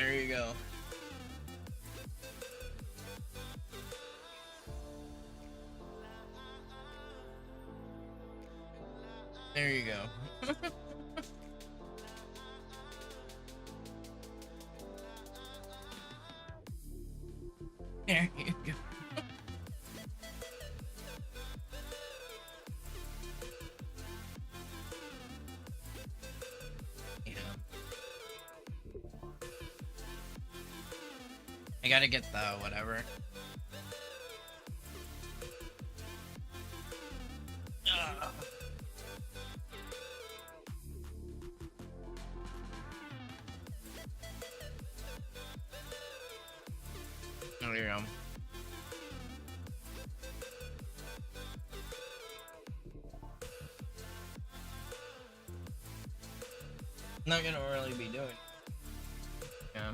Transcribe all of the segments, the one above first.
There you go. There you go. There you go. Yeah. I gotta get the whatever. Ugh. There you go. Not gonna really be doing. Yeah.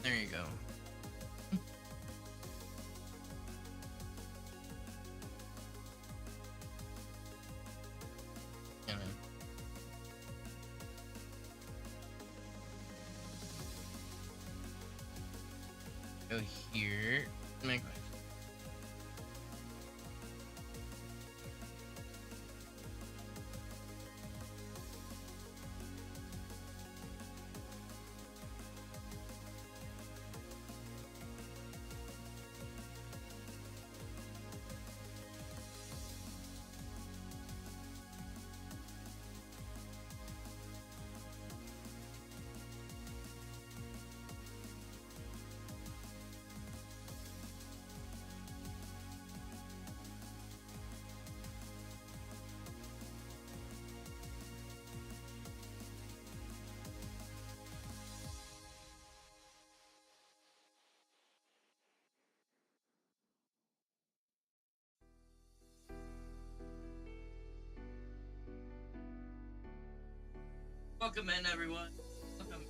There you go. Yeah, man. Go here. Make welcome in, everyone. Welcome.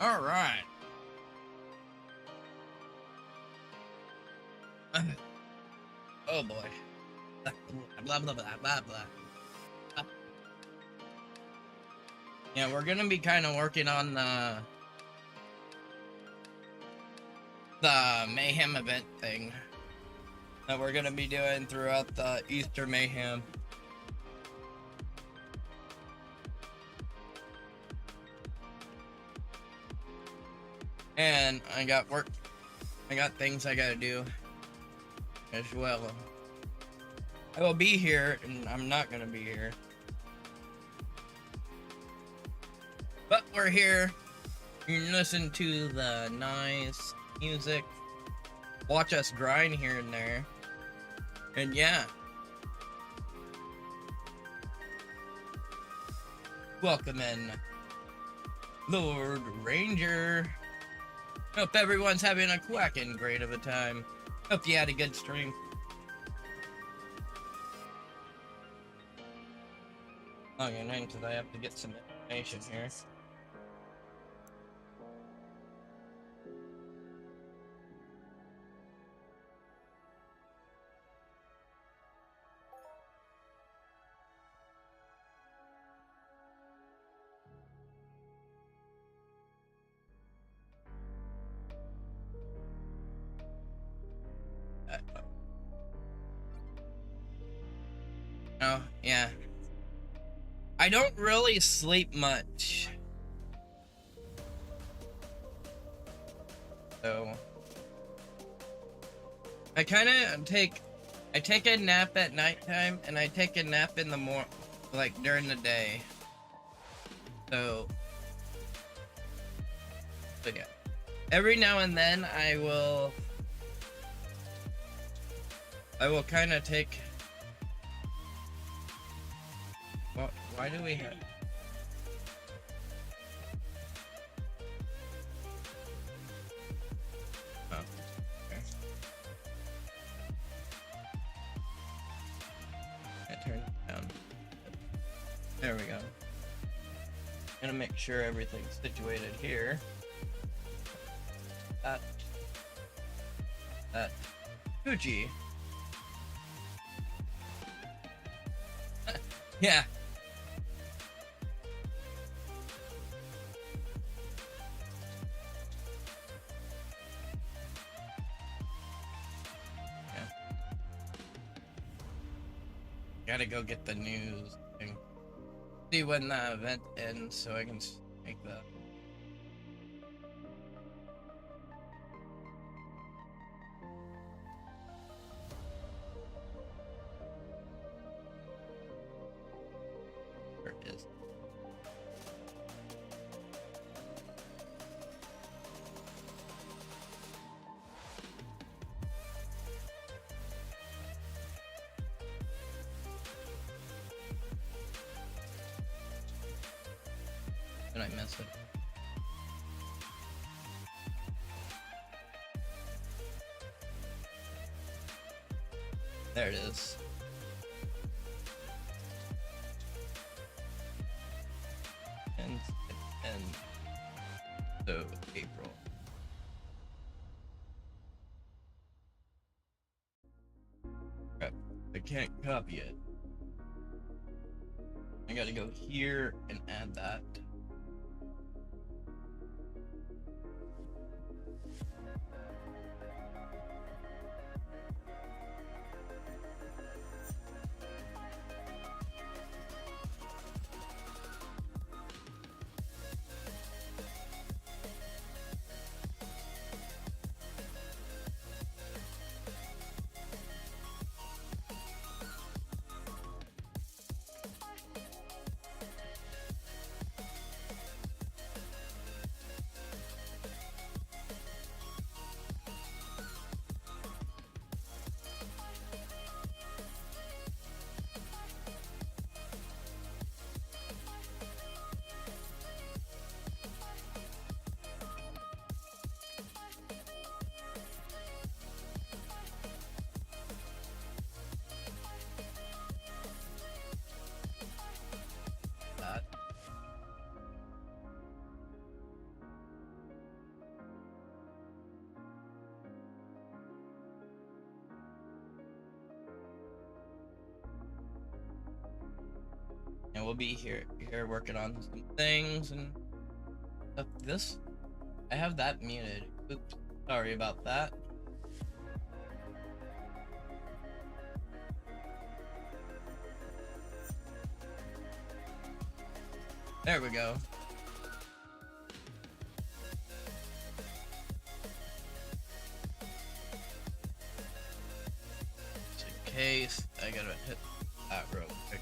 All right. Oh boy. Blah blah blah blah blah. Yeah, we're gonna be kind of working on the Mayhem event thing that we're gonna be doing throughout the Easter Mayhem. And I got things I gotta do as well. I will be here, and I'm not gonna be here. But we're here. You can listen to the nice music. Watch us grind here and there. And yeah. Welcome in, Lord Ranger. Hope everyone's having a quacking great of a time. Hope you had a good stream. Logging in because I have to get some information here. Oh, yeah. I don't really sleep much. So I take a nap at nighttime and I take a nap in the like during the day. So yeah. Every now and then I will kind of take. Why do we have? Oh, okay. I turned it down. There we go. Gonna make sure everything's situated here. That Gucci. Yeah. Gotta go get the news thing. See when the event ends so I can make the. Where it is. Did I miss it? There it is. And so April. Crap, I can't copy it. I gotta go here and add that. and we'll be here working on some things and stuff. This, I have that muted. Oops, sorry about that. There we go. Just in case, I gotta hit that real quick.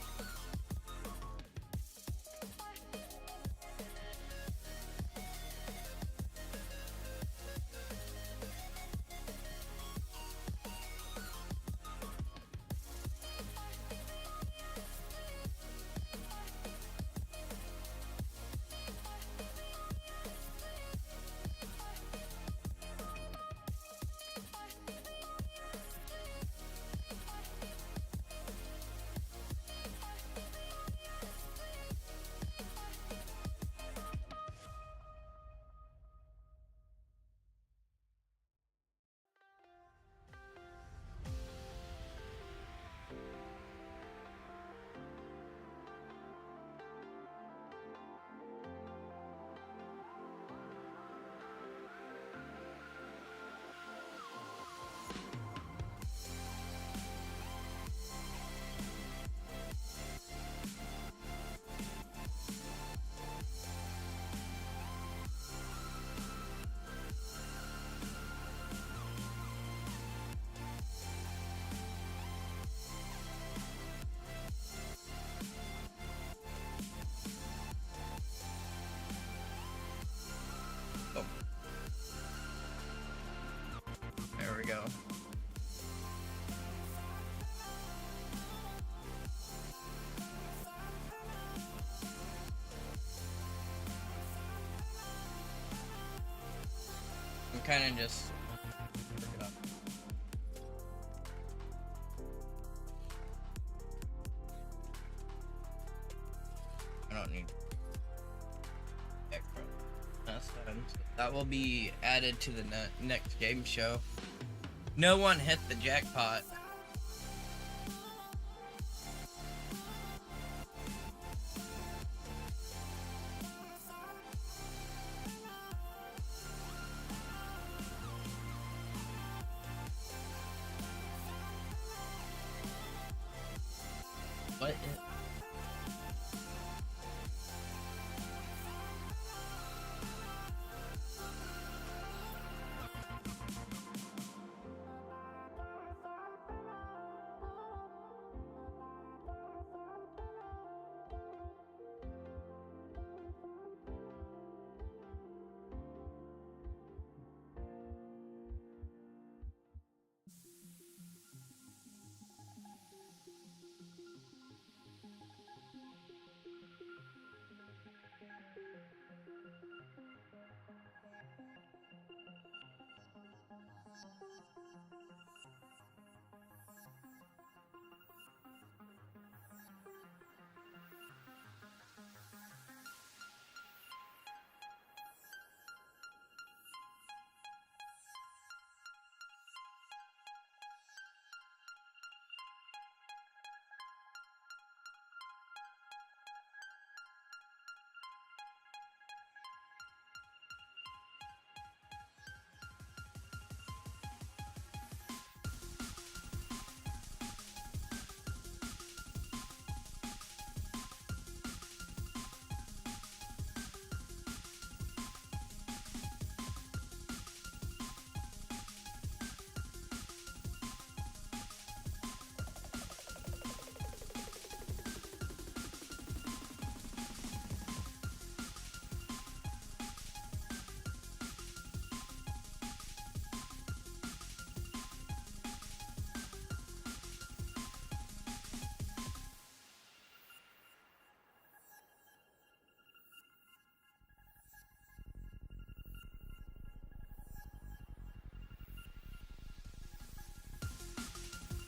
Oh. There we go. I'm kind of just look it up. I don't need extra. That's fine. So that will be added to the next game show. No one hit the jackpot. What?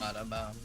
Bada bam.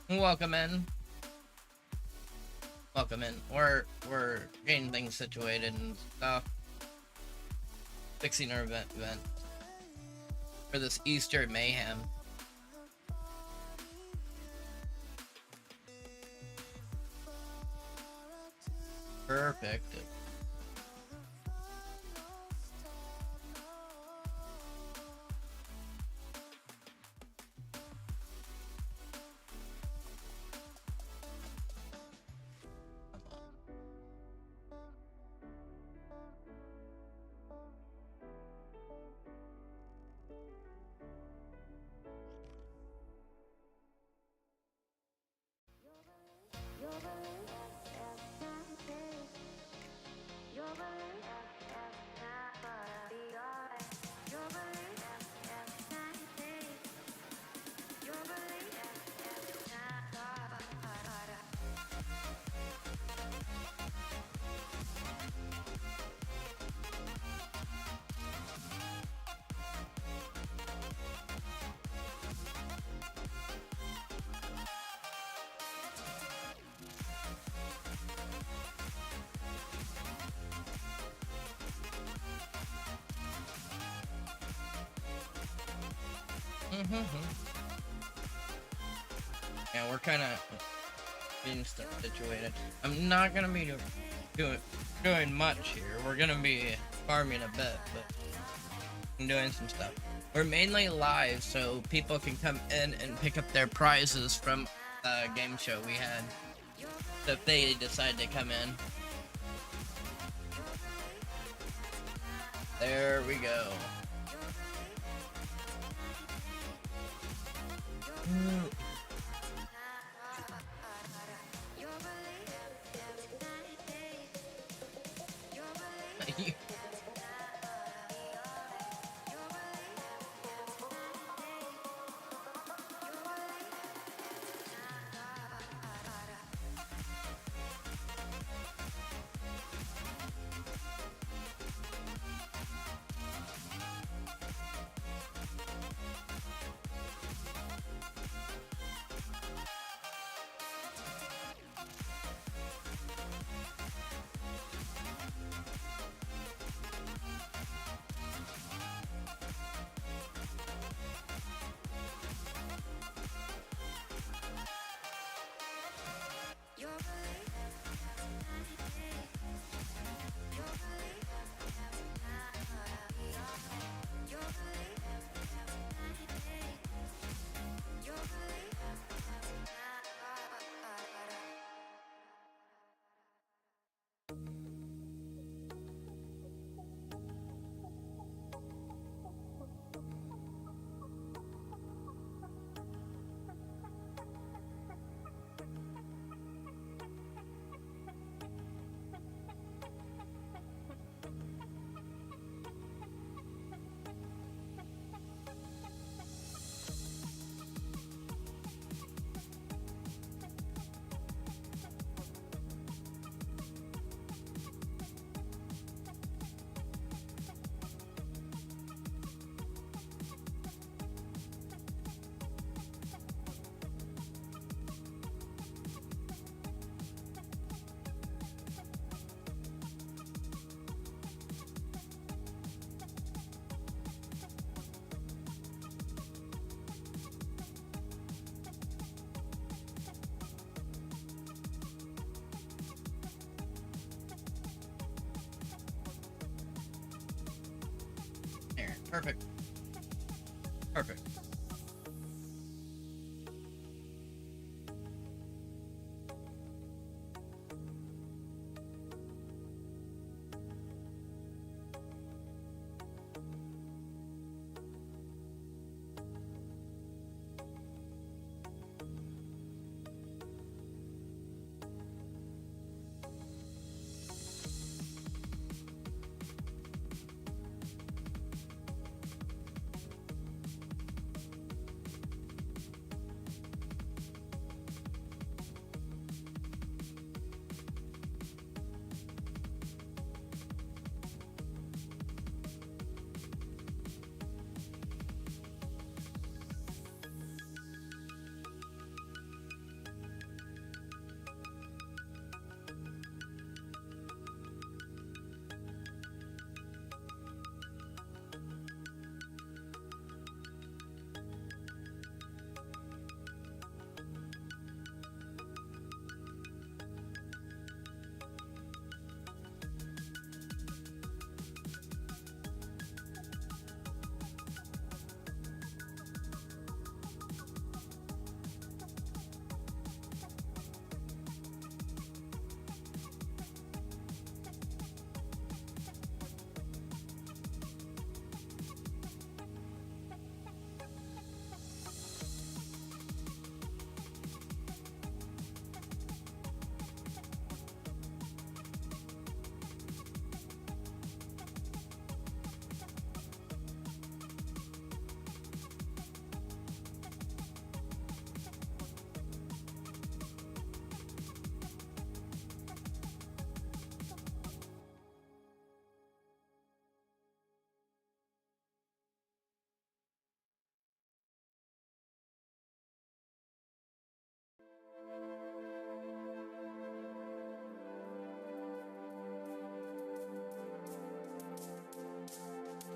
Welcome in. Welcome in. We're getting things situated and stuff. Fixing our event for this Easter mayhem. Perfect. Yeah, we're kind of getting stuff situated. I'm not gonna be doing much here. We're gonna be farming a bit, but I'm doing some stuff. We're mainly live, so people can come in and pick up their prizes from the game show we had. So if they decide to come in. There we go. Perfect. Perfect.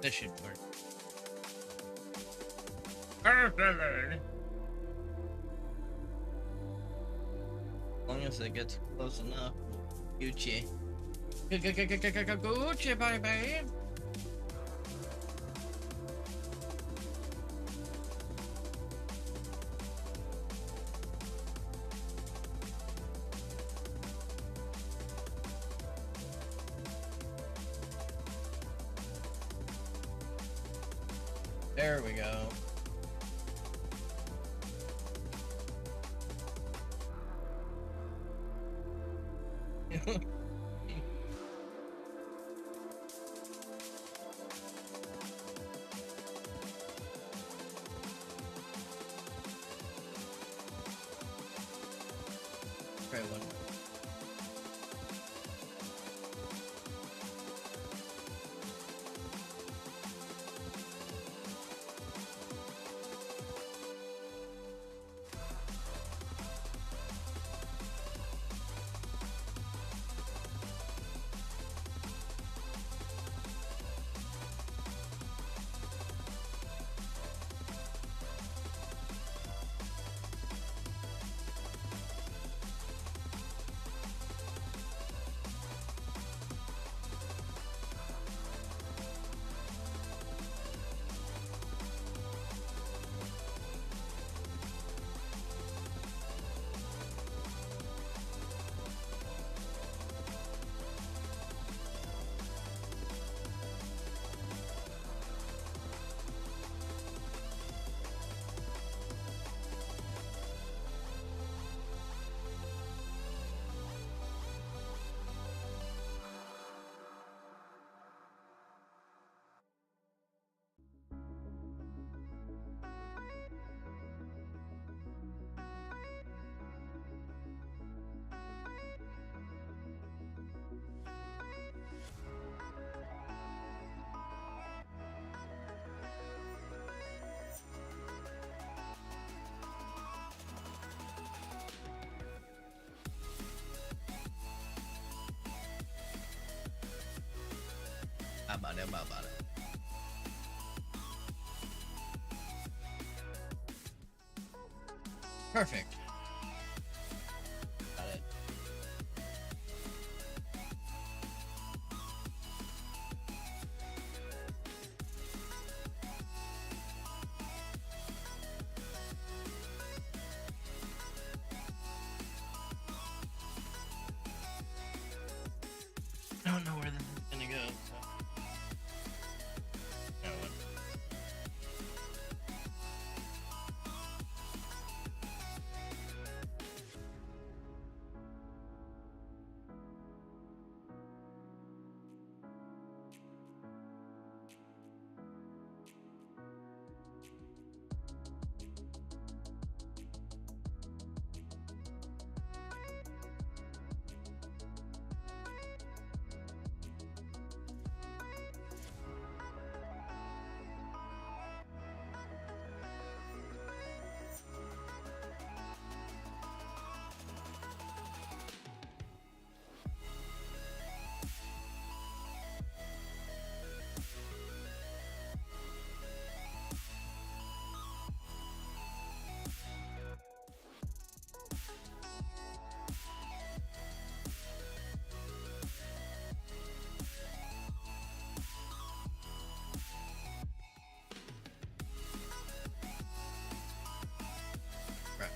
This should work. Perfect. As long as it gets close enough. Gucci. Gucci, baby. There we go. Try one. How about it? How about it? Perfect. Got it. I don't know where this is gonna go. So. No one. Right.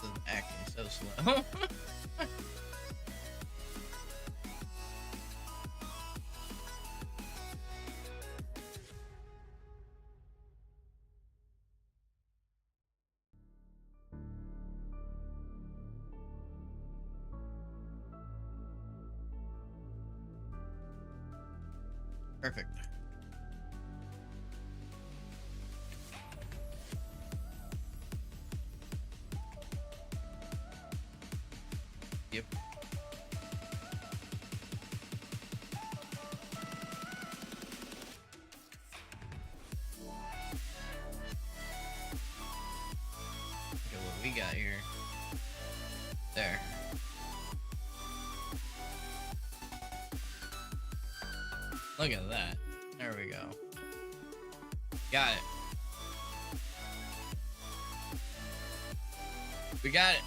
This is acting so slow. Perfect. Yep. Look at what we got here. Look at that. There we go. Got it. We got it.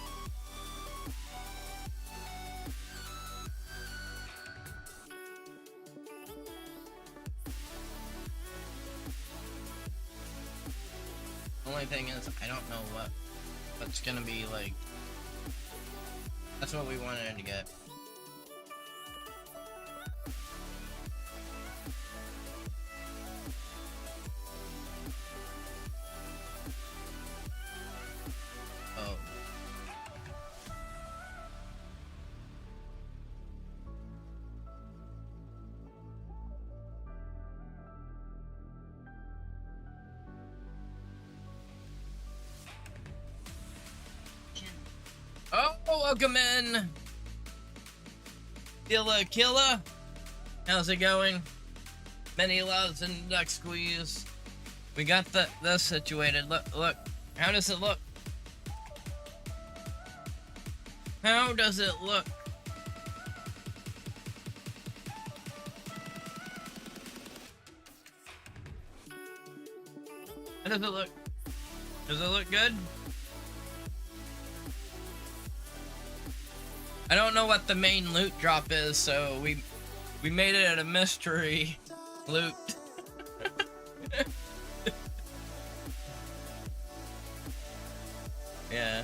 Only thing is, I don't know what's gonna be like. That's what we wanted to get. Oh. Oh, welcome in! Killa. How's it going? Many loves and duck squeeze. We got this situated. Look. How does it look? How does it look? How does it look? Does it look good? I don't know what the main loot drop is, so we made it a mystery loot. Yeah.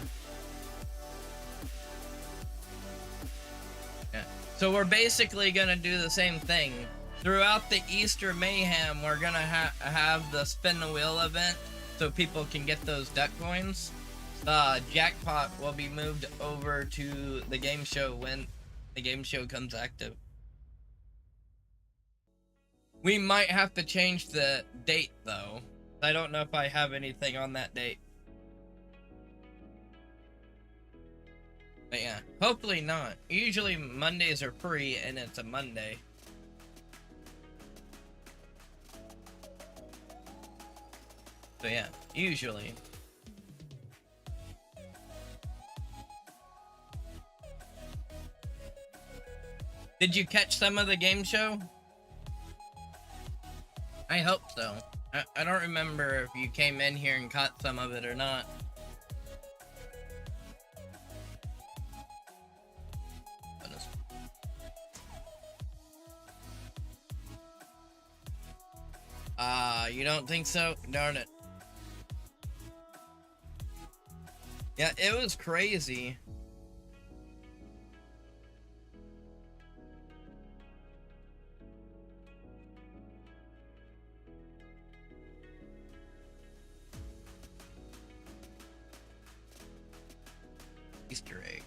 So we're basically gonna do the same thing. Throughout the Easter Mayhem, we're gonna have the spin the wheel event so people can get those duck coins. The jackpot will be moved over to the game show when the game show comes active. We might have to change the date though. I don't know if I have anything on that date. But yeah, hopefully not. Usually Mondays are free and it's a Monday. So yeah, usually. Did you catch some of the game show? I hope so. I don't remember if you came in here and caught some of it or not. You don't think so? Darn it. Yeah, it was crazy. Easter egg.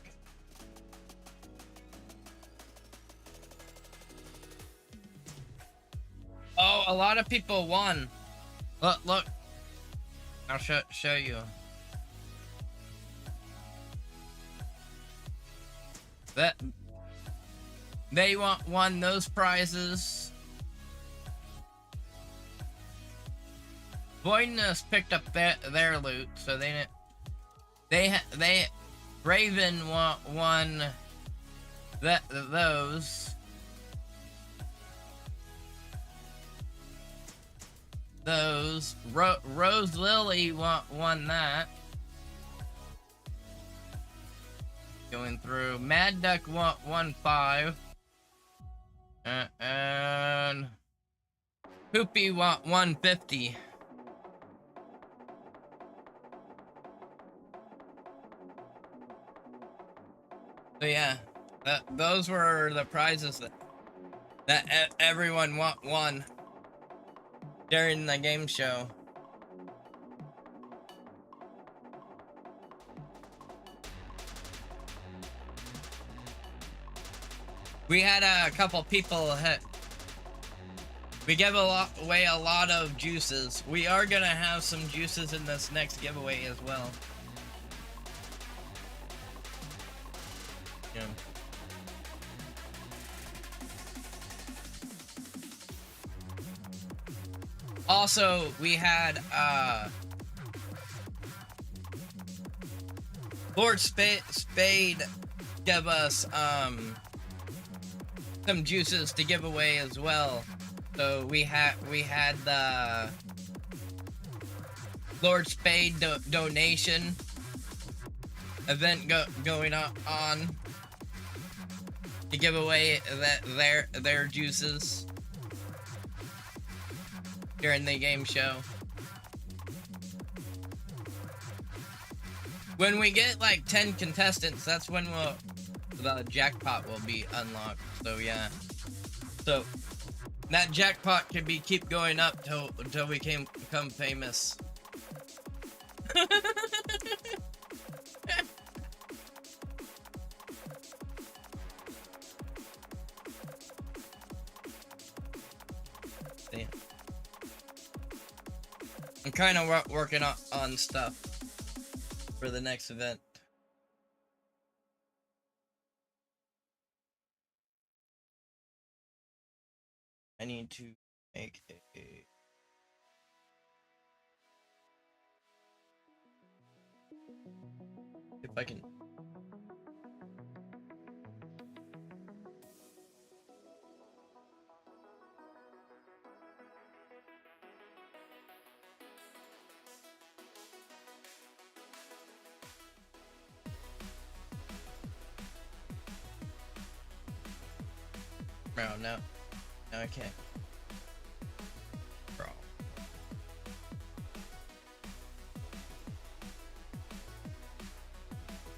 Oh, a lot of people won. Look. I'll show you. That they won those prizes. Voidness picked up their loot, so they Raven won those. Rose Lily won that. Going through. Mad Duck won 5. And Poopy won 50. So yeah, those were the prizes that everyone won during the game show. We had a couple people we gave away a lot of juices. We are gonna have some juices in this next giveaway as well. Yeah. Also, we had Lord Spade give us some juices to give away as well. So we had the Lord Spade donation event going on to give away their juices during the game show. When we get like 10 contestants, that's when the jackpot will be unlocked. So yeah. So that jackpot can keep going up until we become famous. Damn. I'm kind of working on stuff for the next event. I need to make a if I can. No, I can't. Bro.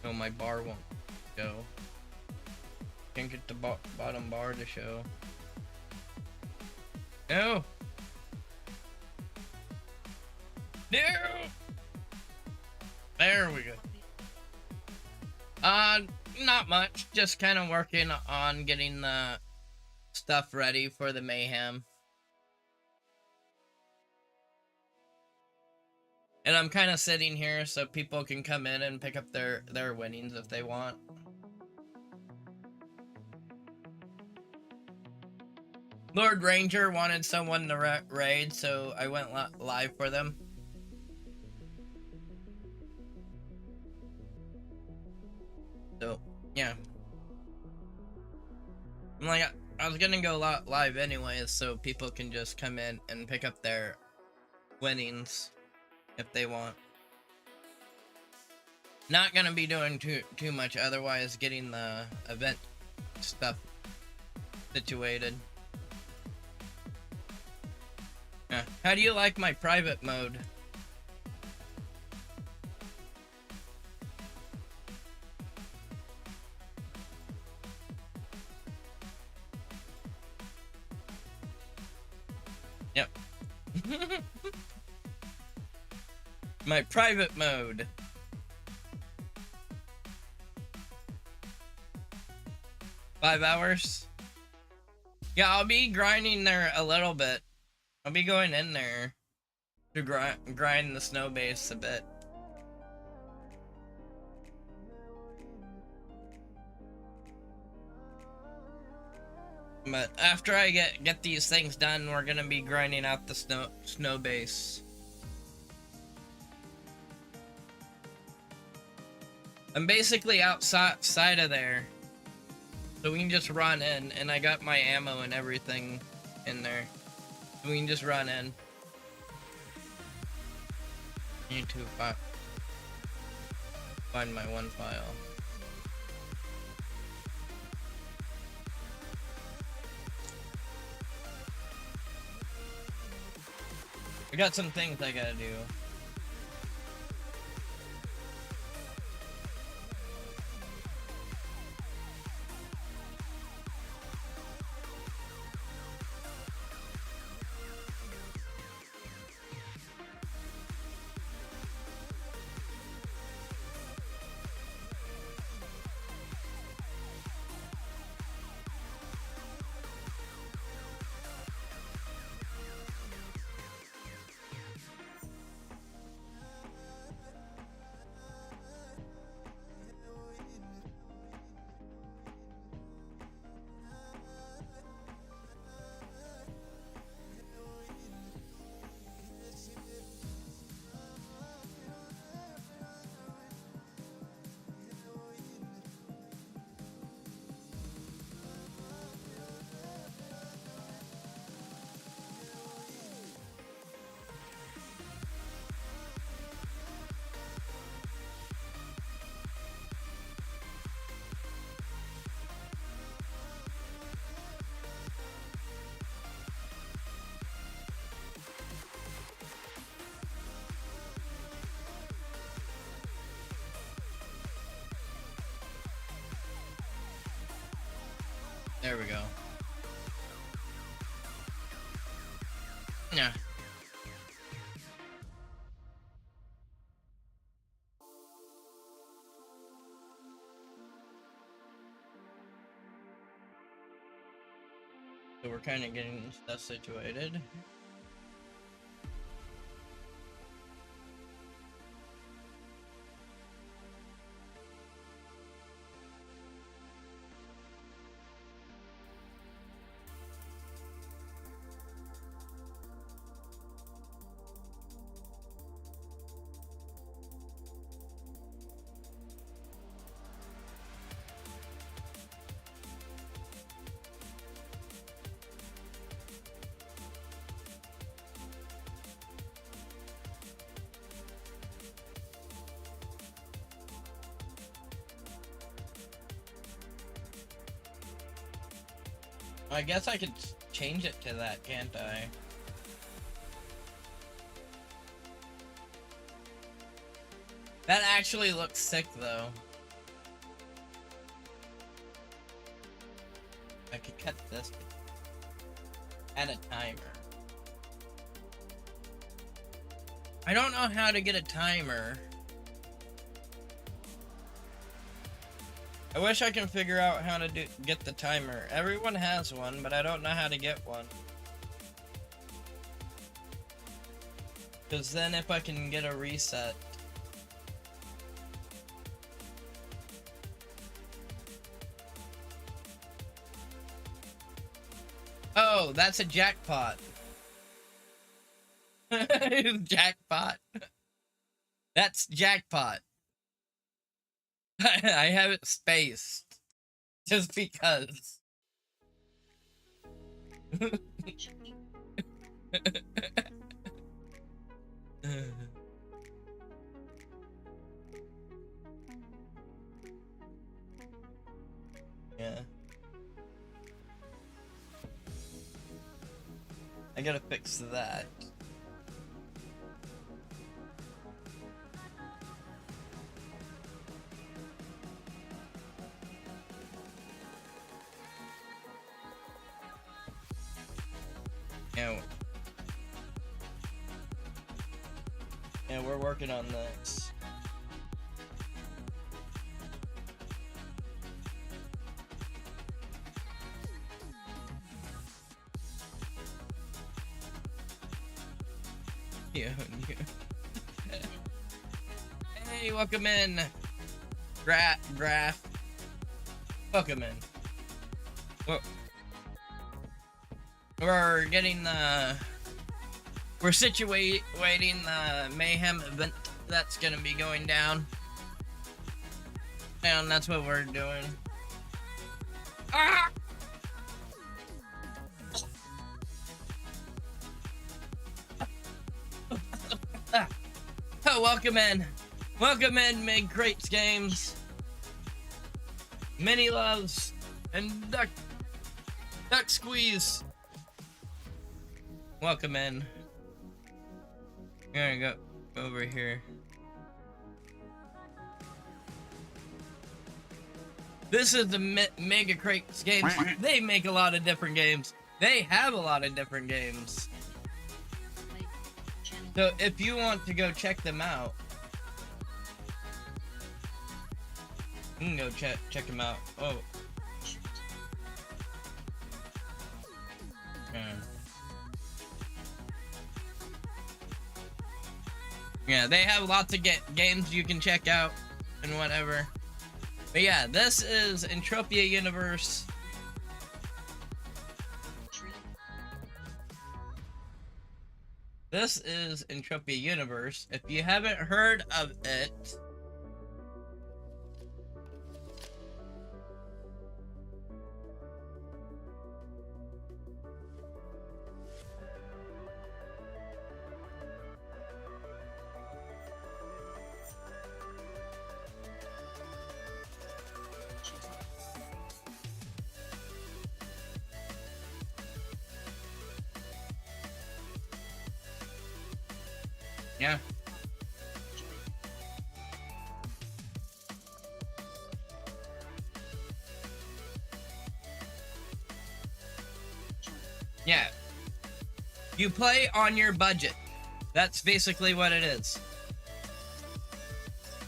No, my bar won't go. Can't get the bottom bar to show. No! No! There we go. Not much. Just kind of working on getting the stuff ready for the mayhem. And I'm kind of sitting here so people can come in and pick up their winnings if they want. Lord Ranger wanted someone to raid, so I went live for them. So, yeah. I'm like, I was gonna go live anyways, so people can just come in and pick up their winnings if they want. Not gonna be doing too much otherwise, getting the event stuff situated. Yeah. How do you like my private mode? Yep. My private mode. $5 hours? Yeah, I'll be grinding there a little bit. I'll be going in there to grind the snow base a bit. But after I get these things done, we're gonna be grinding out the snow base. I'm basically outside of there, so we can just run in, and I got my ammo and everything in there. So we can just run in. Need to find my one file. I got some things I gotta do. There we go. Yeah. So we're kind of getting stuff situated. I guess I could change it to that, can't I? That actually looks sick, though. I could cut this. Add a timer. I don't know how to get a timer. I wish I can figure out how to get the timer. Everyone has one, but I don't know how to get one. Because then if I can get a reset. Oh, that's a jackpot. Jackpot. That's jackpot. I have it spaced. Just because. Yeah. I gotta fix that. Yeah, we're working on this. Yeah. Hey, welcome in. Graph. Welcome in. We're getting the... We're situating the Mayhem event that's gonna be going down. And that's what we're doing. Ah! Oh, welcome in. Welcome in, Mig Crates Games. Mini Loves and Duck Squeeze. Welcome in. We're gonna go over here. This is the Mega Crates Games. They make a lot of different games. They have a lot of different games. So if you want to go check them out, you can go check them out. Oh. Yeah, they have lots of games you can check out and whatever. But yeah, this is Entropia Universe. This is Entropia Universe. If you haven't heard of it, yeah. Yeah. You play on your budget. That's basically what it is.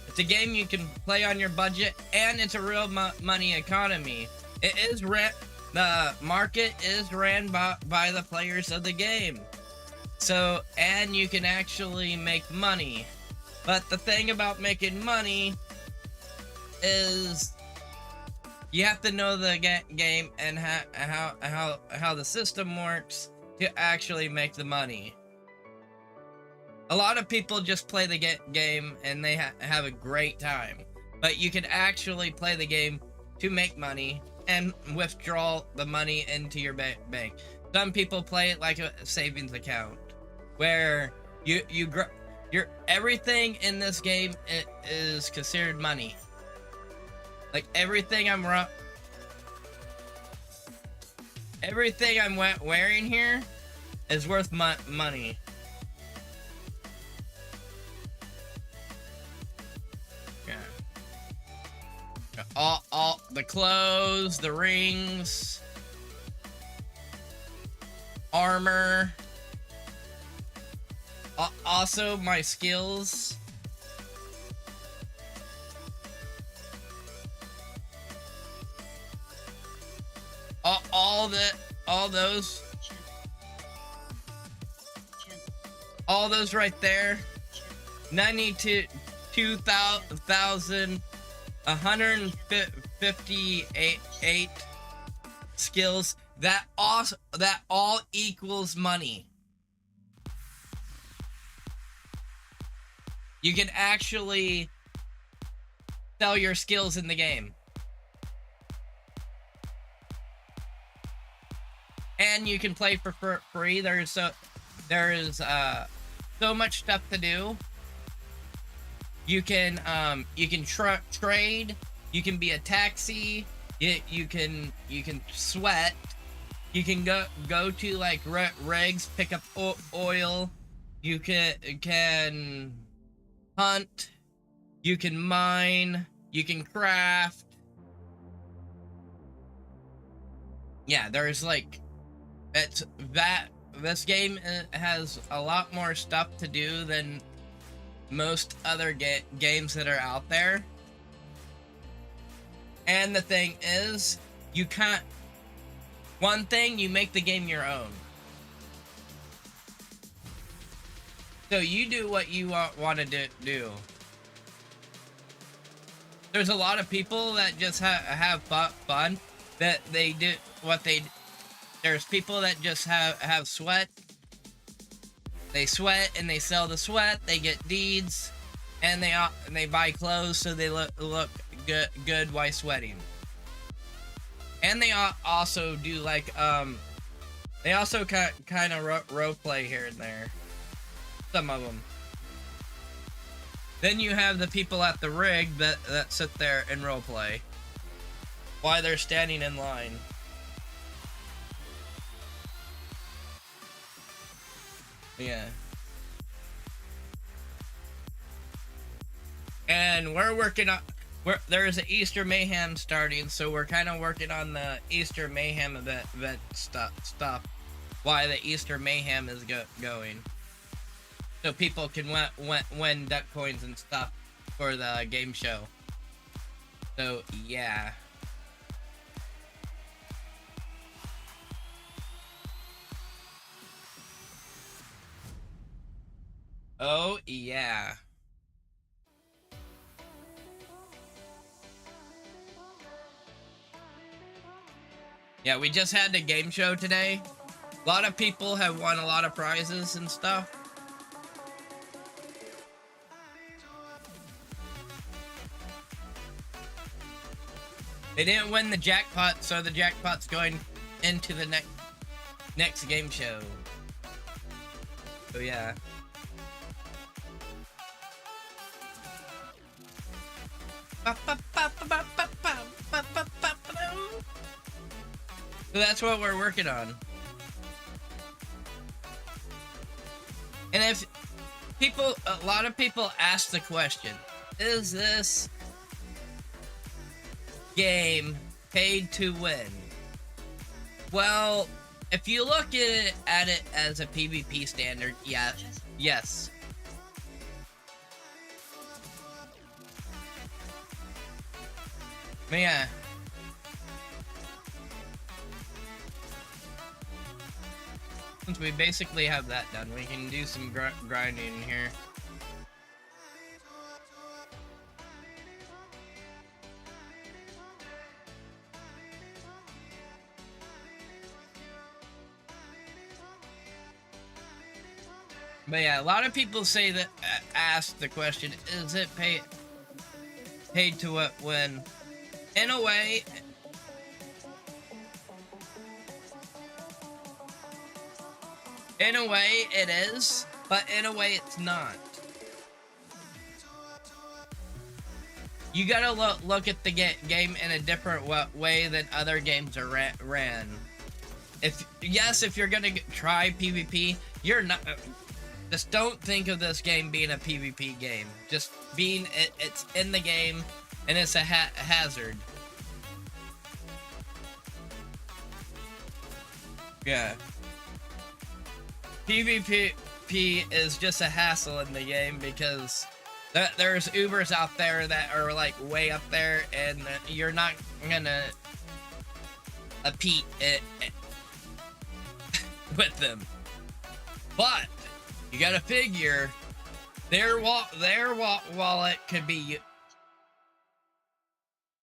It's a game you can play on your budget, and it's a real money economy. It is the market is ran by the players of the game. So, and you can actually make money. But the thing about making money is you have to know the game and how the system works to actually make the money. A lot of people just play the game and they have a great time, but you can actually play the game to make money and withdraw the money into your bank. Some people play it like a savings account, where your everything in this game is considered money. Like everything I'm wearing here is worth money. All the clothes, the rings, armor, also my skills. All those right there. 92,158 skills. That all equals money. You can actually sell your skills in the game. And you can play for free. There is so much stuff to do. You can trade. You can be a taxi. You can sweat. You can go to like rigs, pick up oil. You can hunt. You can mine. You can craft. Yeah, there's like this game has a lot more stuff to do than most other games that are out there. And the thing is, you can't. One thing, you make the game your own. So you do what you want to do. There's a lot of people that just have fun. That they do what they. There's people that just have sweat. They sweat and they sell the sweat. They get deeds, and they buy clothes so they look good while sweating. And they also do like they also kind of role play here and there. Some of them. Then you have the people at the rig that sit there and role play while they're standing in line. Yeah. And we're working on. There's an Easter Mayhem starting, so we're kind of working on the Easter Mayhem event stuff. Why the Easter Mayhem is going. So people can win duck coins and stuff for the game show. So, yeah. Oh, yeah. Yeah, we just had the game show today. A lot of people have won a lot of prizes and stuff. They didn't win the jackpot, so the jackpot's going into the next game show. So yeah. So that's what we're working on. And if a lot of people ask the question, is this game paid to win? Well, If you look at it as a PvP standard, yeah, yes. But yeah. Since we basically have that done, we can do some grinding here. But yeah, a lot of people say that, ask the question, is it paid to win? In a way, it is, but in a way it's not. You gotta look at the game in a different way than other games are ran. If you're gonna try PvP, you're not. Just don't think of this game being a PvP game. Just being it's in the game, and it's a hazard. Yeah. PvP is just a hassle in the game because there's Ubers out there that are like way up there, and you're not gonna compete with them. But you gotta figure their wallet could be.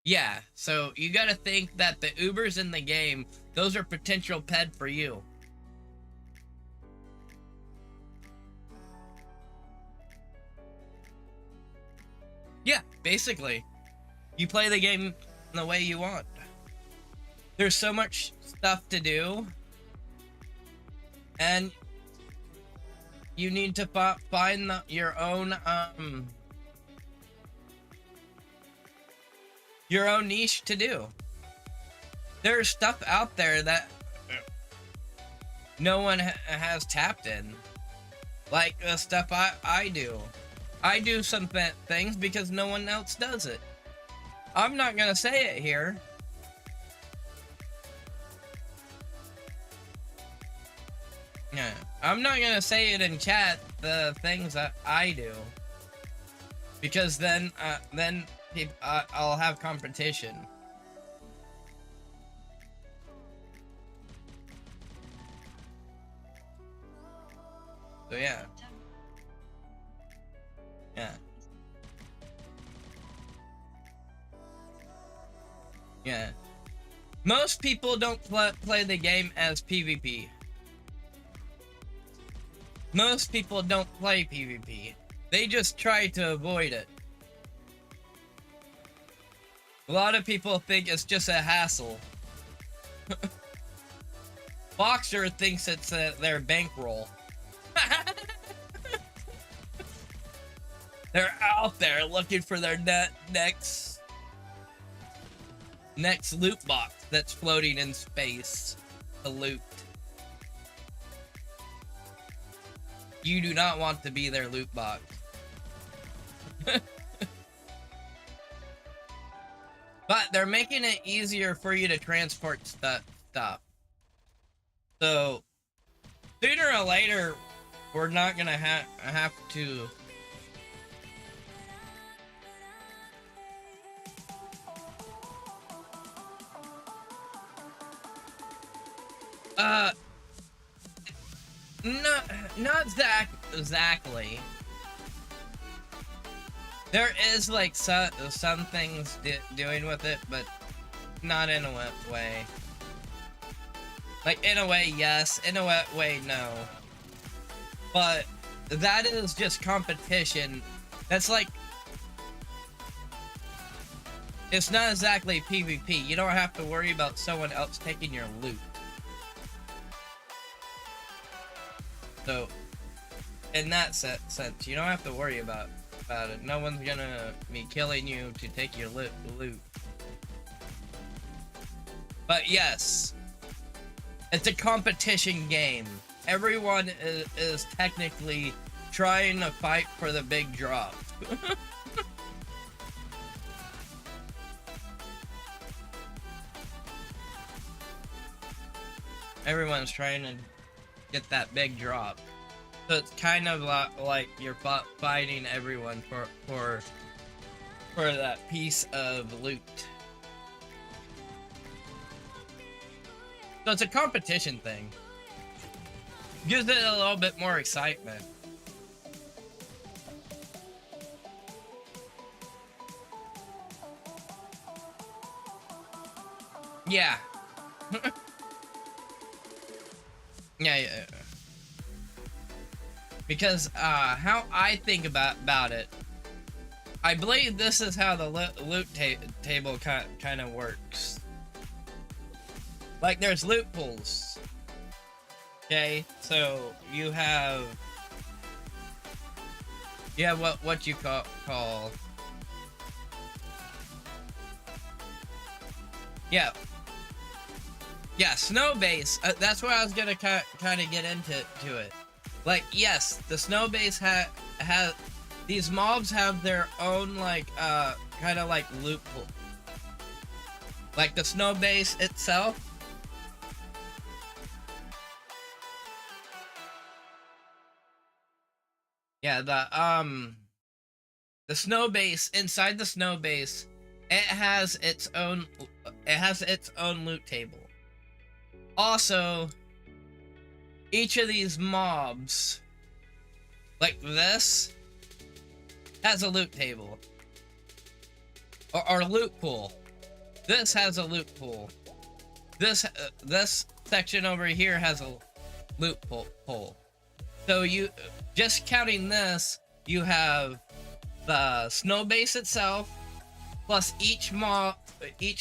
Yeah, so you gotta think that the Ubers in the game, those are potential ped for you. Yeah, basically. You play the game the way you want. There's so much stuff to do, and you need to find your own niche to do. There's stuff out there that no one has tapped in, like the stuff I do. I do some things because no one else does it. I'm not gonna say it here. Yeah, I'm not gonna say it in chat, the things that I do, because then I'll have competition. So yeah. Yeah. Yeah. Most people don't play the game as PvP. Most people don't play PvP. They just try to avoid it. A lot of people think it's just a hassle. Boxer thinks it's their bankroll. They're out there looking for their next loot box that's floating in space to loot. You do not want to be their loot box. But they're making it easier for you to transport stuff. So sooner or later, we're not gonna have to. Not exactly. There is like some things doing with it, but not in a way. Like in a way, yes. In a way, no. But that is just competition. That's like, it's not exactly PvP. You don't have to worry about someone else taking your loot. So, in that sense, you don't have to worry about it. No one's gonna be killing you to take your loot. But yes, it's a competition game. Everyone is technically trying to fight for the big drop. everyone's trying to get that big drop. So it's kind of like you're fighting everyone for that piece of loot. So it's a competition thing. Gives it a little bit more excitement. Yeah. yeah. Because how I think about it, I believe this is how the loot table kind of works. Like there's loot pools. Okay, so you have what you call yeah snow base. That's where I was gonna kind of get into it. Like yes, the snow base has these mobs have their own like kind of like loot pool. Like the snow base itself. Yeah, the snow base, inside the snow base, it has its own loot table. Also, each of these mobs, like this, has a loot table. Or loot pool. This has a loot pool. This section over here has a loot pool. So you, just counting this, you have the snow base itself, plus each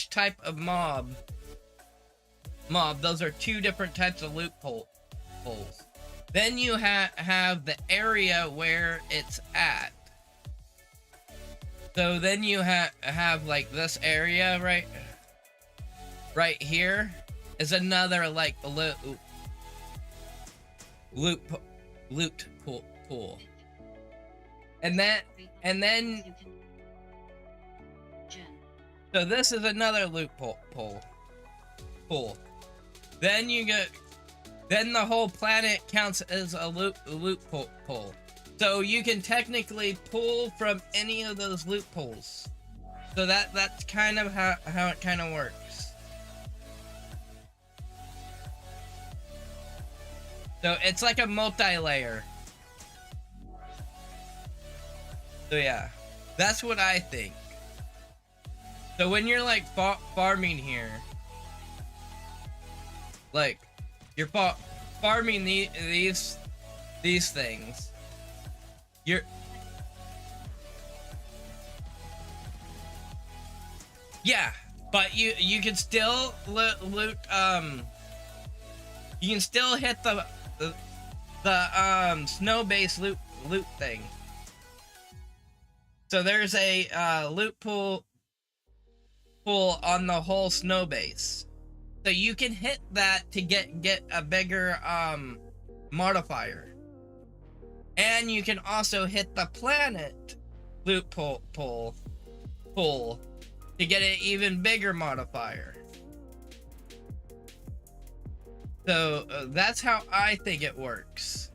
type of mob. Those are two different types of loot poles. Then you have the area where it's at. So then you have like this area right here is another like loot pool. And then so this is another loot pool. Then the whole planet counts as a loot pool. So you can technically pull from any of those loot pools. So that's kind of how it kind of works. So it's like a multi-layer. So yeah, that's what I think. So when you're like farming here, like you're farming these things, yeah, but you can still loot you can still hit the snow base loot thing. So there's a loot pool on the whole snow base. So you can hit that to get a bigger modifier. And you can also hit the planet loot pool to get an even bigger modifier. So that's how I think it works.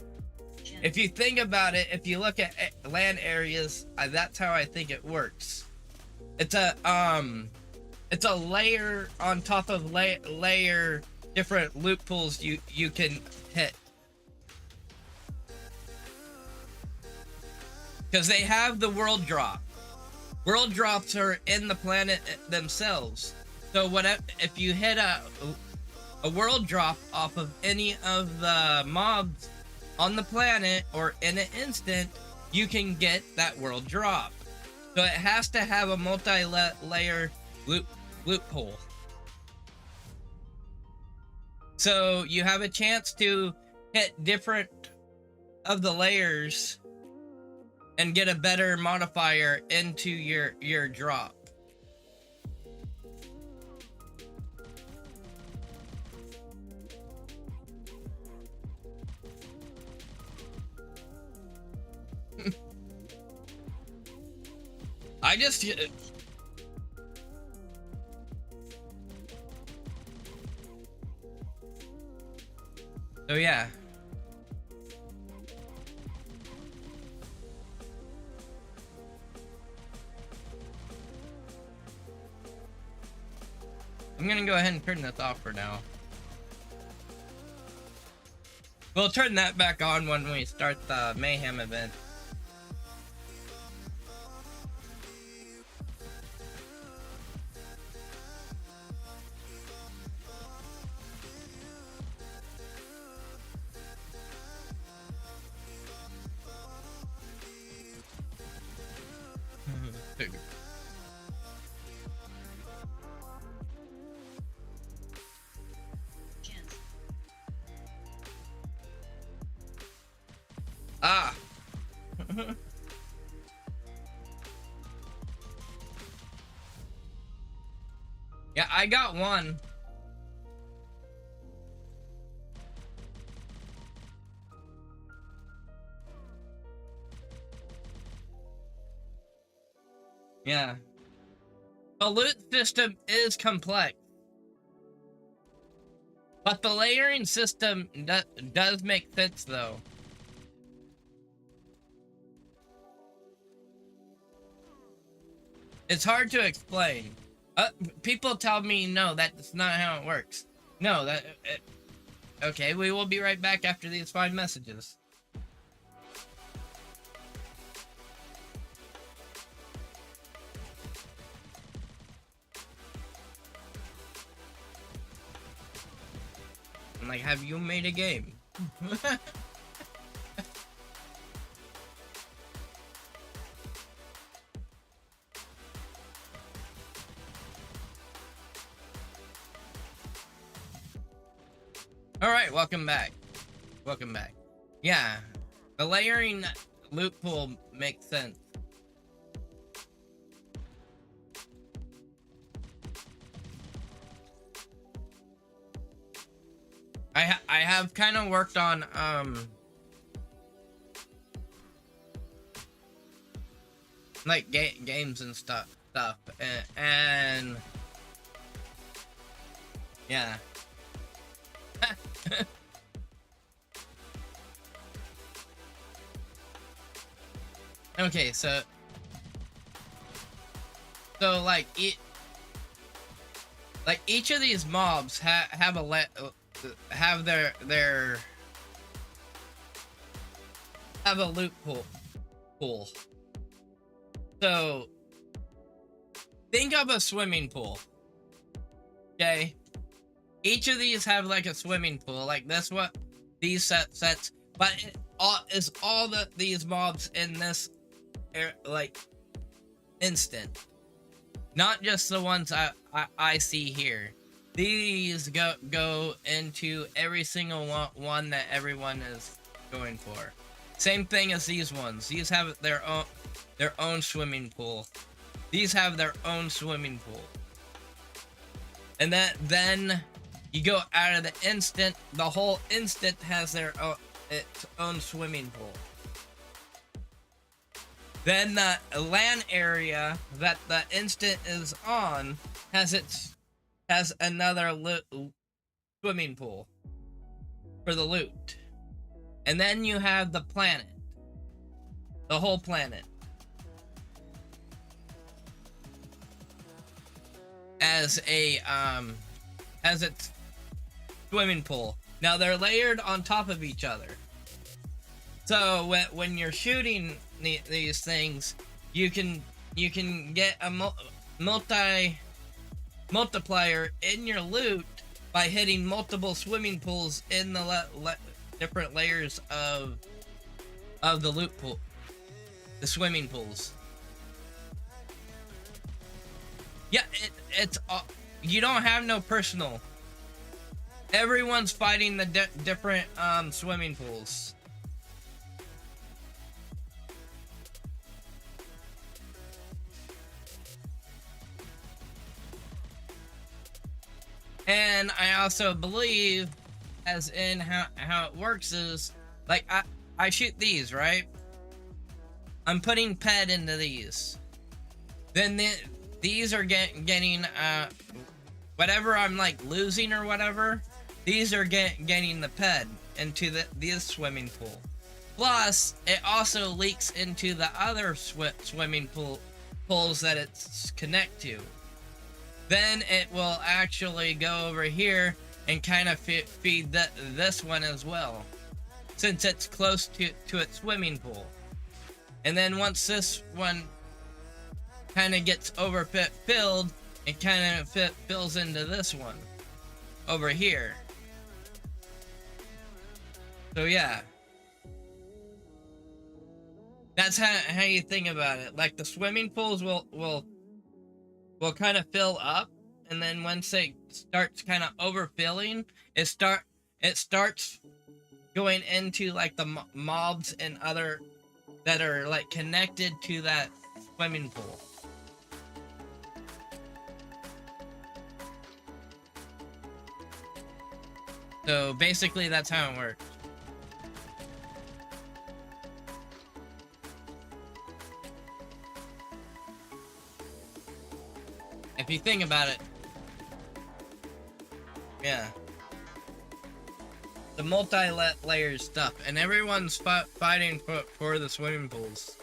If you think about it, if you look at land areas, that's how I think it works. It's a layer on top of layer, different loot pools you can hit. Because they have the world drop. World drops are in the planet themselves. So if you hit a world drop off of any of the mobs on the planet or in an instant, you can get that world drop. So it has to have a multi-layer loot pool. So you have a chance to hit different of the layers and get a better modifier into your drop. I just So yeah. I'm gonna go ahead and turn this off for now. We'll turn that back on when we start the Mayhem event. Ah. Yeah, I got one. Yeah. The loot system is complex, but the layering system does make sense though. It's hard to explain. People tell me, no, that's not how it works. No, okay, we will be right back after these 5 messages. I'm like, have you made a game? Alright, welcome back. Welcome back. Yeah, the layering loot pool makes sense. I have kind of worked on like games and stuff and yeah. Okay, so like each of these mobs have a loot pool. So think of a swimming pool. Okay, each of these have like a swimming pool, like that's what these sets, but all these mobs in this like instant, not just the ones I see here. These go into every single one that everyone is going for. Same thing as these ones. These have their own swimming pool. These have their own swimming pool. And then you go out of the instant. The whole instant has its own swimming pool. Then the LAN area that the instant is on has another swimming pool for the loot. And then you have the planet. The whole planet as its swimming pool. Now they're layered on top of each other. So when you're shooting these things, you can get a multiplier in your loot by hitting multiple swimming pools in the different layers of the loot pool, the swimming pools. Yeah, it's you don't have no personal. Everyone's fighting the different swimming pools. And I also believe, as in how it works is, like, I shoot these, right? I'm putting ped into these. Then these are getting, whatever I'm, like, losing or whatever, these are getting the ped. into this swimming pool. Plus, it also leaks into the other swimming pools that it's connect to. Then it will actually go over here and kind of feed this one as well, since it's close to its swimming pool. And then once this one kind of gets overfilled, it kind of fills into this one over here. So yeah, that's how you think about it. Like the swimming pools will kind of fill up, and then once it starts kind of overfilling, it starts going into like the mobs and other that are like connected to that swimming pool. So basically that's how it works. If you think about it, yeah. The multi-layered stuff, and everyone's fighting for the swimming pools.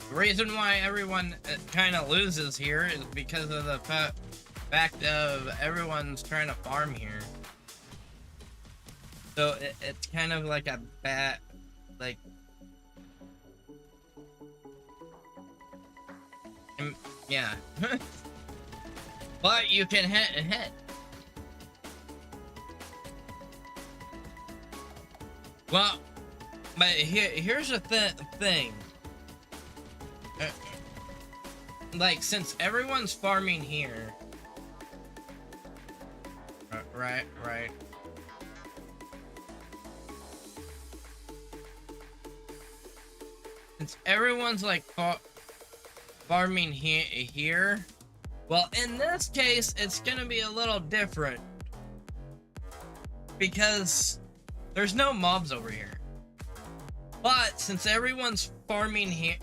The reason why everyone kind of loses here is because of the fact of everyone's trying to farm here. So it's kind of like a bad, like, yeah. But you can hit. Well, but here's the thing. Like, since everyone's farming here, right. Since everyone's like farming here, well, in this case, it's gonna be a little different because there's no mobs over here. But since everyone's farming here,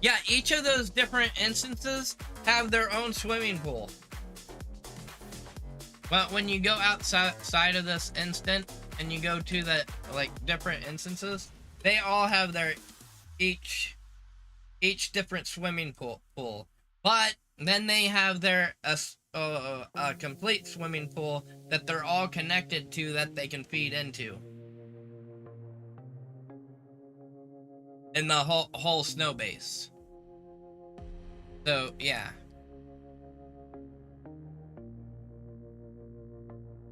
yeah, each of those different instances have their own swimming pool. But when you go outside of this instant and you go to the like different instances, they all have their each different swimming pool. But then they have their a complete swimming pool that they're all connected to that they can feed into. In the whole snow base. So yeah.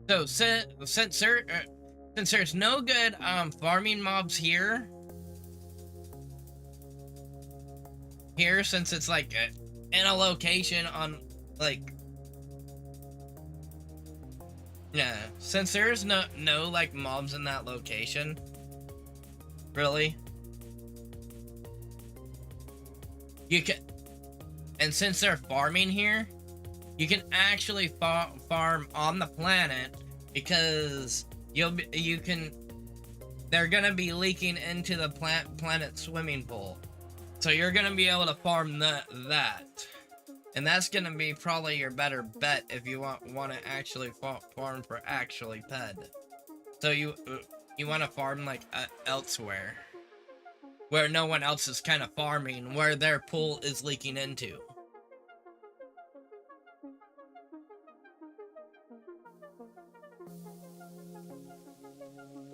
So since there's no good farming mobs here, since it's like in a location on like, yeah, since there's no like mobs in that location, really, you can, and since they're farming here, you can actually farm on the planet because they're gonna be leaking into the planet swimming pool, so you're gonna be able to farm that, and that's gonna be probably your better bet if you want to actually farm for actually ped. So you want to farm like elsewhere, where no one else is kind of farming, where their pool is leaking into.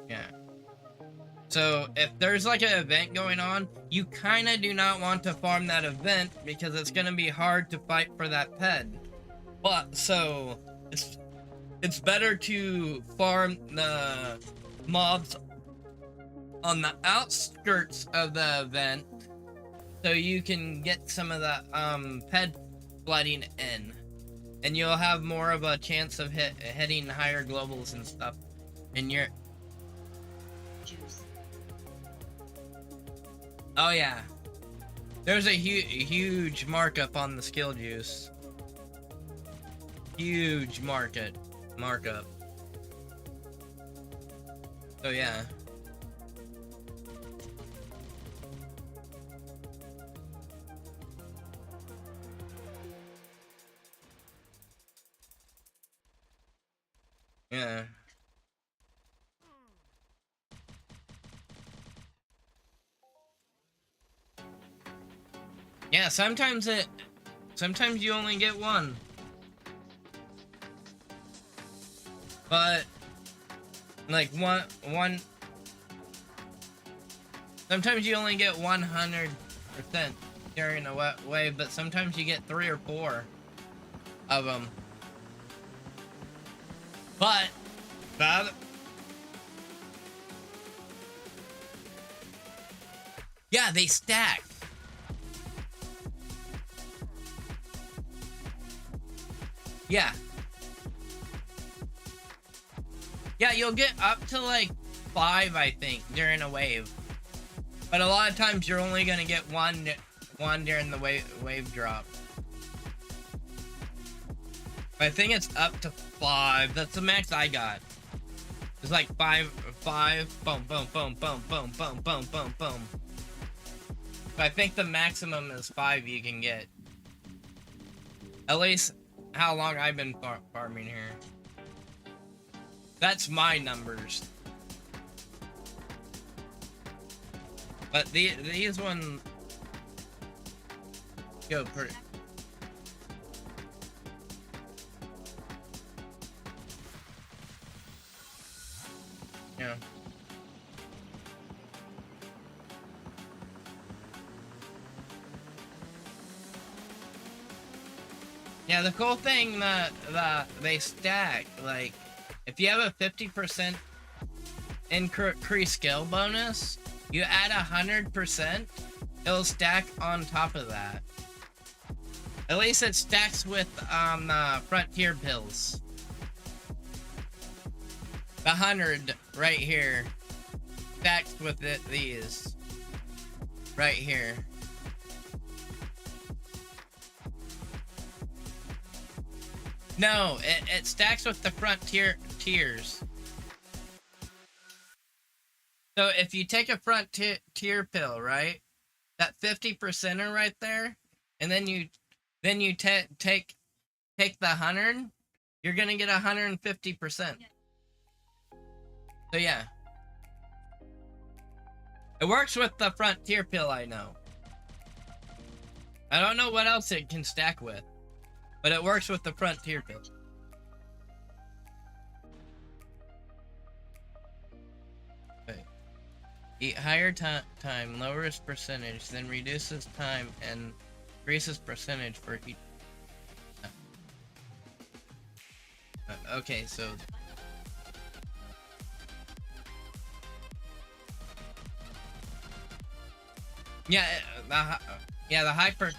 Yeah. So if there's like an event going on, you kind of do not want to farm that event because it's going to be hard to fight for that ped. But so it's better to farm the mobs on the outskirts of the event so you can get some of the ped flooding in, and you'll have more of a chance of hitting higher globals and stuff in your juice. Oh yeah. There's a huge markup on the skill juice. Huge markup. So yeah. Yeah. Yeah, sometimes you only get one. But like one sometimes you only get 100% during a wave, but sometimes you get 3 or 4 of them. But yeah, they stack. Yeah. Yeah, you'll get up to like 5, I think, during a wave. But a lot of times you're only gonna get one during the wave drop. I think it's up to 5. That's the max I got. It's like 5, boom, boom, boom, boom, boom, boom, boom, boom, boom. But I think the maximum is 5 you can get. At least how long I've been farming here. That's my numbers. But these ones go pretty. Yeah. Yeah, the cool thing that they stack, like, if you have a 50% increase skill bonus, you add 100%, it'll stack on top of that. At least it stacks with frontier pills. The 100 right here stacks with these right here. No, it stacks with the frontier tiers. So if you take a frontier pill, right, that 50%er right there, and then you take the 100, you're gonna get 150%. So yeah, it works with the frontier pill. I know. I don't know what else it can stack with, but it works with the frontier pill. Okay. Eat higher time, lowers percentage, then reduces time and increases percentage for each. Okay, so. Yeah, the hyper.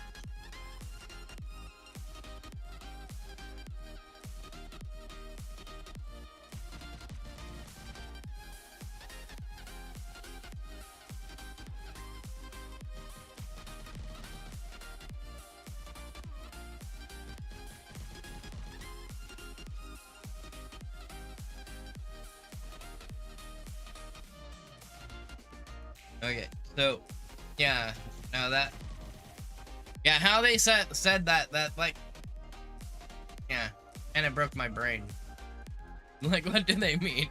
Okay, so yeah, now that, yeah, how they said that like, yeah, and it broke my brain. Like, what do they mean?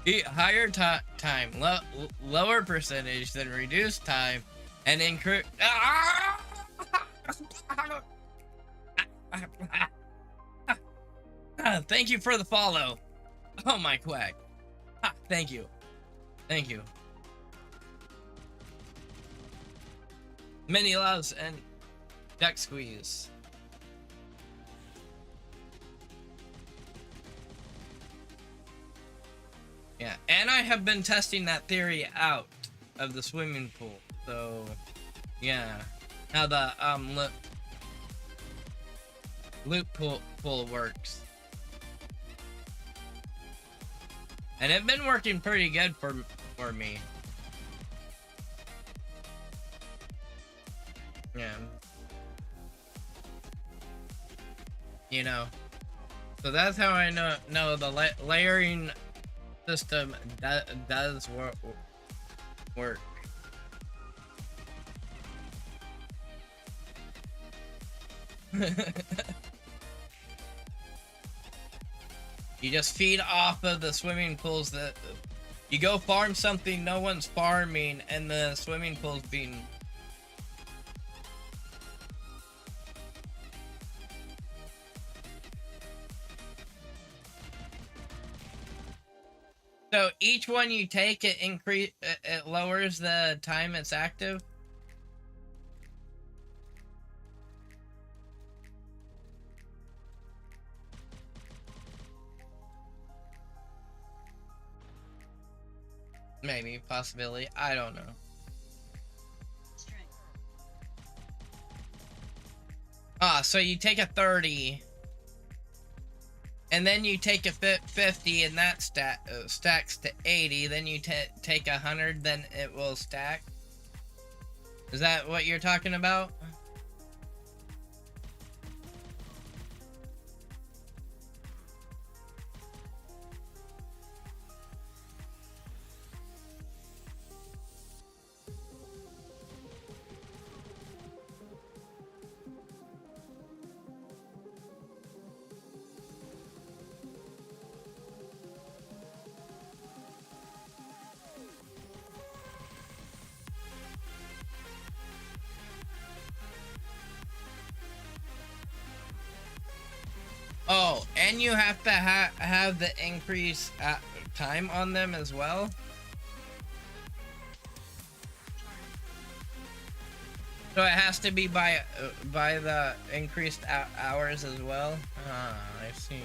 Eat higher time, lower percentage, then reduce time, and increase. Thank you for the follow. Oh my quack. Thank you. Thank you. Many loves and duck squeeze. Yeah, and I have been testing that theory out of the swimming pool. So, yeah, how the loop pool works. And it's been working pretty good for me. Yeah. You know. So that's how I know the layering system does work. You just feed off of the swimming pools that you go farm something no one's farming, and the swimming pool's being. So each one you take, it lowers the time it's active. Maybe, possibility, I don't know. Ah, so you take a 30, and then you take a 50, and that stacks to 80. Then you take 100, then it will stack. Is that what you're talking about? Oh, and you have to have the increase time on them as well. So it has to be by the increased hours as well. Ah, I see.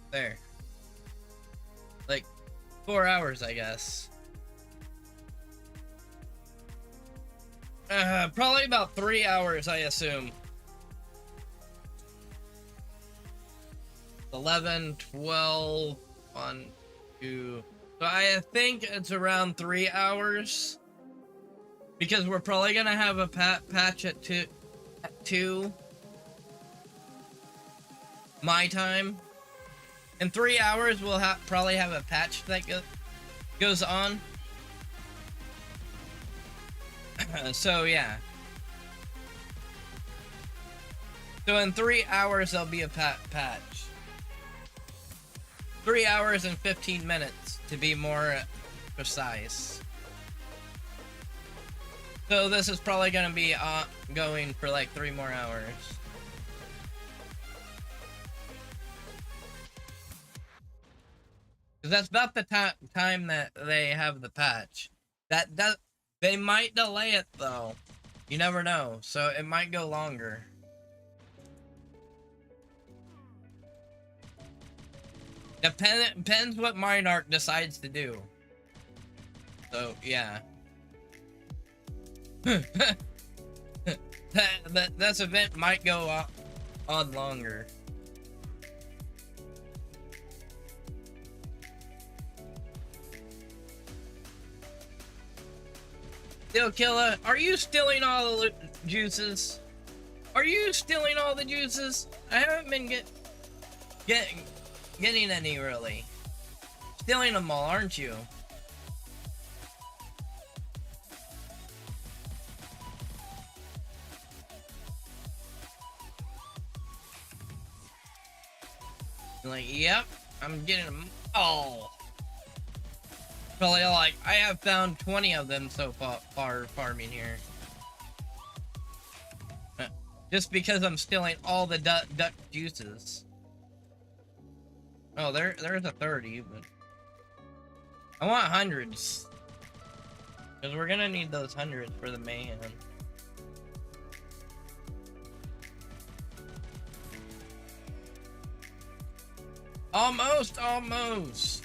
There. Like 4 hours, I guess. Probably about 3 hours, I assume. 11, 12, 1, 2. So I think it's around 3 hours. Because we're probably gonna have a patch at 2 my time. In 3 hours, we'll probably have a patch that goes on. So yeah. So in 3 hours, there'll be a patch. 3 hours and 15 minutes to be more precise. So this is probably gonna be going for like 3 more hours. That's about the time that they have the patch. They might delay it though. You never know, so it might go longer. Depends what Minarch decides to do. So yeah. This event might go on longer. Still Killer, are you stealing all the juices? Are you stealing all the juices? I haven't been getting any really. Stealing them all, aren't you? Like, yep, I'm getting them all. Probably like, I have found 20 of them so far farming here. Just because I'm stealing all the duck juices. Oh, there's a 30, but I want hundreds. Because we're gonna need those hundreds for the mayhem. Almost, almost.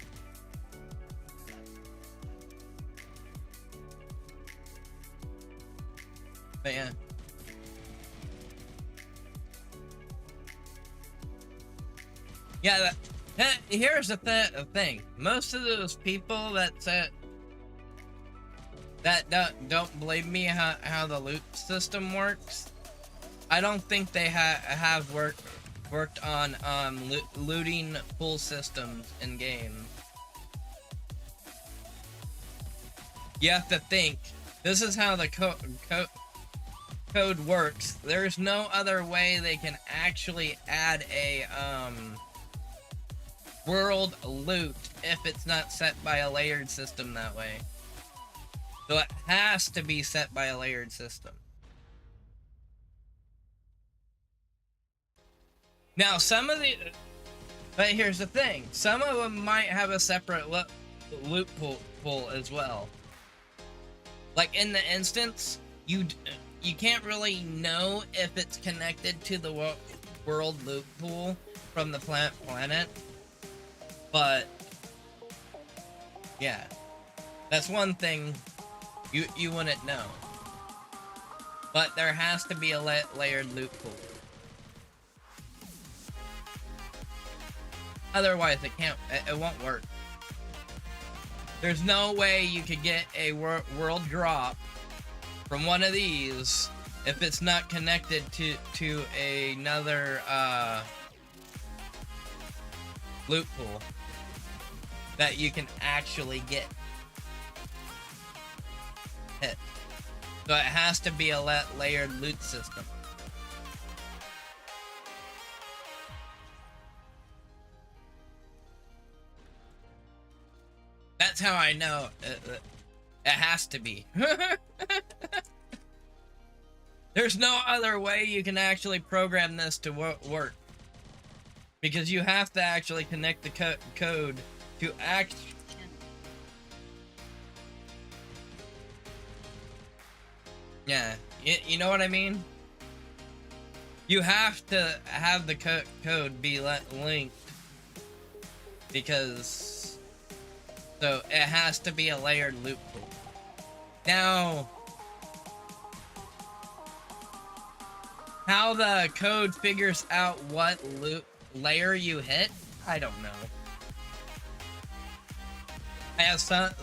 But yeah. Yeah, here's the thing. Most of those people that said that don't believe me how the loot system works, I don't think they have worked on looting pool systems in game. You have to think. This is how the code works. There's no other way they can actually add a world loot if it's not set by a layered system that way. So it has to be set by a layered system. Now but here's the thing. Some of them might have a separate loot pool as well. Like in the instance, you can't really know if it's connected to the world loot pool from the planet. But yeah, that's one thing you wouldn't know. But there has to be a layered loot pool. Otherwise, it won't work. There's no way you could get a world drop from one of these if it's not connected to another loot pool that you can actually get hit. So it has to be a layered loot system. That's how I know it has to be. There's no other way you can actually program this to work. Because you have to actually connect the code to act. Yeah, you know what I mean? You have to have the code be linked. Because... So it has to be a layered loop pool. Now, how the code figures out what layer you hit, I don't know. I have some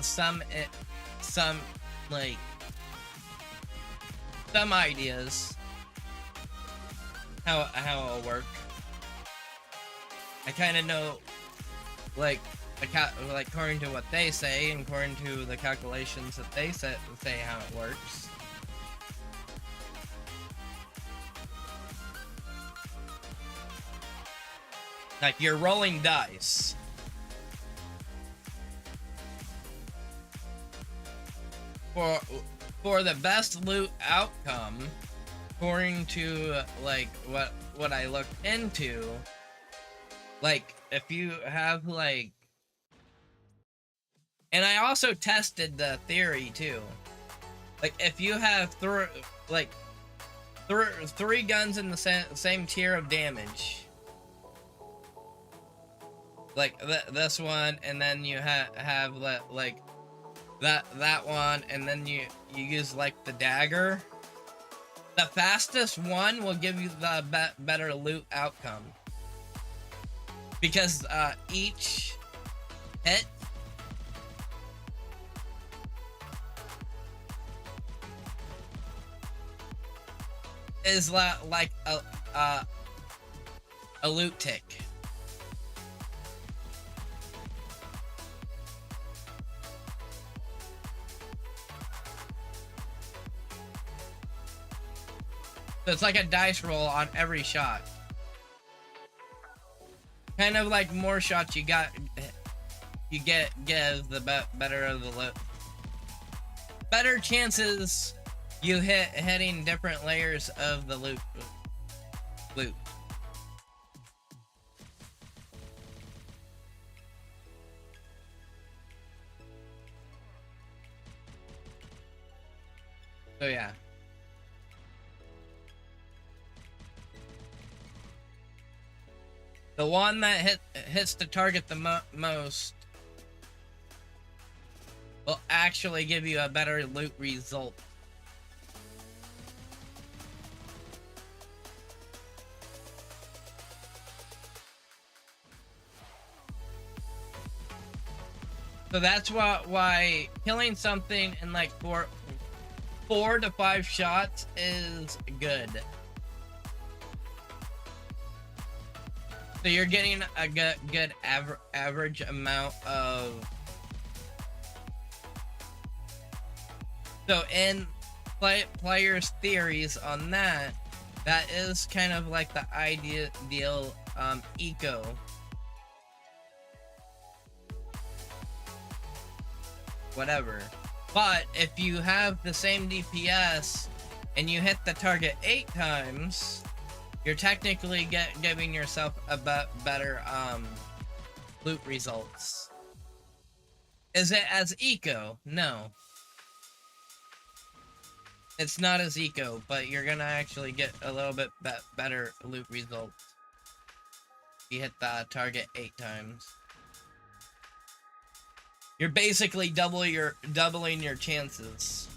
ideas how it'll work. I kind of know, like according to what they say, and according to the calculations that they say how it works. Like you're rolling dice. For the best loot outcome, according to like what I looked into, like if you have like. And I also tested the theory too. Like if you have three guns in the same tier of damage, like this one, and then you have like that one, and then you use like the dagger. The fastest one will give you the better loot outcome, because each hit is like a loot tick. So it's like a dice roll on every shot. Kind of like more shots you get the better of the loot. Better chances you hitting different layers of the loot. So yeah. The one that hits the target the most will actually give you a better loot result. So that's why killing something in like 4 to 5 shots is good. So you're getting a good average amount of. So in players' theories on that is kind of like the ideal eco. Whatever. But if you have the same DPS and you hit the target 8 times, you're technically giving yourself a better loot results. Is it as eco? No. It's not as eco, but you're gonna actually get a little bit better loot results. You hit the target 8 times. You're basically doubling your chances.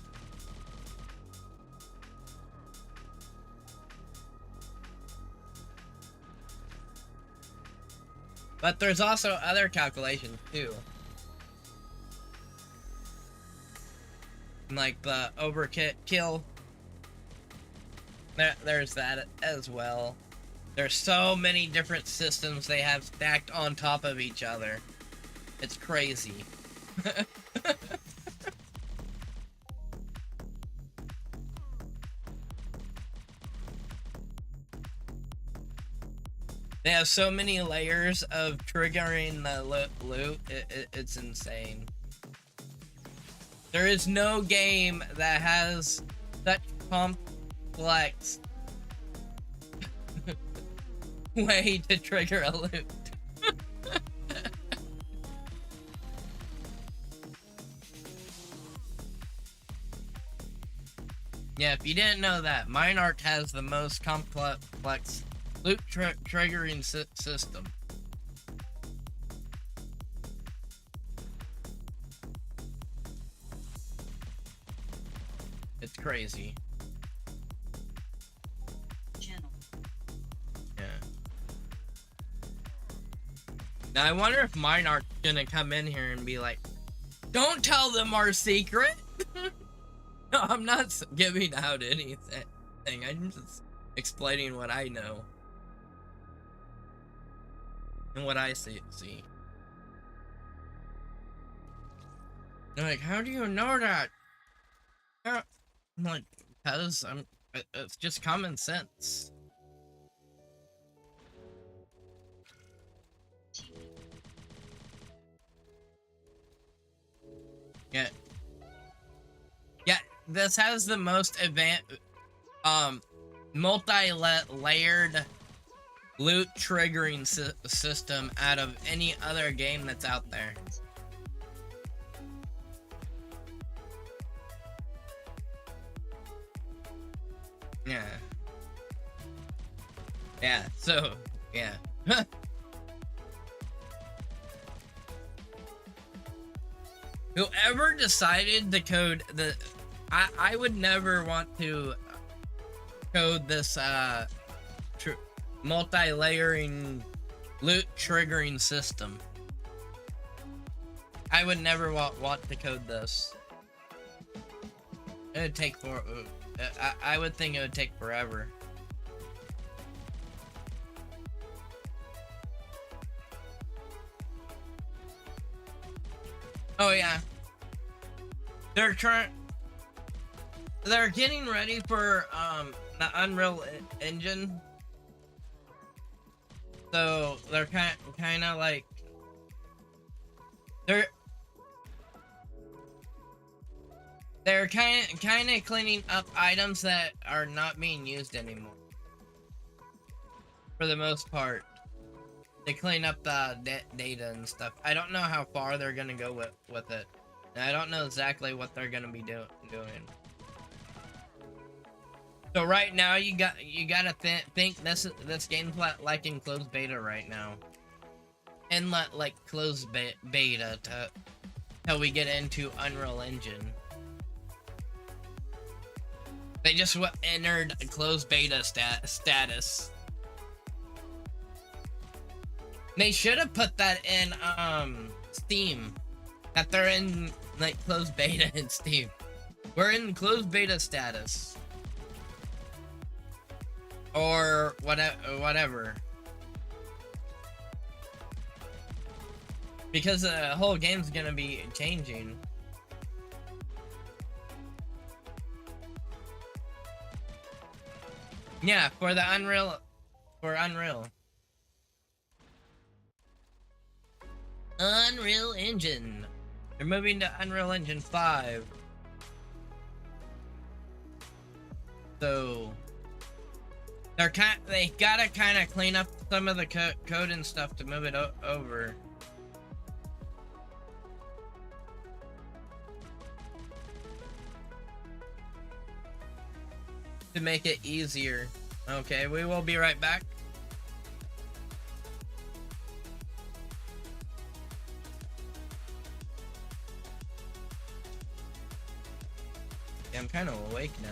But there's also other calculations too. Like the overkill. There's that as well. There's so many different systems they have stacked on top of each other. It's crazy. They have so many layers of triggering the loot, it's insane. There is no game that has such complex way to trigger a loot. Yeah, if you didn't know that, Minarch has the most complex loot triggering system. It's crazy. Channel. Yeah. Now I wonder if Minarch's gonna come in here and be like, "Don't tell them our secret." No, I'm not giving out anything. I'm just explaining what I know and what I see. They're like, "How do you know that?" I'm like, "Because it's just common sense." Yeah. Yeah, this has the most multi-layered loot triggering system out of any other game that's out there. Yeah. Yeah, so, yeah. Whoever decided to code the... I would never want to code this multi-layering loot triggering system. I would never want to code this. It would take I would think it would take forever. Oh yeah. They're getting ready for the Unreal Engine. So they're kind of like they're kind of cleaning up items that are not being used anymore. For the most part, they clean up the data and stuff. I don't know how far they're gonna go with it. And I don't know exactly what they're gonna be doing. So right now you gotta think this game's like in closed beta right now, and like closed beta till we get into Unreal Engine. They just entered a closed beta status. They should have put that in Steam, that they're in like closed beta in Steam. We're in closed beta status, or whatever, because the whole game's gonna be changing. Yeah, for the Unreal, Unreal Engine. They're moving to Unreal Engine 5. So they gotta kind of clean up some of the code and stuff to move it over. To make it easier. Okay, we will be right back. Yeah, I'm kind of awake now.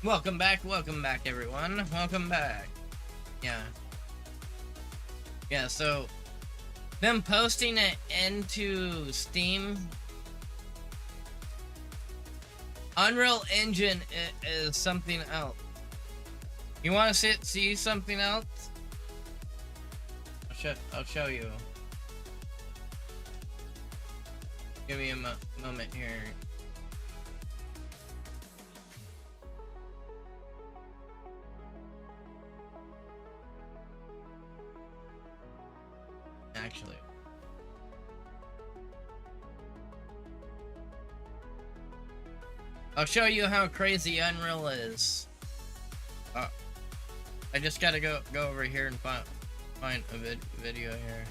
Welcome back, everyone. Welcome back. Yeah, so them posting it into Steam. Unreal Engine is something else. You want to see something else? I'll show you. Give me a moment here. Actually, I'll show you how crazy Unreal is. I just gotta go over here and find a video here.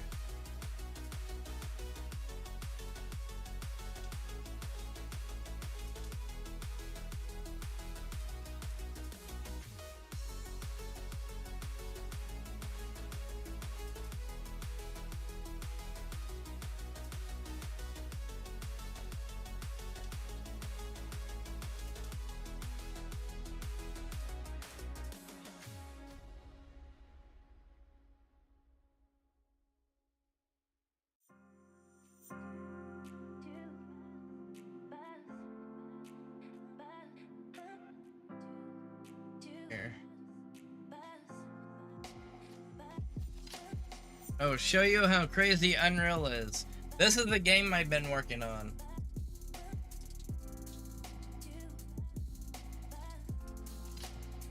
Oh, show you how crazy Unreal is. This is the game I've been working on.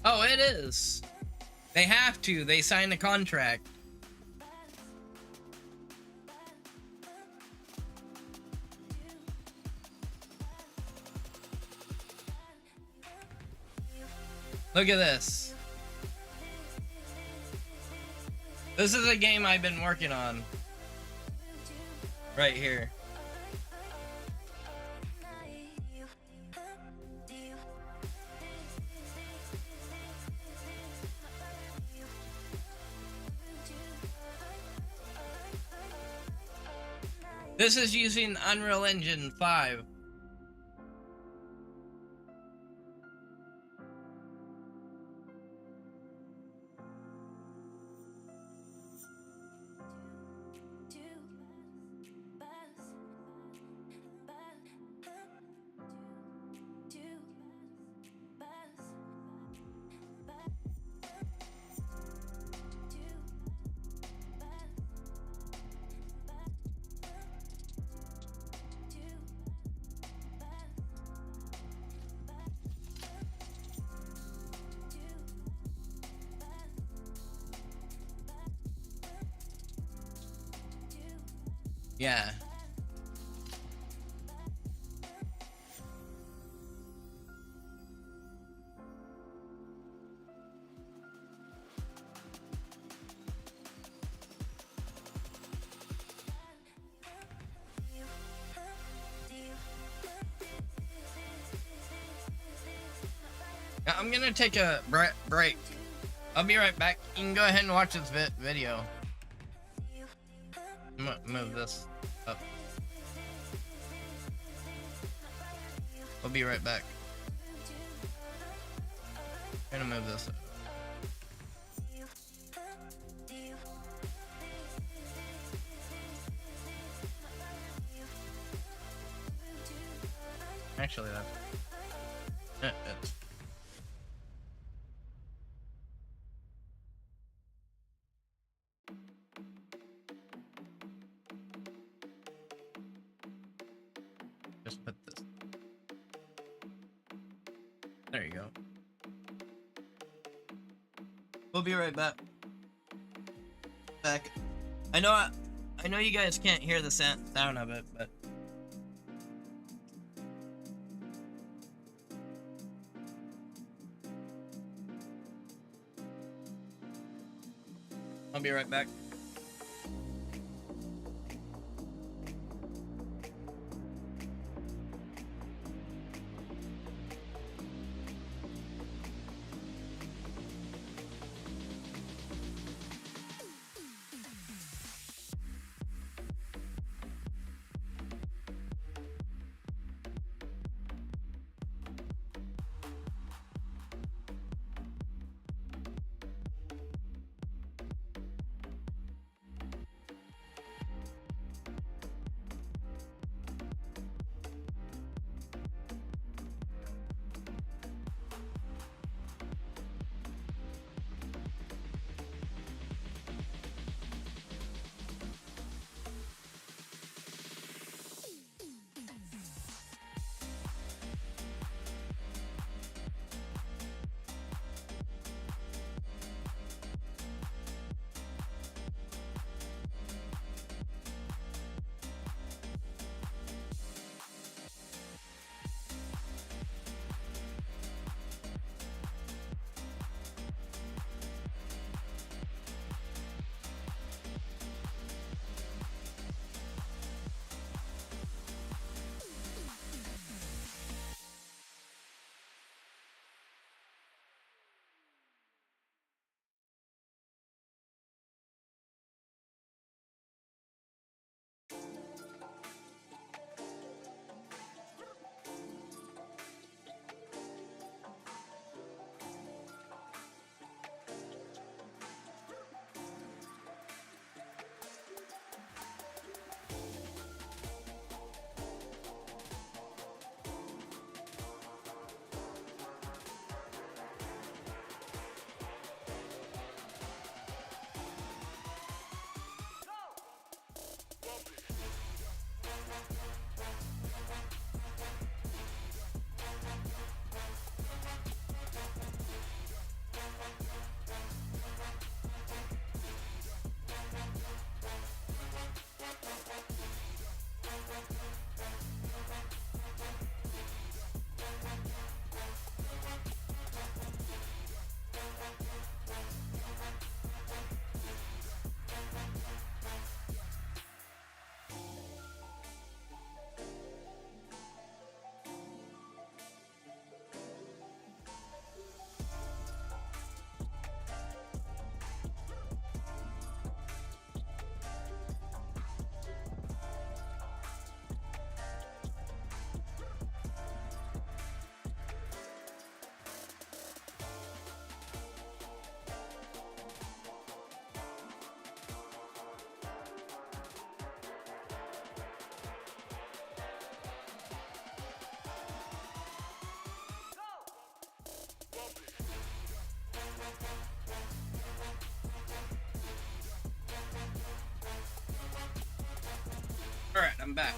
Oh, it is. They have to. They signed a contract. Look at this. This is a game I've been working on. Right here. This is using Unreal Engine 5. Yeah. I'm gonna take a break. I'll be right back. You can go ahead and watch this video. I'm gonna move this up. I'll be right back. I'm gonna move this up. Actually, that's just put this. There you go. We'll be right back. I know you guys can't hear the sound of it, but I'll be right back. Alright, I'm back.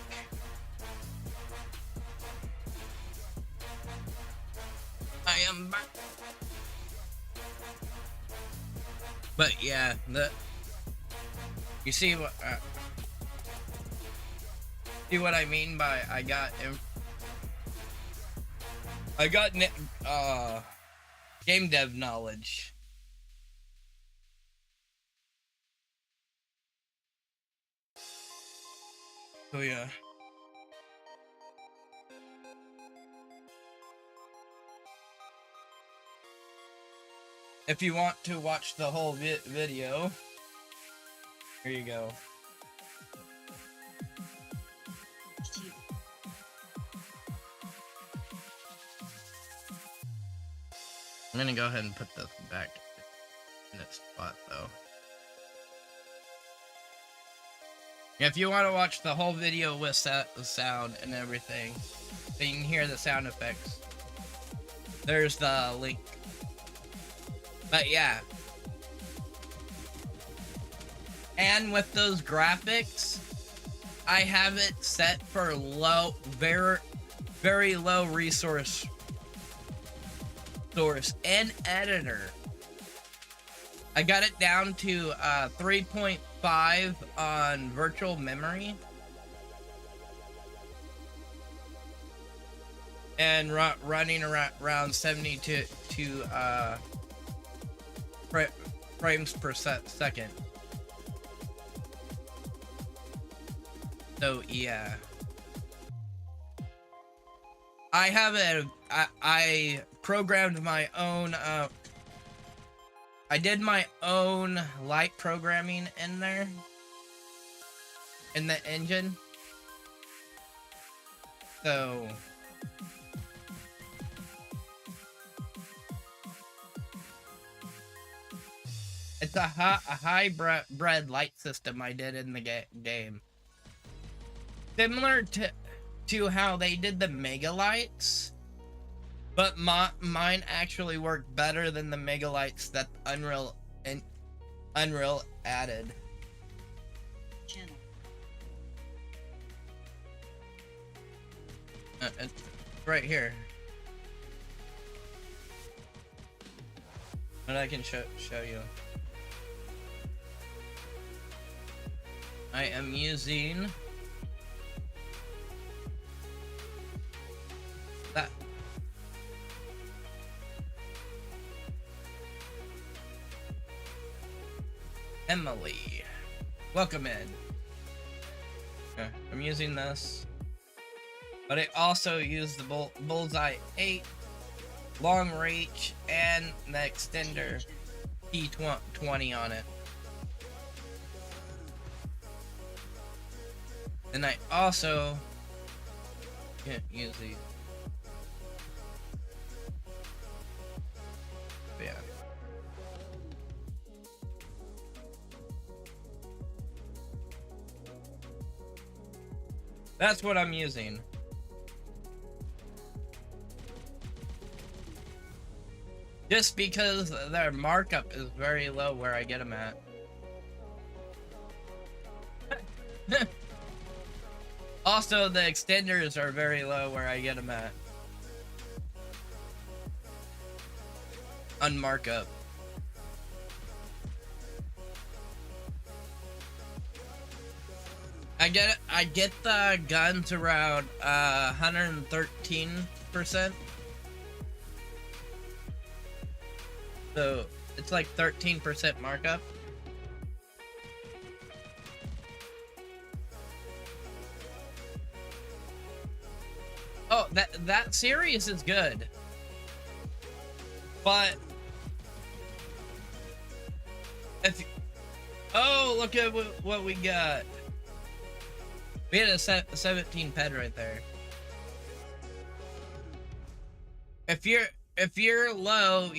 I am back. But yeah, you see what I mean by I got game dev knowledge. So yeah. If you want to watch the whole video, here you go. I'm gonna go ahead and put this back in its spot though. If you want to watch the whole video with sound and everything, so you can hear the sound effects, there's the link. But yeah. And with those graphics, I have it set for low, very low resource source and editor. I got it down to 3.5 on virtual memory. And running around 72 frames per second. So yeah, I have I programmed my own. I did my own light programming in there, in the engine. So it's a hybrid light system I did in the game. Similar to how they did the mega lights, but mine actually worked better than the mega lights that Unreal added. Channel. It's right here. But I can show you. I am using that. Emily, welcome in. Okay, I'm using this, but I also use the Bullseye 8, long reach, and the extender P20 on it. And I also can't use these. But yeah. That's what I'm using. Just because their markup is very low where I get them at. Also, the extenders are very low where I get them at. On markup. I get the guns around 113%. So it's like 13% markup. Oh, that series is good. But if oh, look at what we got. We had a 17 ped right there. If you're low,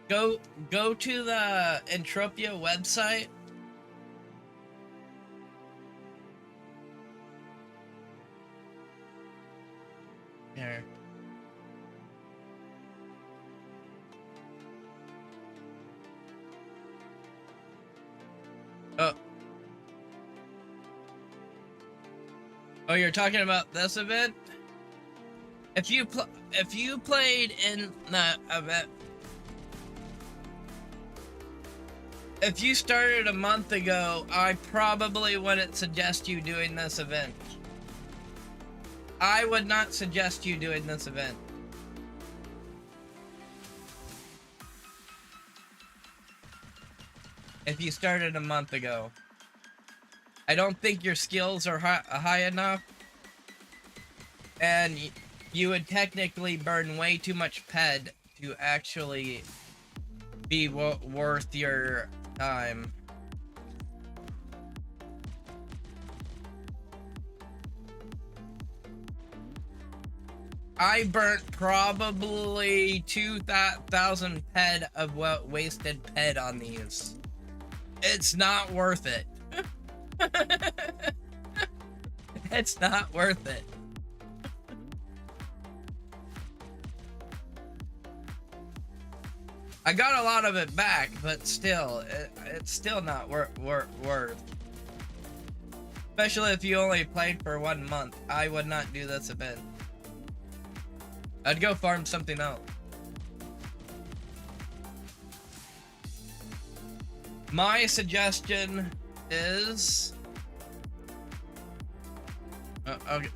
go to the Entropia website. Here. Oh, you're talking about this event? If you played in the event, if you started a month ago, I probably wouldn't suggest you doing this event. I would not suggest you doing this event. If you started a month ago. I don't think your skills are high enough. And you would technically burn way too much ped to actually be worth your time. I burnt probably 2,000 ped of wasted ped on these. It's not worth it. It's not worth it. I got a lot of it back, but still, it's still not worth. Especially if you only played for 1 month. I would not do this event. I'd go farm something else. My suggestion is... okay.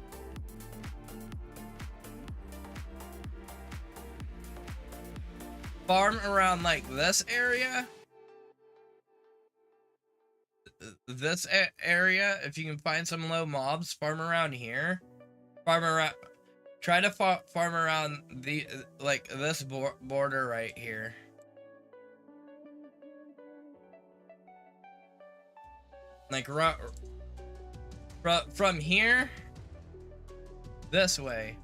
Farm around like this area. This area, if you can find some low mobs, farm around here. Farm around... Try to farm around the like this border right here. Like from here this way.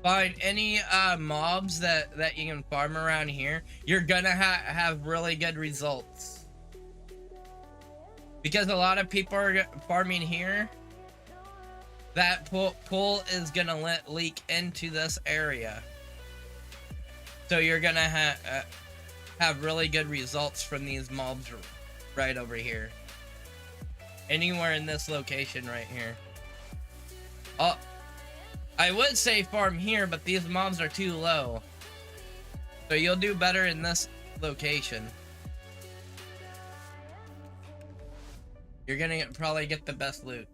Find any mobs that you can farm around here. You're gonna have really good results. Because a lot of people are farming here. That pool is gonna leak into this area. So you're gonna have really good results from these mobs right over here. Anywhere in this location right here. Oh, I would say farm here, but these mobs are too low. So you'll do better in this location. You're gonna probably get the best loot.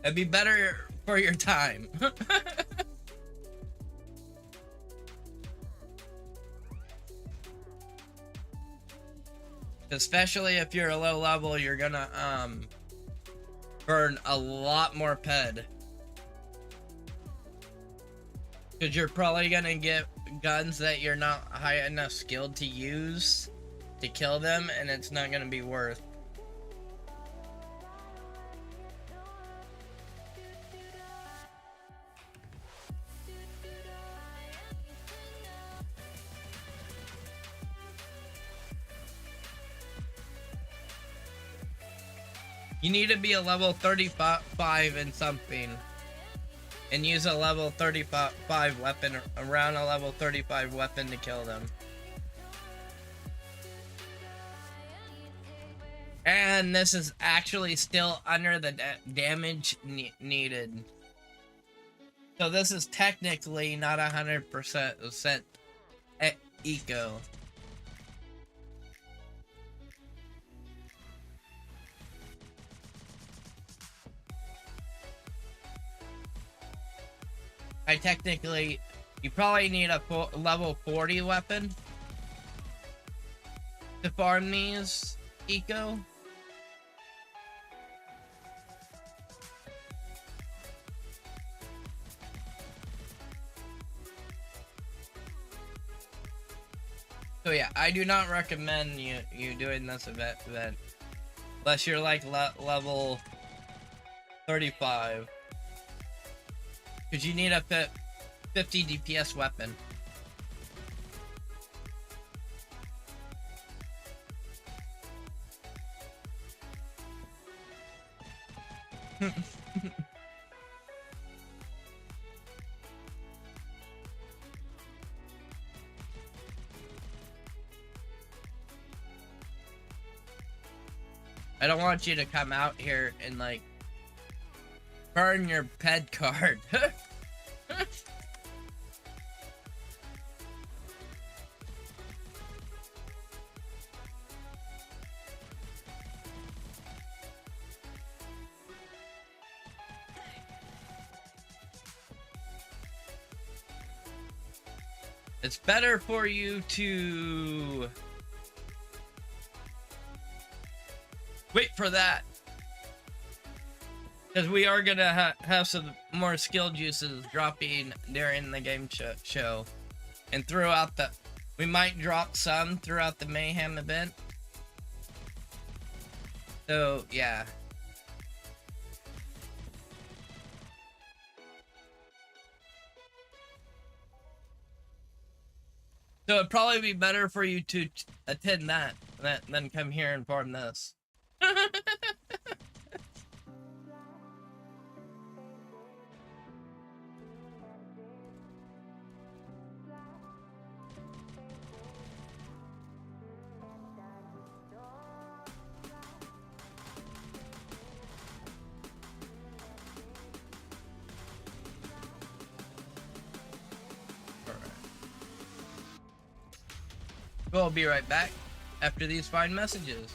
It'd be better for your time. Especially if you're a low level, you're gonna burn a lot more ped. Cause you're probably gonna get guns that you're not high enough skilled to use to kill them, and it's not gonna be worth. You need to be a level 35 in something. And use a level 35 weapon, around a level 35 weapon to kill them. And this is actually still under the damage needed. So this is technically not 100% eco. You probably need a level 40 weapon to farm these eco. So yeah, I do not recommend you doing this event unless you're like level 35. Because you need a 50 DPS weapon. I don't want you to come out here and like burn your ped card. It's better for you to wait for that. Because we are going to have some more skill juices dropping during the game show. And throughout the... We might drop some throughout the Mayhem event. So, yeah. So it'd probably be better for you to attend that than come here and farm this. We'll be right back after these fine messages.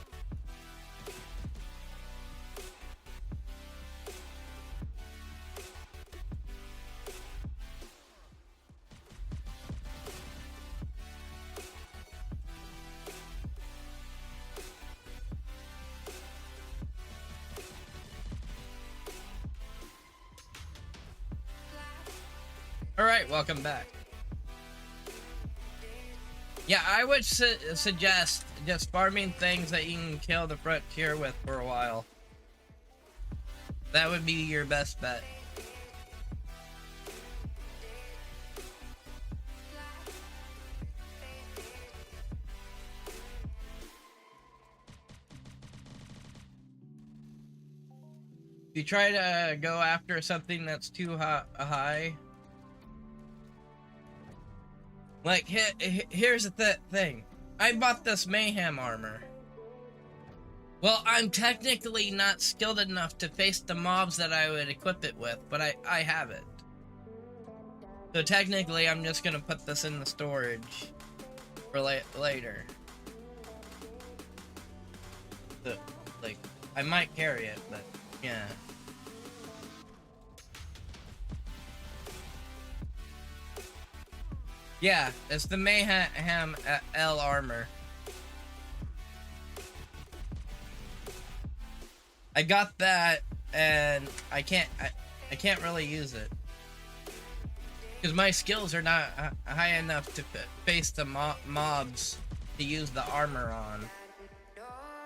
Alright, welcome back. Yeah, I would suggest just farming things that you can kill the frontier with for a while. That would be your best bet. If you try to go after something that's too high, like, here's the thing. I bought this Mayhem armor. Well, I'm technically not skilled enough to face the mobs that I would equip it with, but I have it. So technically, I'm just gonna put this in the storage for later. So, like, I might carry it, but yeah. Yeah, it's the Mayhem L armor. I got that, and I can't really use it because my skills are not high enough to face the mobs to use the armor on.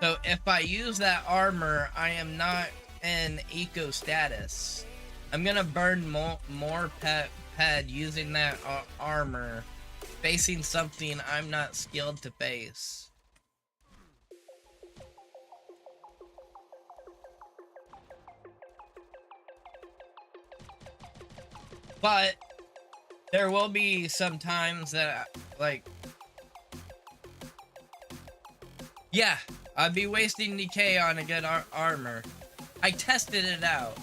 So if I use that armor, I am not in eco status. I'm gonna burn more ped using that armor, facing something I'm not skilled to face. But there will be some times that, like, yeah, I'd be wasting decay on a good armor. I tested it out.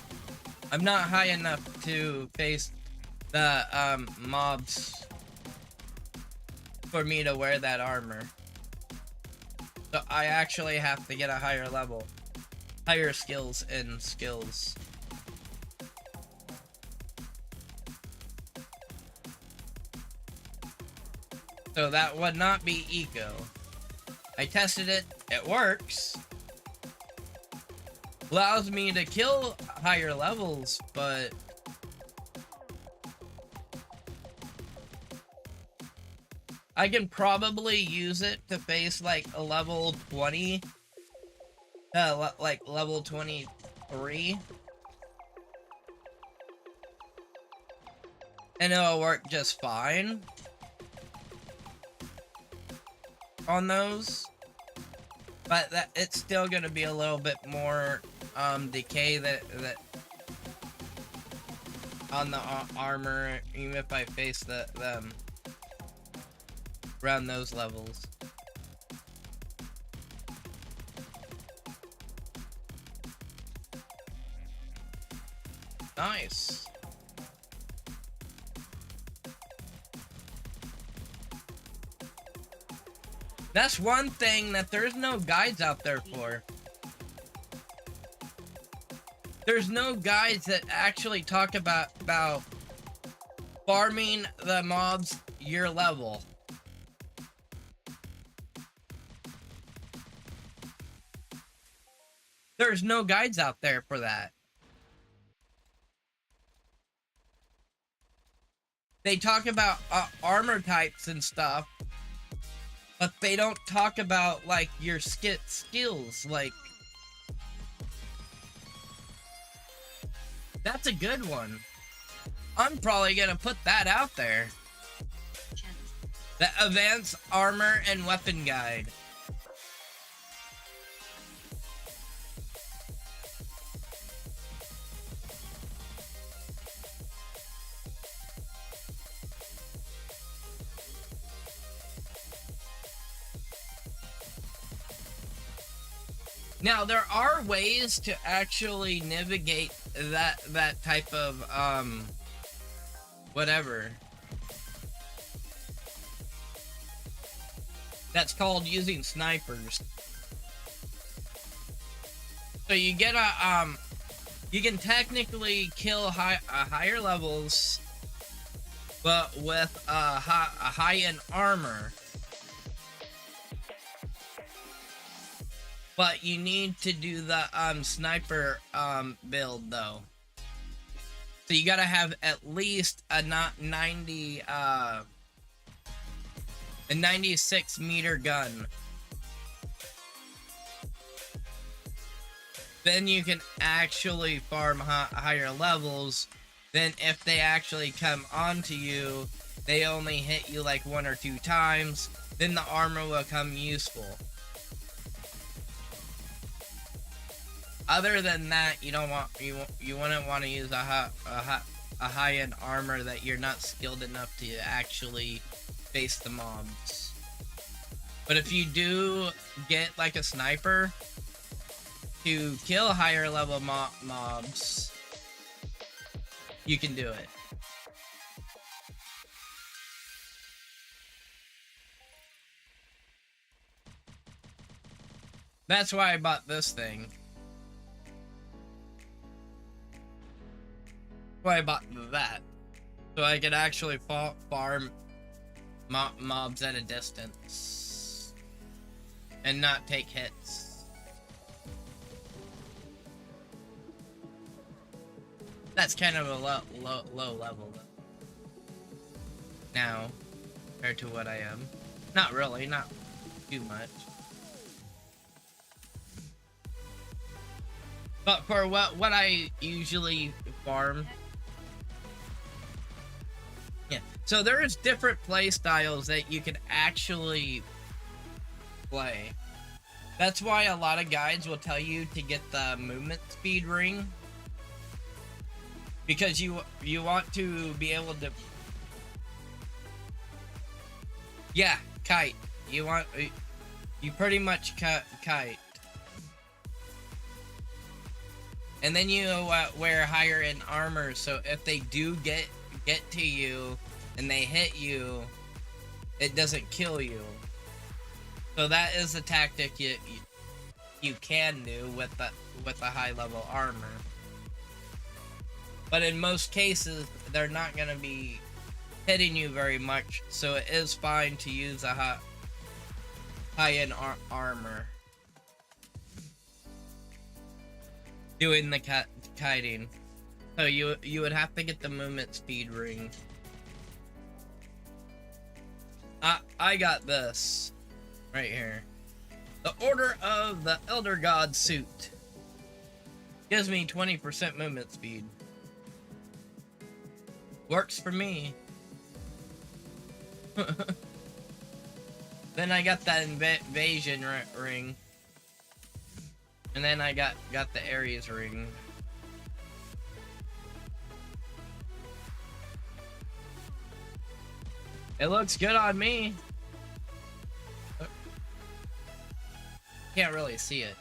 I'm not high enough to face the mobs for me to wear that armor. So I actually have to get a higher level, higher skills and skills. So that would not be eco. I tested it, it works. Allows me to kill higher levels, but I can probably use it to face like a level 20, like level 23. And it'll work just fine on those. But that it's still gonna be a little bit more decay that on the armor, even if I face them around those levels. Nice. That's one thing that there's no guides out there for. There's no guides that actually talk about farming the mobs your level. There's no guides out there for that. They talk about armor types and stuff, but they don't talk about like your skills. Like, that's a good one. I'm probably gonna put that out there. Channel. The Advanced Armor and Weapon Guide. Now, there are ways to actually navigate that type of, whatever. That's called using snipers. So you get you can technically kill higher levels, but with a high-end armor. But you need to do the sniper build though. So you gotta have at least a 96 meter gun. Then you can actually farm higher levels. Then if they actually come onto you, they only hit you like 1 or 2 times. Then the armor will come useful. Other than that, you wouldn't want to use a high-end armor that you're not skilled enough to actually face the mobs. But if you do get like a sniper to kill higher level mobs, you can do it. That's why I bought this thing. Why I bought that, so I could actually farm mobs at a distance and not take hits. That's kind of a low level now compared to what I am. Not really, not too much. But for what I usually farm. Yeah, so there's different play styles that you can actually play. That's why a lot of guides will tell you to get the movement speed ring, because you want to be able to, yeah, kite. You pretty much kite. And then you wear higher end armor, so if they do get to you and they hit you, it doesn't kill you. So that is a tactic you can do with the high level armor. But in most cases, they're not gonna be hitting you very much, so it is fine to use a high end armor. Doing the kiting. So you would have to get the movement speed ring. I got this right here. The Order of the Elder God suit. Gives me 20% movement speed. Works for me. Then I got that invasion ring. And then I got the Ares ring. It looks good on me. Can't really see it.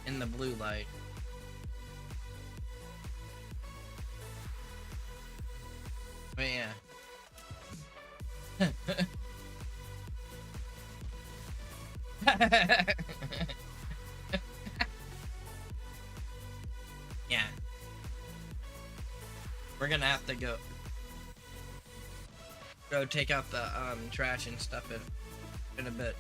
In the blue light. But yeah. Yeah. We're gonna have to go. go take out the trash and stuff in a bit.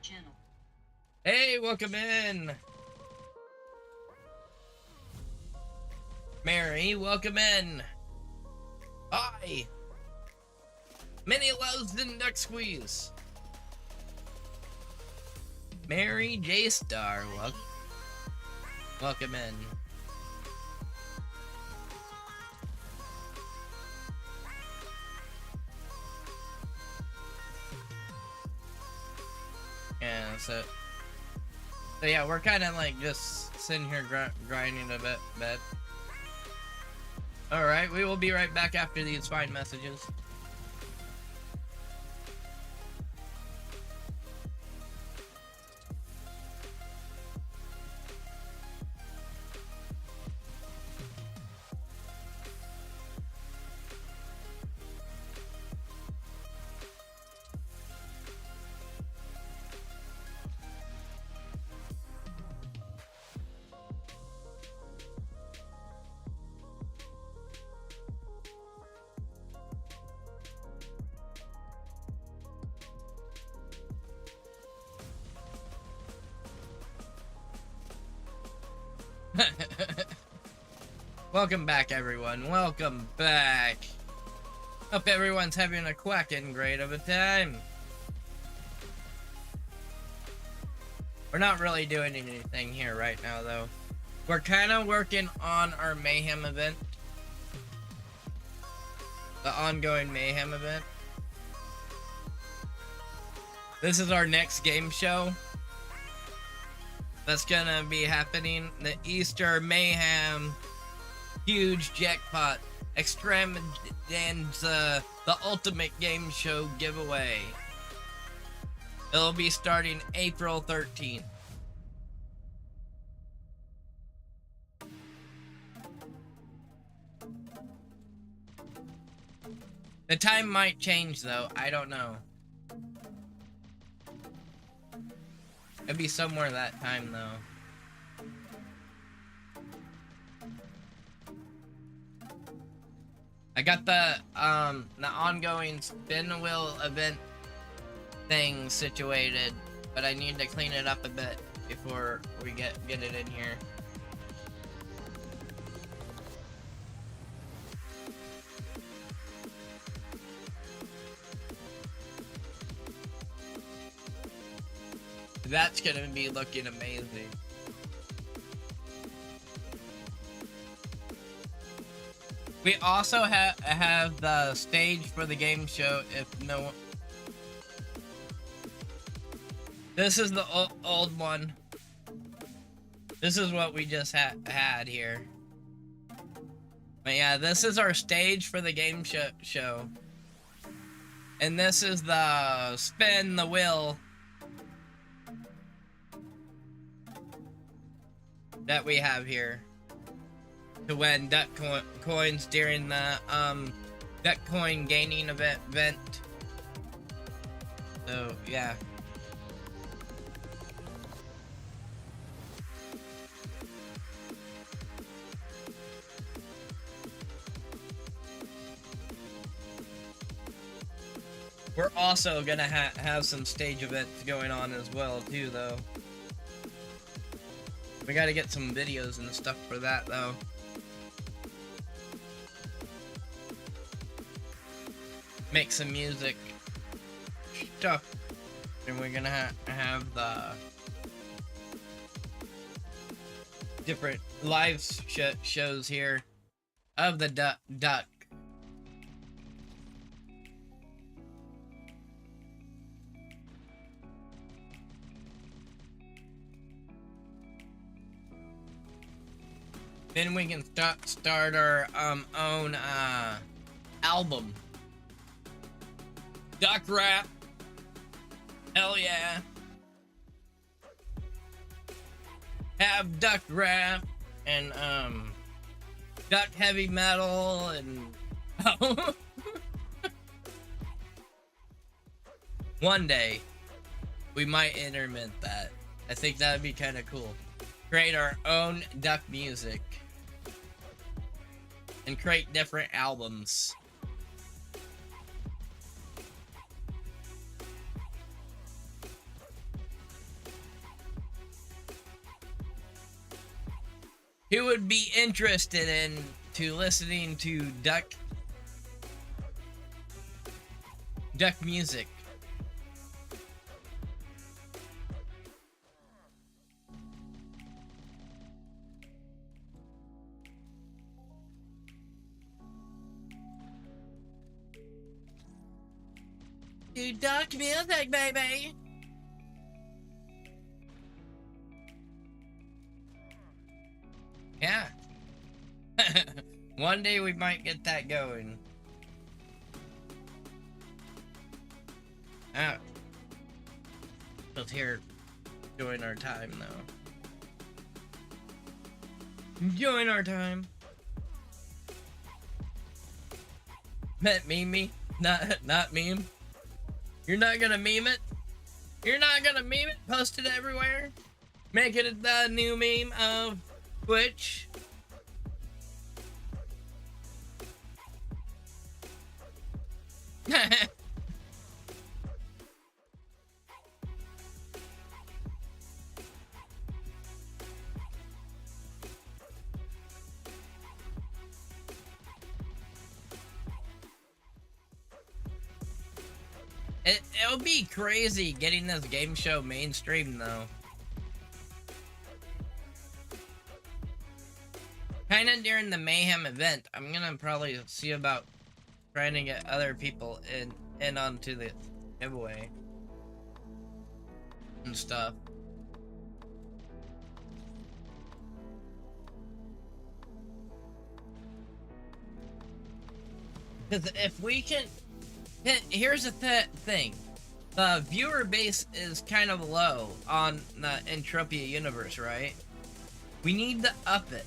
Channel. Hey, welcome in. Mary, welcome in. Hi. Many loves and duck squeeze. Mary J Star, welcome in. Yeah, so yeah, we're kind of like just sitting here grinding a bit. All right, we will be right back after these fine messages. Welcome back, everyone. Welcome back. Hope everyone's having a quacking great of a time. We're not really doing anything here right now, though. We're kind of working on our Mayhem event. The ongoing Mayhem event. This is our next game show. That's gonna be happening. The Easter Mayhem huge jackpot extravaganza, the ultimate game show giveaway. It'll be starting April 13th. The time might change though, I don't know. It'll be somewhere that time though. I got the ongoing spin the wheel event thing situated, but I need to clean it up a bit before we get it in here. That's gonna be looking amazing. We also have the stage for the game show. If no one... This is the old one. This is what we just had here. But yeah, this is our stage for the game show. And this is the spin the wheel that we have here to win duck coins during the duck coin gaining event. So yeah. We're also gonna have some stage events going on as well too, though. We gotta get some videos and stuff for that, though. Make some music stuff, and we're gonna have the different live shows here of the duck. Then we can start our own album. Duck rap. Hell yeah. Have duck rap and duck heavy metal and one day We might intermit that. I think that'd be kind of cool. Create our own duck music. And create different albums. Who would be interested in listening to duck music? Do duck music, baby. Yeah. One day we might get that going. Ah. Just here enjoying our time though. Enjoying our time. Meme me? Not meme. You're not gonna meme it? You're not gonna meme it? Post it everywhere? Make it the new meme of Twitch? It'll be crazy getting this game show mainstream though. Kinda during the Mayhem event, I'm gonna probably see about trying to get other people in onto the giveaway and stuff. Because if we can, here's the thing, the viewer base is kind of low on the Entropia universe, right? We need to up it.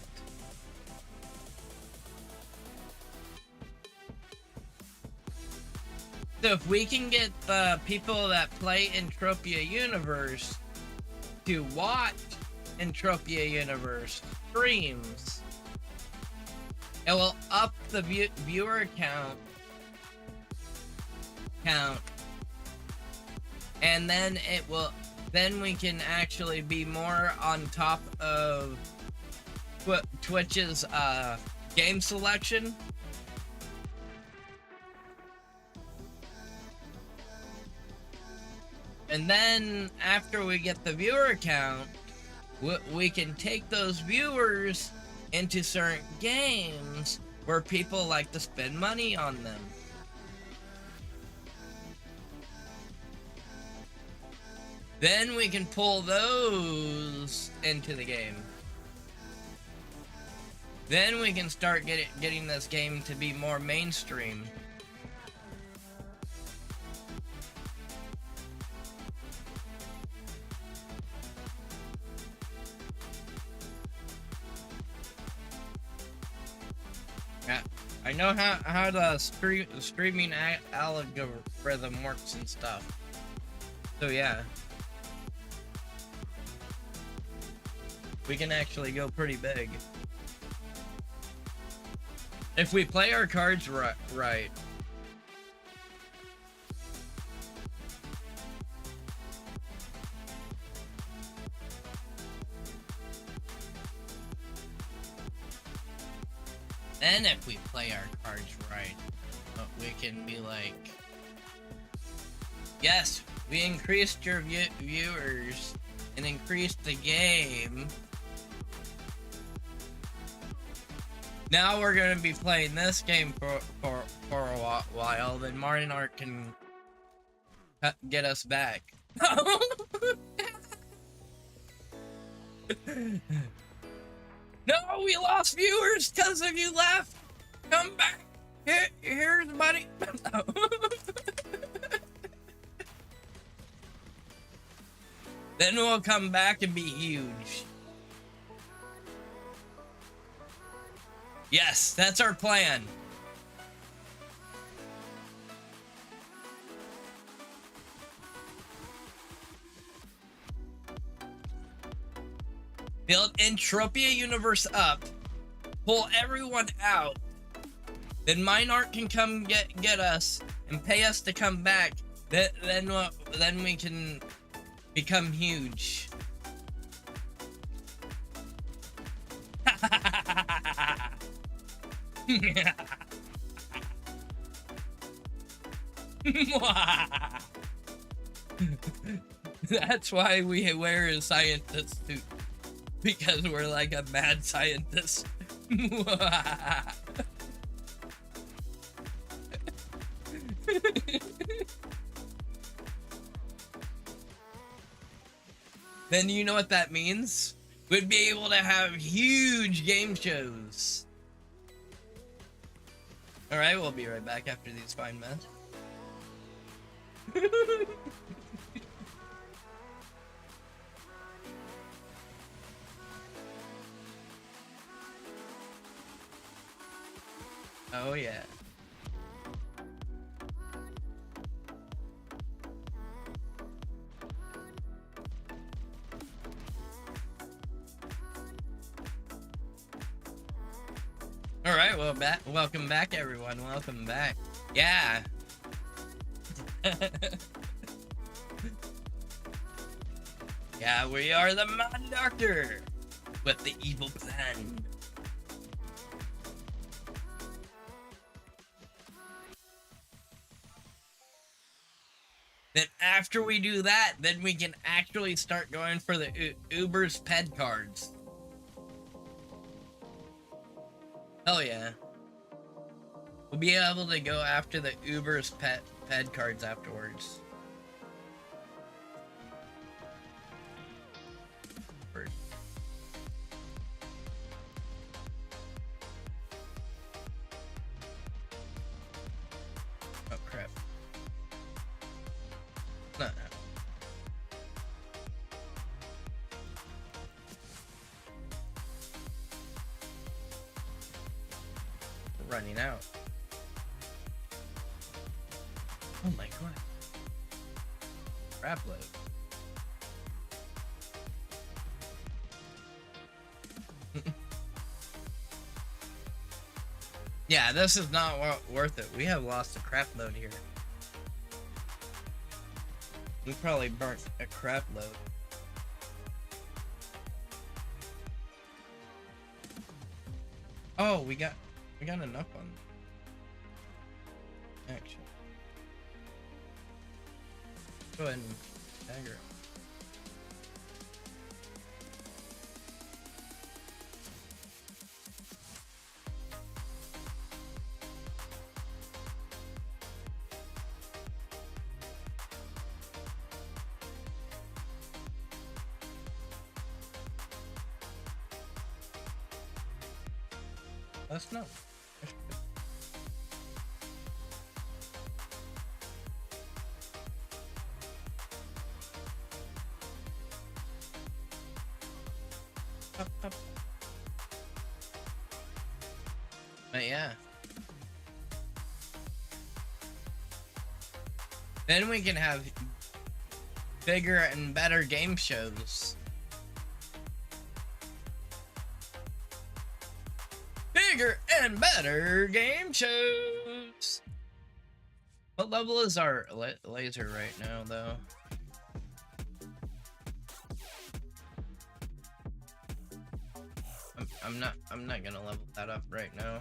So if we can get the people that play Entropia Universe to watch Entropia Universe streams, it will up the viewer count, and then then we can actually be more on top of Twitch's game selection. And then, after we get the viewer count, we can take those viewers into certain games where people like to spend money on them. Then we can pull those into the game. Then we can start getting this game to be more mainstream. I know how the streaming algorithm works and stuff. So yeah. We can actually go pretty big. If we play our cards right. Then if we play our cards right, we can be like, yes, we increased your viewers and increased the game. Now we're going to be playing this game for a while, then Martin Art can get us back. No, we lost viewers because of you left. Come back. Here's money. Then we'll come back and be huge. Yes, that's our plan. build Entropia Universe up, pull everyone out, then Minart can come get us and pay us to come back. Then we can become huge. That's why we wear a scientist suit, because we're like a mad scientist. Then you know what that means? We'd be able to have huge game shows. Alright, we'll be right back after these fine men. Oh yeah. All right, well, welcome back, everyone. Welcome back. Yeah. Yeah, we are the Mod Doctor with the evil plan. Then after we do that, then we can actually start going for the Uber's ped cards. Hell yeah. We'll be able to go after the Uber's ped cards afterwards. Oh crap. No. Running out. Oh my god. Crap load. Yeah, this is not worth it. We have lost a crap load here. We probably burnt a crap load. Oh, we got enough on action. Go ahead and dagger it. That's not. Up. But yeah. Then we can have bigger and better game shows. Bigger and better game shows. What level is our laser right now, though? I'm not gonna level that up right now.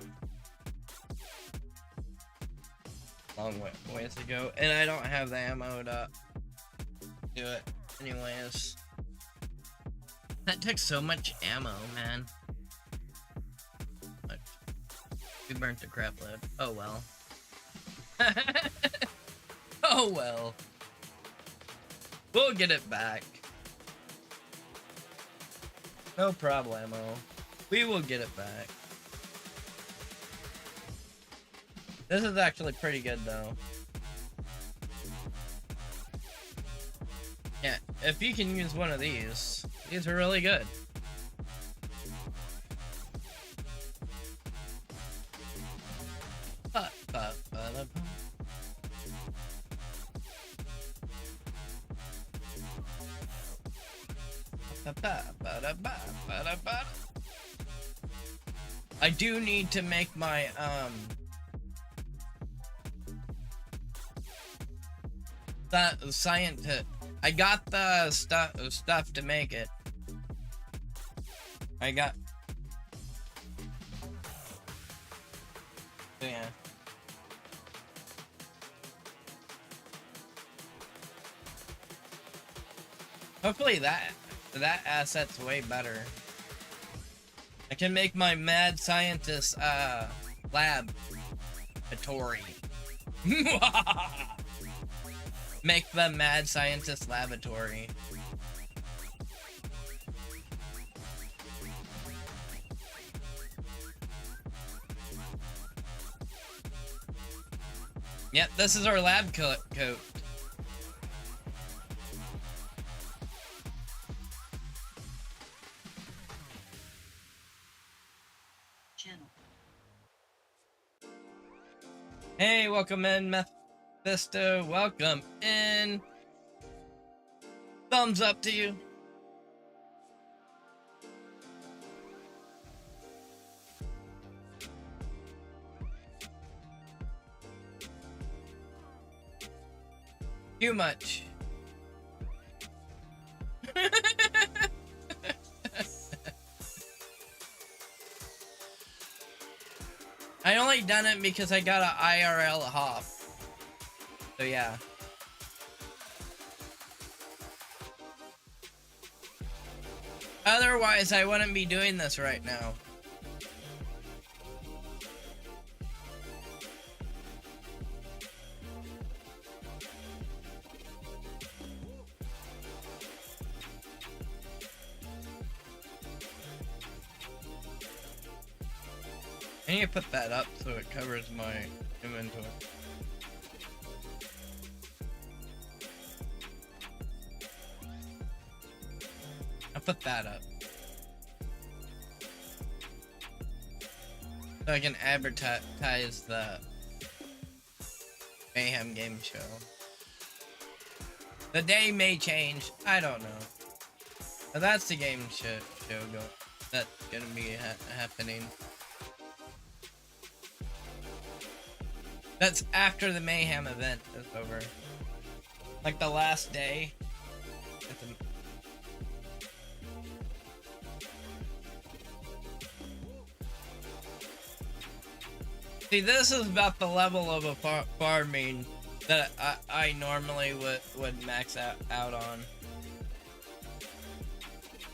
Long ways to go, and I don't have the ammo to do it anyways. That took so much ammo, man. We burnt the crap load. Oh well. Oh well. We'll get it back. No problemo. We will get it back. This is actually pretty good though. Yeah, if you can use one of these are really good. I do need to make my that scientist. I got the stuff to make it. I got. Yeah. Hopefully that asset's way better. I can make my mad scientist laboratory. Make the mad scientist laboratory. Yep, this is our lab coat. Channel. Hey, welcome in, Mephisto. Welcome in. Thumbs up to you. Too much. I only done it because I got an IRL hop. So yeah. Otherwise, I wouldn't be doing this right now. I need to put that up so it covers my inventory. I'll put that up. So I can advertise the Mayhem game show. The day may change, I don't know. But that's the game show that's gonna be happening. That's after the Mayhem event is over. Like the last day. See, this is about the level of a farming that I normally would max out on.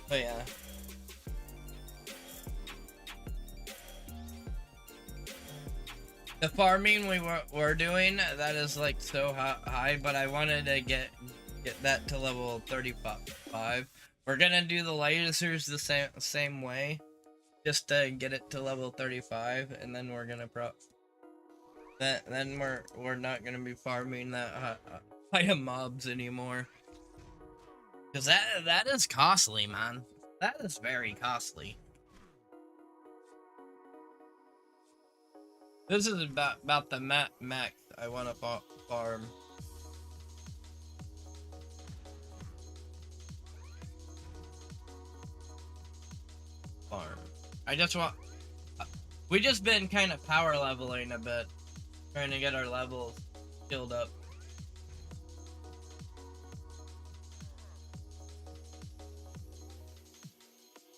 But yeah. The farming we were doing, that is like so high, but I wanted to get that to level 35. We're gonna do the lasers the same way, just to get it to level 35, and then we're gonna then we're not gonna be farming that high mobs anymore. Cause that is costly, man. That is very costly. This is about the max I want to farm. I just want. We just been kind of power leveling a bit, trying to get our levels filled up.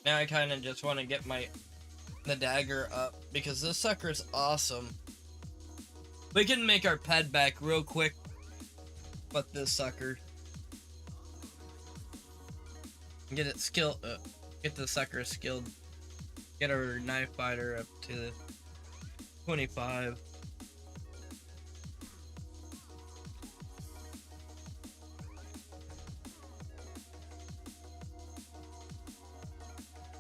Now I kind of just want to get the dagger up because this sucker's awesome. We can make our ped back real quick, but this sucker. Get it skilled. Get the sucker skilled. Get our knife fighter up to 25.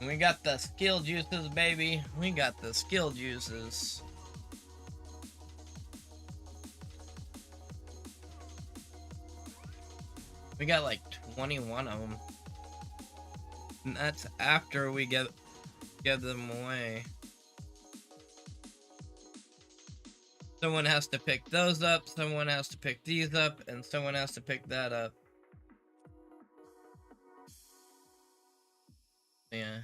We got the skill juices, baby. We got the skill juices. We got like 21 of them. And that's after we give them away. Someone has to pick those up, someone has to pick these up, and someone has to pick that up. Yeah.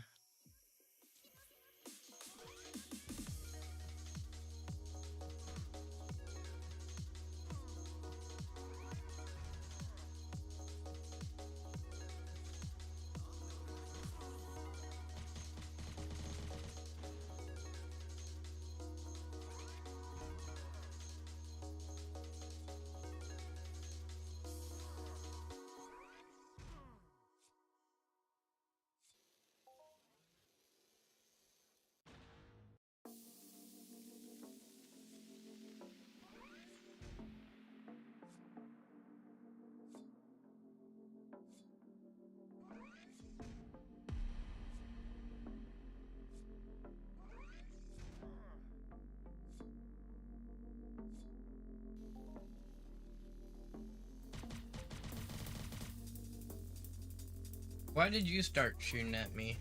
Why did you start shooting at me?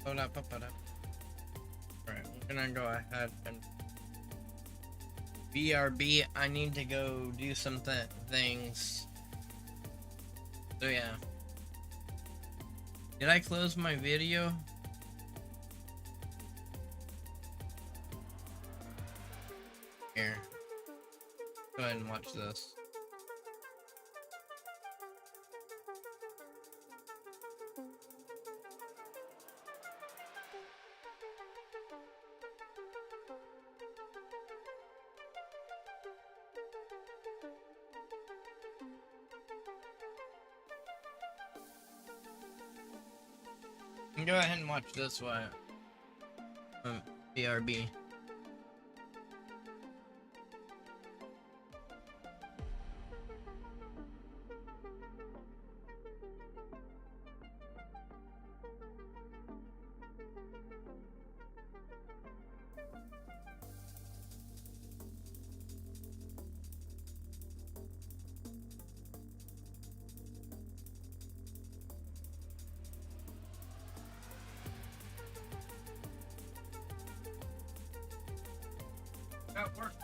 Hold up. Alright, we're gonna go ahead and BRB. I need to go do some things. So yeah. Did I close my video? Here. Go ahead and watch this. Go ahead and watch this one. BRB. That worked.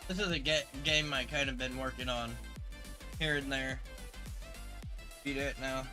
This is a game I kind of been working on here and there. Beat it now.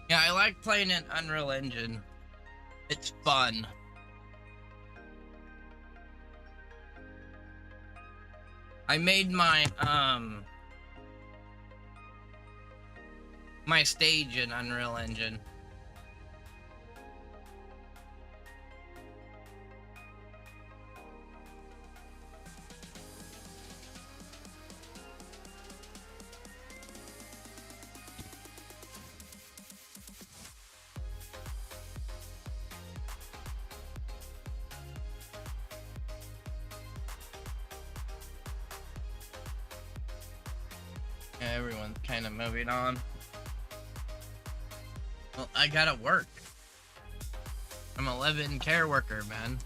Yeah, I like playing in Unreal Engine. It's fun. I made my my stage in Unreal Engine. Yeah, everyone's kind of moving on. Well, I gotta work. I'm a live-in care worker, man.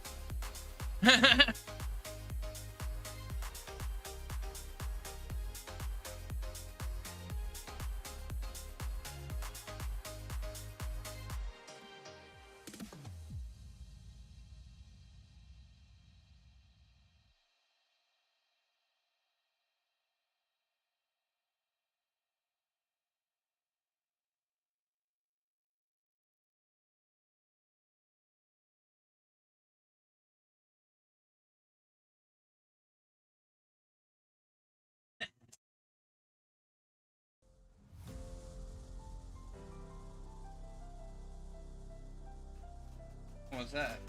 What was that?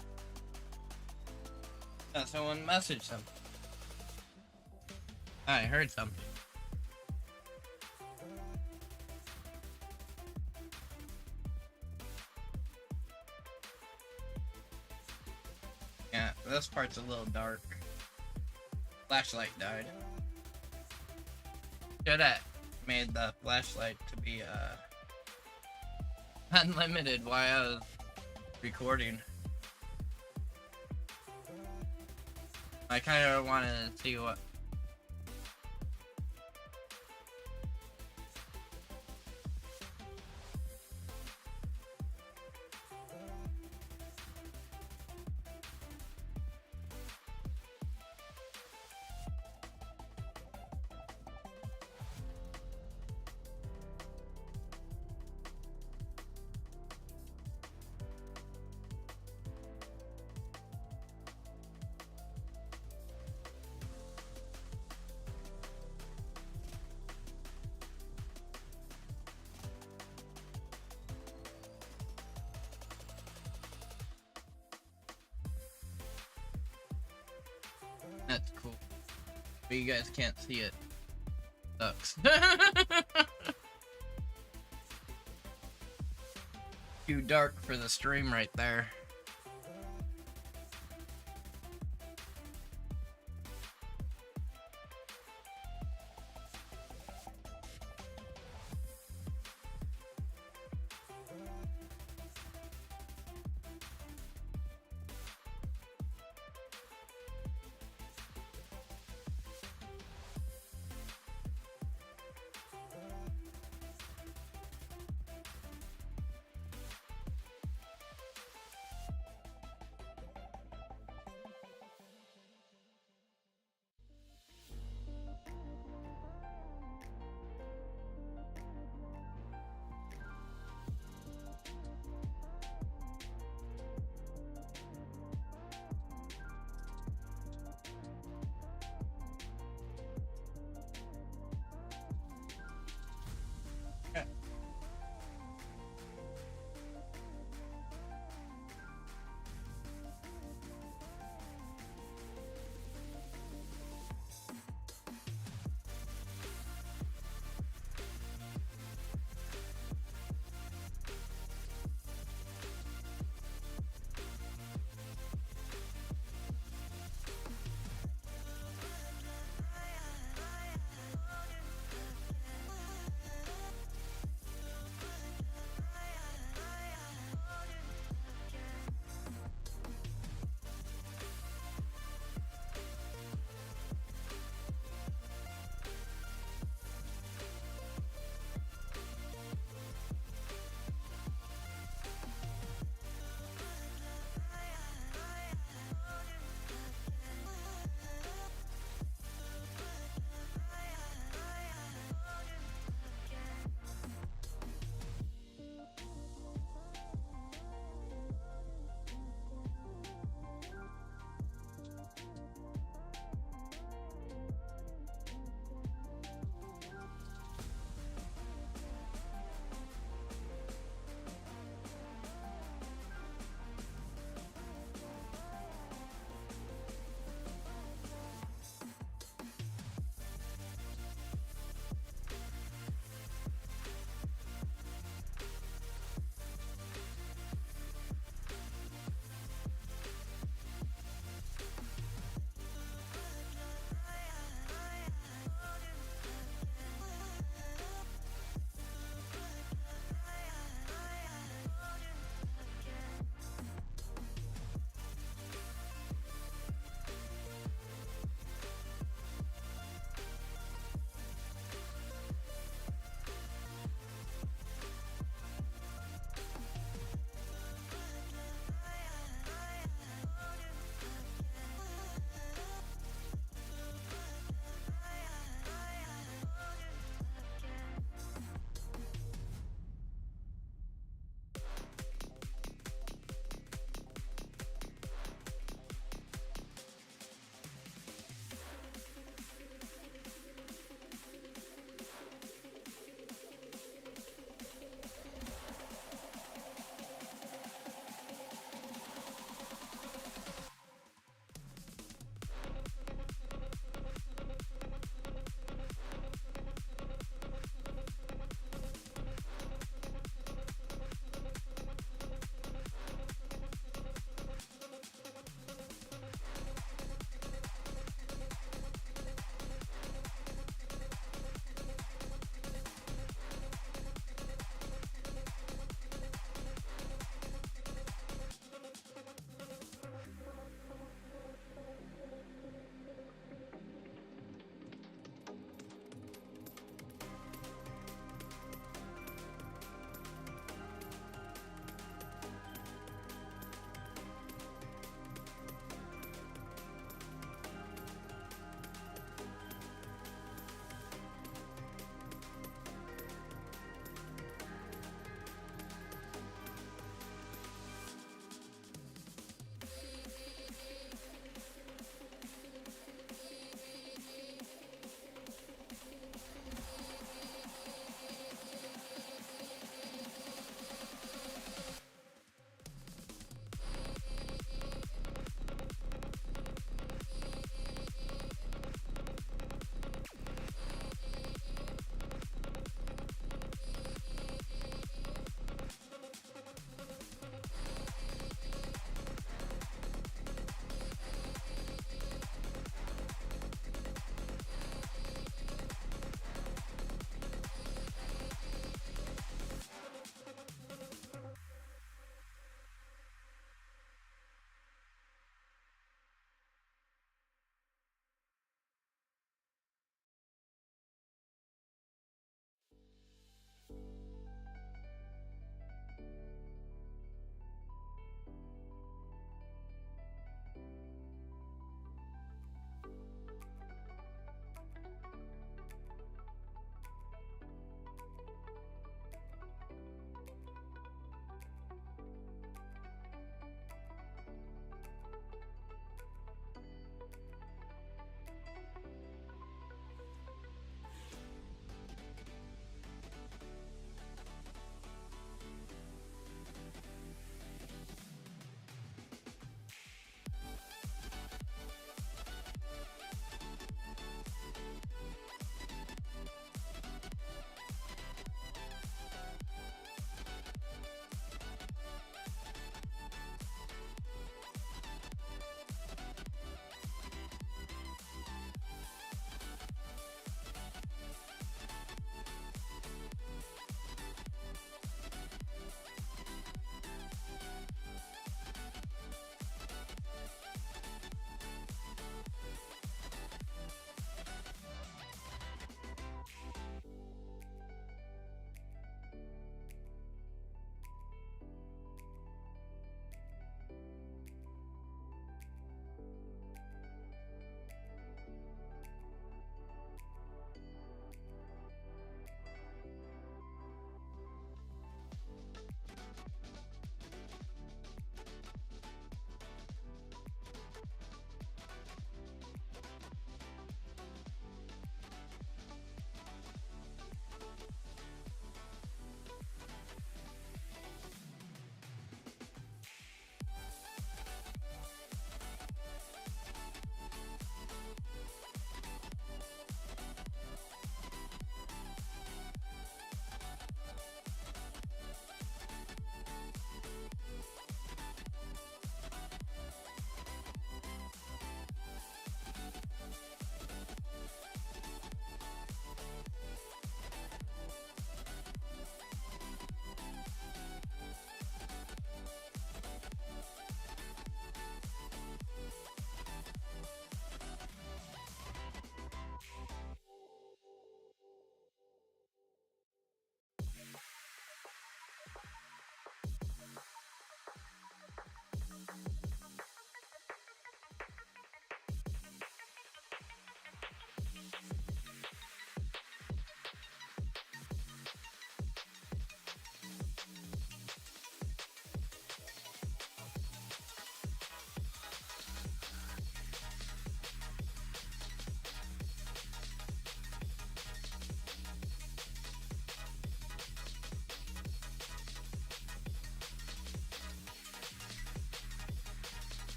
Oh, someone messaged something. I heard something. Yeah, this part's a little dark. Flashlight died. Should have made the flashlight to be unlimited while I was recording. I kind of wanted to see what. That's cool. But you guys can't see it. Sucks. Too dark for the stream right there.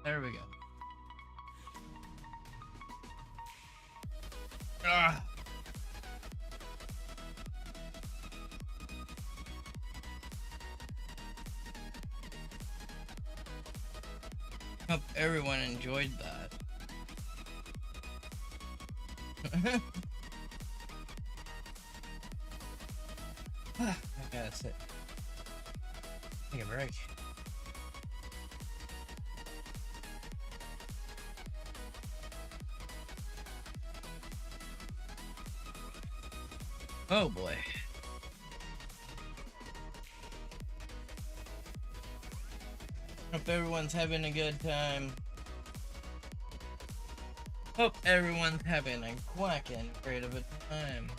There we go. Ah. Hope everyone enjoyed that. I gotta sit. Take a break. Oh boy. Hope everyone's having a good time. Hope everyone's having a quacking great of a time.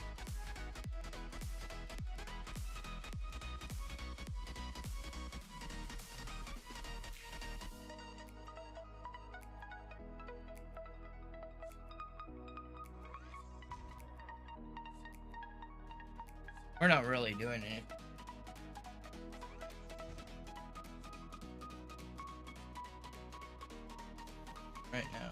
We're not really doing it right now.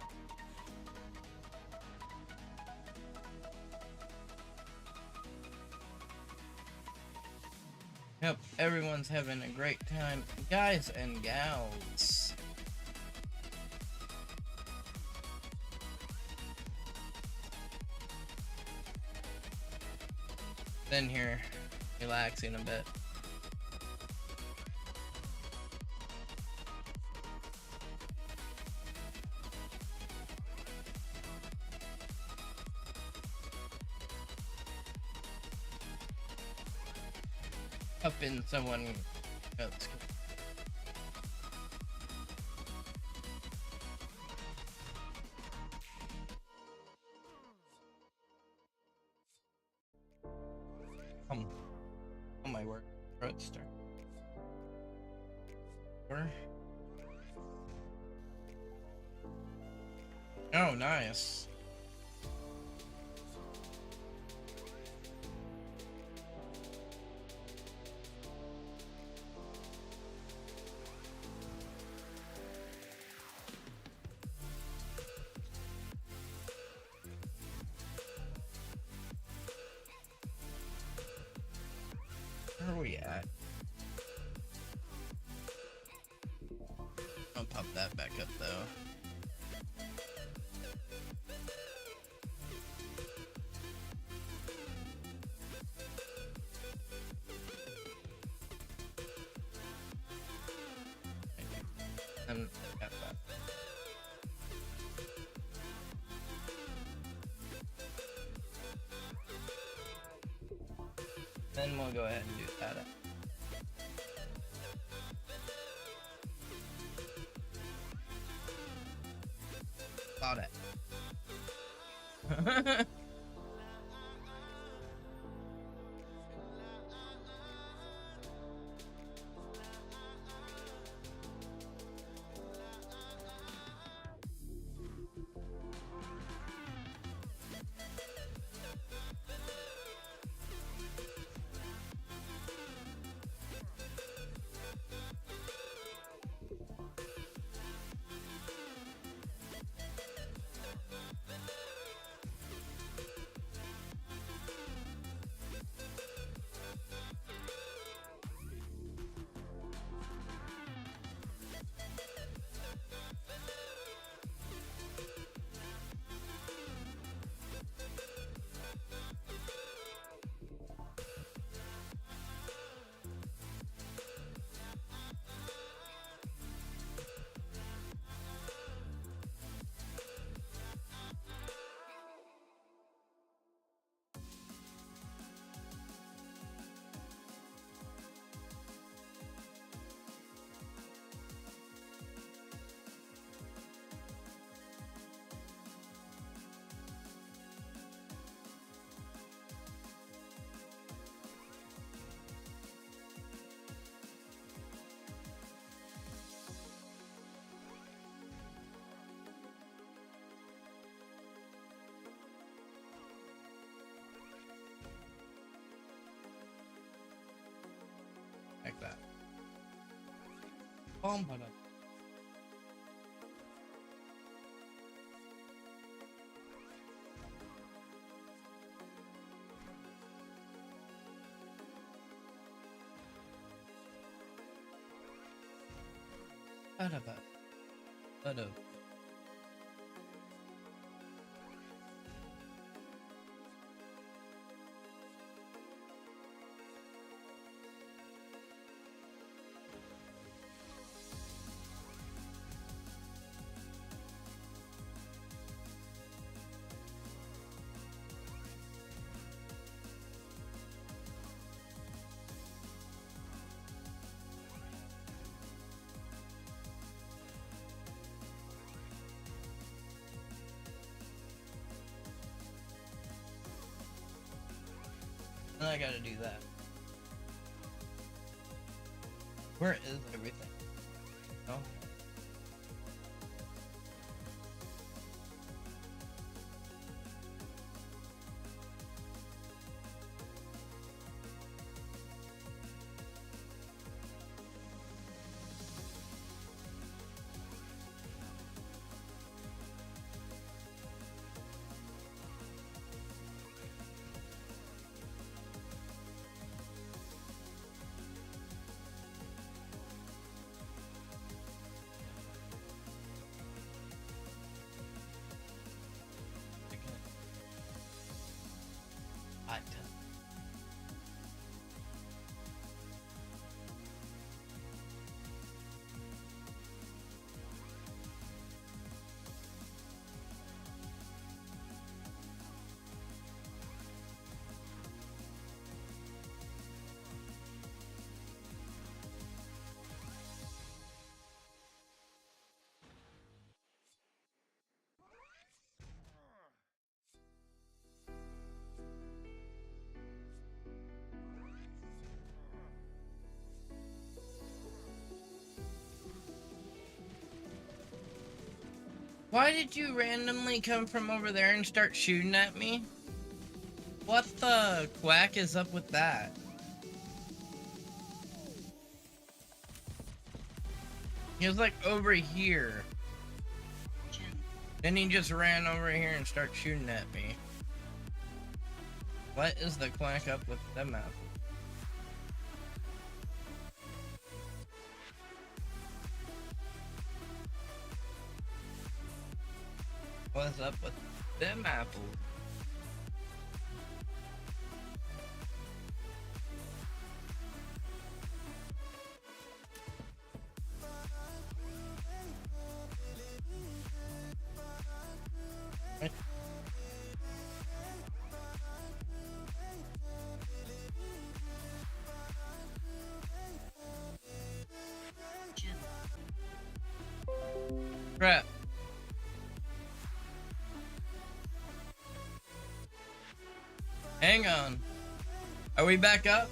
Yep, everyone's having a great time, guys and gals. Been here, relaxing a bit. Up in someone else. Oh my word, throat start. Oh, nice. Where are we at? I'll pop that back up though. And got that. Then we'll go ahead and do that. Got it. Like that. Bomb. Ba-da. And I gotta do that. Where is everything? Oh. Why did you randomly come from over there and start shooting at me? What the quack is up with that? He was like over here. Channel. Then he just ran over here and started shooting at me. What is the quack up with them apples? What's up with them apples? Channel. Crap. Hang on. Are we back up?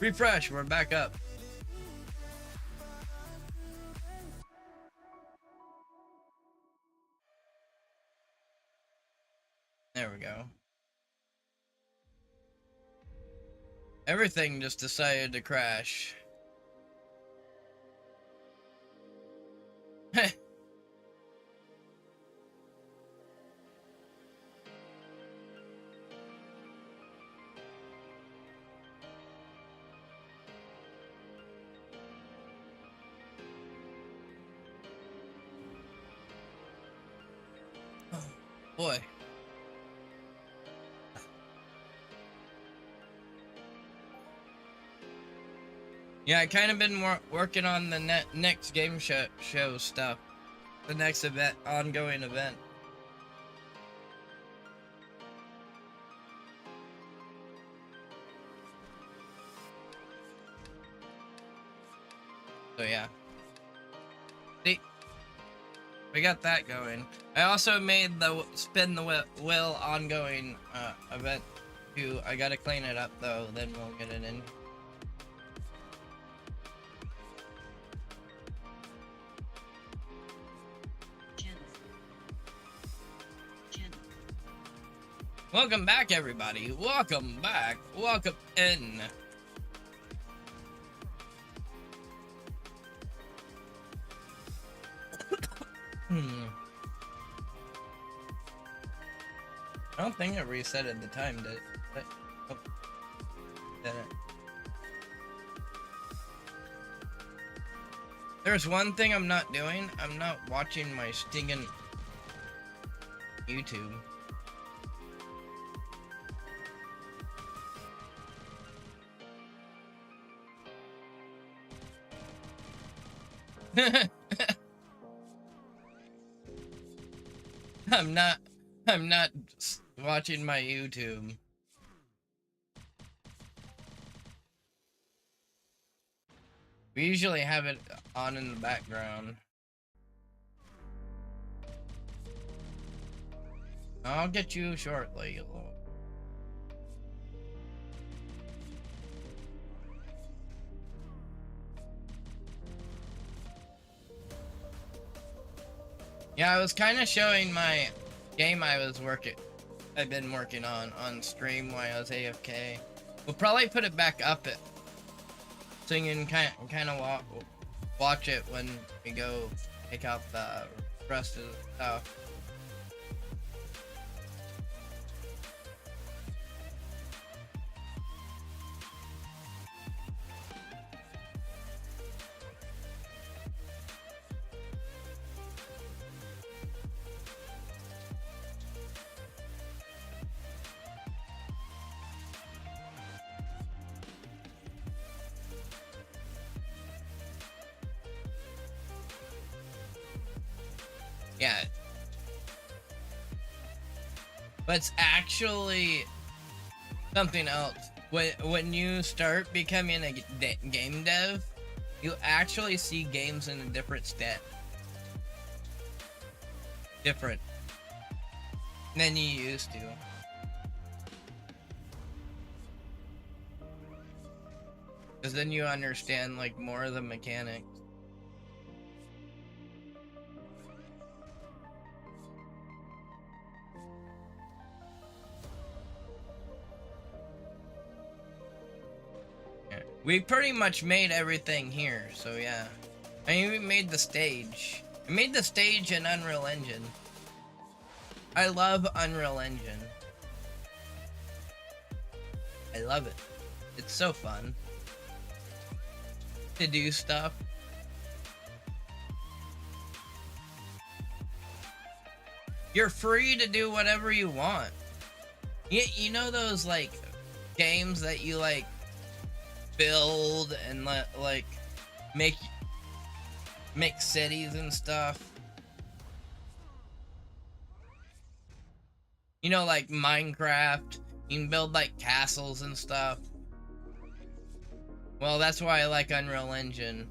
Refresh, we're back up. There we go. Everything just decided to crash. Oh, boy. Yeah, I kind of been working on the next game show stuff. The next event, ongoing event. So yeah. See? We got that going. I also made the spin the wheel ongoing event too. I gotta clean it up though, then we'll get it in. Welcome back, everybody. Welcome back. Welcome in. I don't think it resetted the time, did it? Oh, didn't. There's one thing I'm not doing. I'm not watching my stinking YouTube. I'm not watching my YouTube. We usually have it on in the background. I'll get you shortly. Yeah, I was kind of showing my game I've been working on stream while I was AFK. We'll probably put it back up so you can kind of watch it when we go take out the rest of the stuff. Yeah. But it's actually something else. When you start becoming a game dev, you actually see games in a different stat. Different than you used to. Because then you understand like more of the mechanics. We pretty much made everything here, so yeah. I mean, we made the stage. We made the stage in Unreal Engine. I love Unreal Engine. I love it. It's so fun to do stuff. You're free to do whatever you want. You know those like games that you like build and like make cities and stuff, you know, like Minecraft, you can build like castles and stuff. Well, that's why I like Unreal Engine.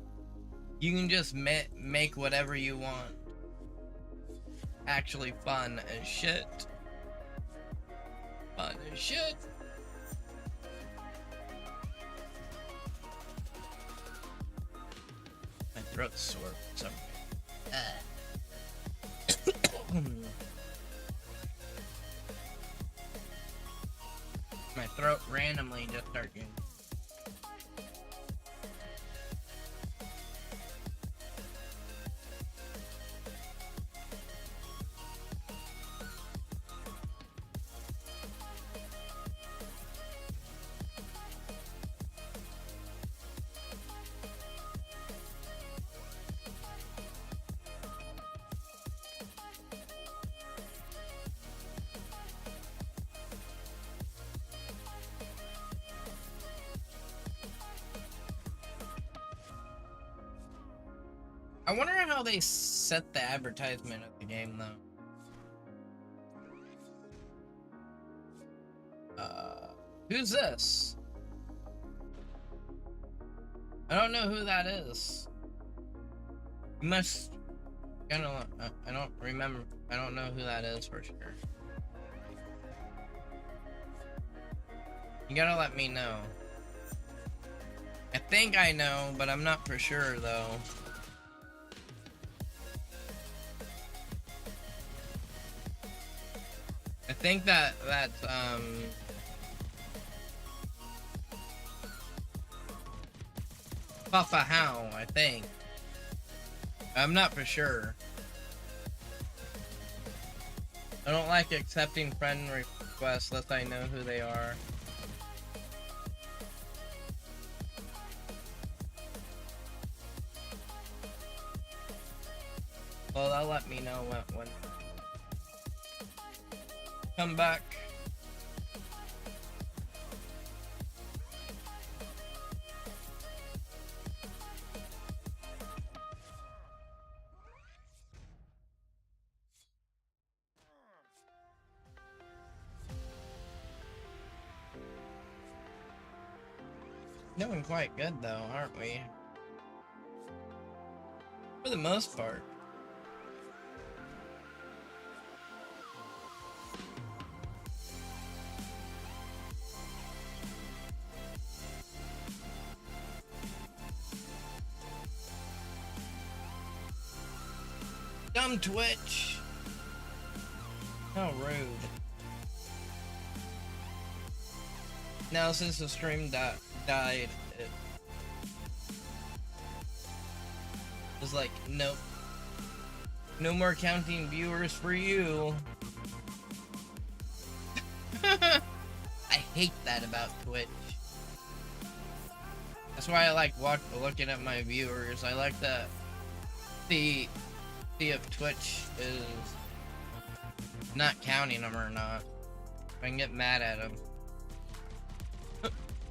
You can just make whatever you want. Actually fun as shit. Fun as shit. My throat's sore for some reason. My throat randomly just started getting... I wonder how they set the advertisement of the game, though. Who's this? I don't know who that is. You must... I don't remember. I don't know who that is for sure. You gotta let me know. I think I know, but I'm not for sure, though. I think that's Papa How, I think. I'm not for sure. I don't like accepting friend requests unless I know who they are. Well, they'll let me know when come back. Doing quite good though, aren't we? For the most part. Dumb Twitch! How rude. Now since the stream died, it was like, nope. No more counting viewers for you. I hate that about Twitch. That's why I like looking at my viewers. I like to see if Twitch is not counting them or not. I can get mad at them.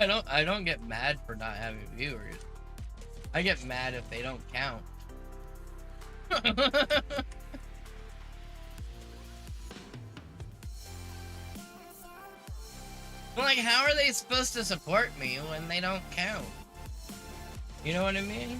I don't get mad for not having viewers. I get mad if they don't count. Like, how are they supposed to support me when they don't count? You know what I mean?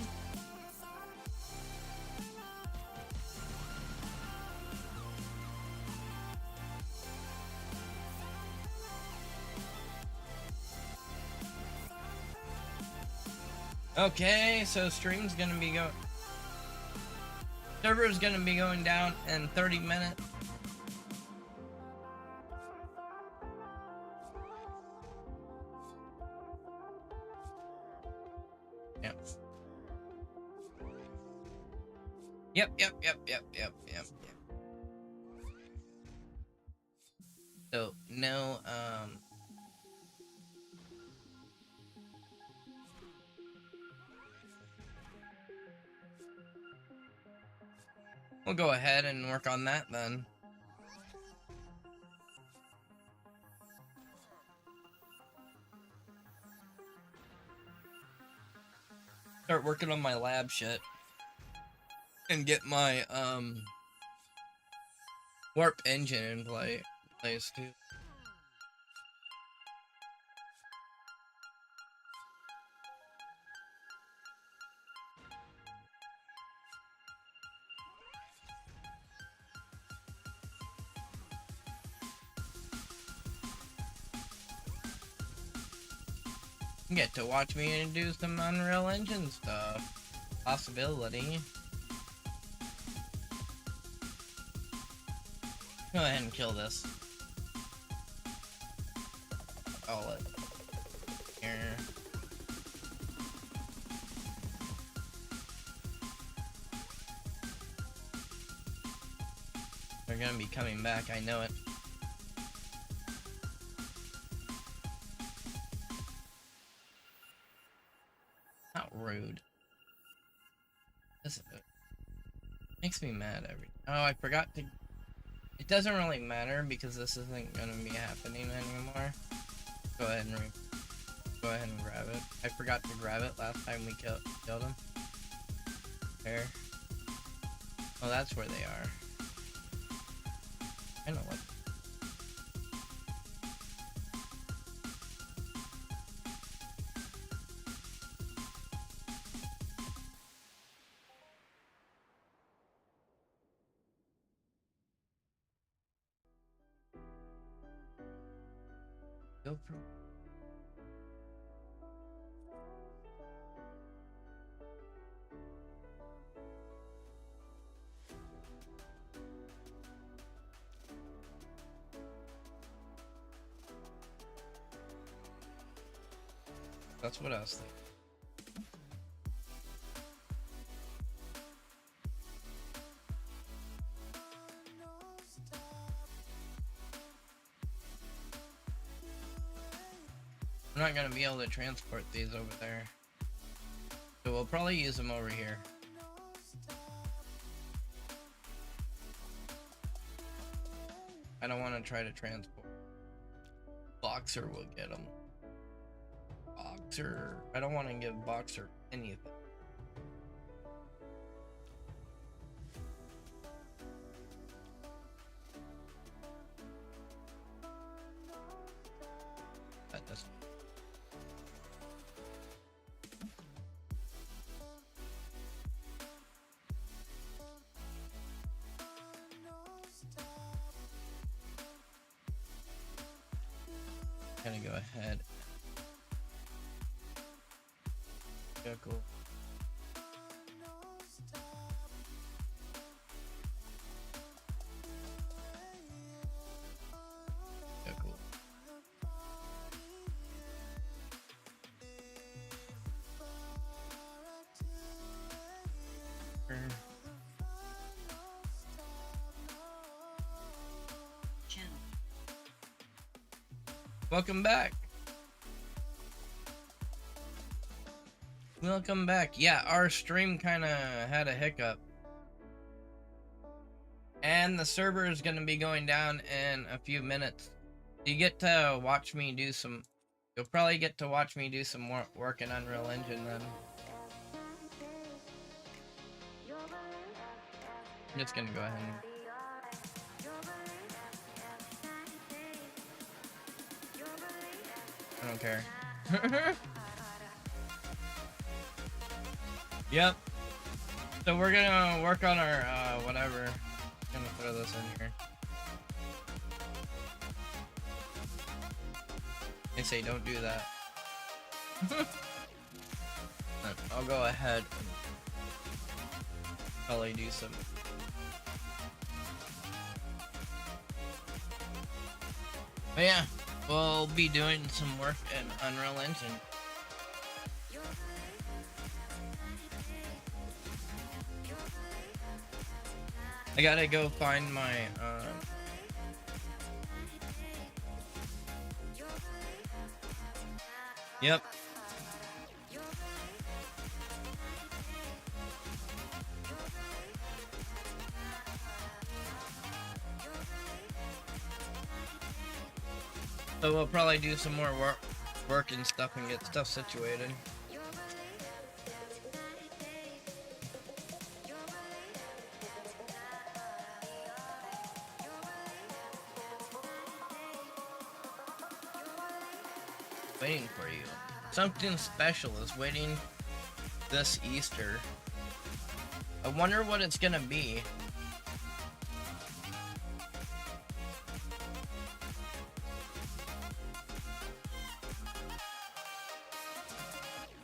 Okay, so stream's gonna be server's gonna be going down in 30 minutes. Yep. So no, we'll go ahead and work on that then. Start working on my lab shit. And get my, warp engine in place too. You get to watch me do some Unreal Engine stuff. Possibility. Go ahead and kill this. Call it. Here. They're gonna be coming back, I know it. Not rude. This makes me mad every. Oh, I forgot to. It doesn't really matter because this isn't gonna be happening anymore. Go ahead and grab it. I forgot to grab it last time we killed him. There. Oh, that's where they are. I know what. Go for. That's what I was thinking. I'm not gonna be able to transport these over there. So we'll probably use them over here. I don't want to try to transport. Boxer will get them. Boxer. I don't want to give Boxer anything. That doesn't. Gonna go ahead. Yeah, cool. Yeah, cool. Channel. Welcome back. Welcome back. Yeah, our stream kind of had a hiccup. And the server is going to be going down in a few minutes. You get to watch me do some... You'll probably get to watch me do some work in Unreal Engine then. I'm just going to go ahead and... I don't care. Yep. So we're gonna work on our, whatever. I'm gonna throw this in here. They say don't do that. I'll go ahead and probably do some... But yeah, we'll be doing some work in Unreal Engine. I gotta go find my, Yep. So we'll probably do some more work and stuff and get stuff situated. Waiting for you. Something special is waiting this Easter. I wonder what it's gonna be.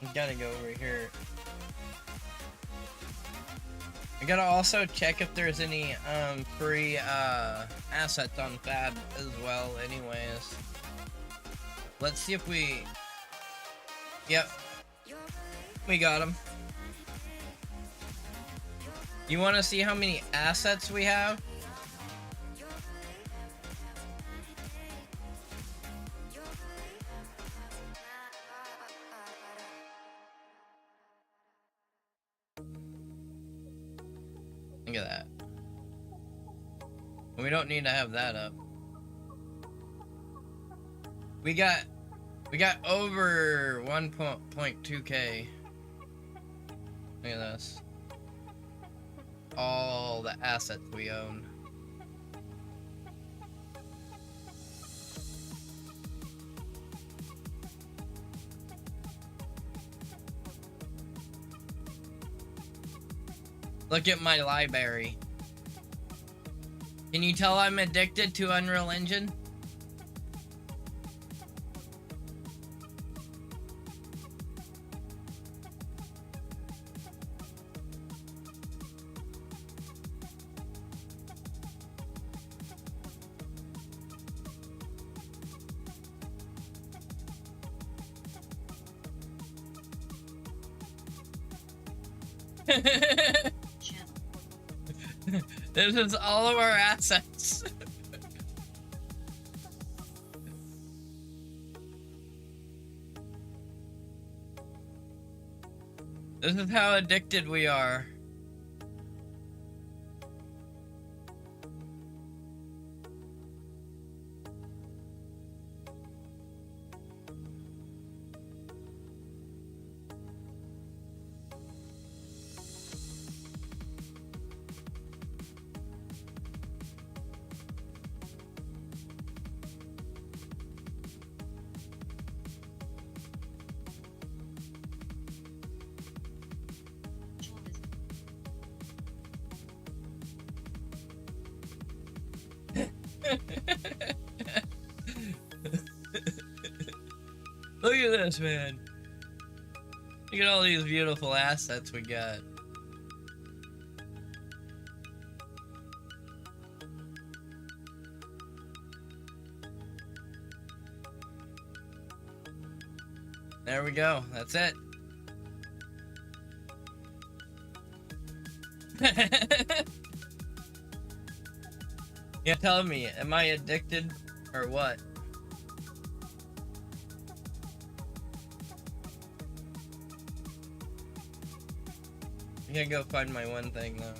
I gotta go over here. I gotta also check if there's any free assets on Fab as well anyways. Let's see if we... Yep. We got them. You want to see how many assets we have? Look at that. We don't need to have that up. We got over 1.2k. Look at this. All the assets we own. Look at my library. Can you tell I'm addicted to Unreal Engine? This is all of our assets. This is how addicted we are. Look at this, man. Look at all these beautiful assets we got. There we go. That's it. Yeah, tell me, am I addicted or what? I'm gonna go find my one thing though.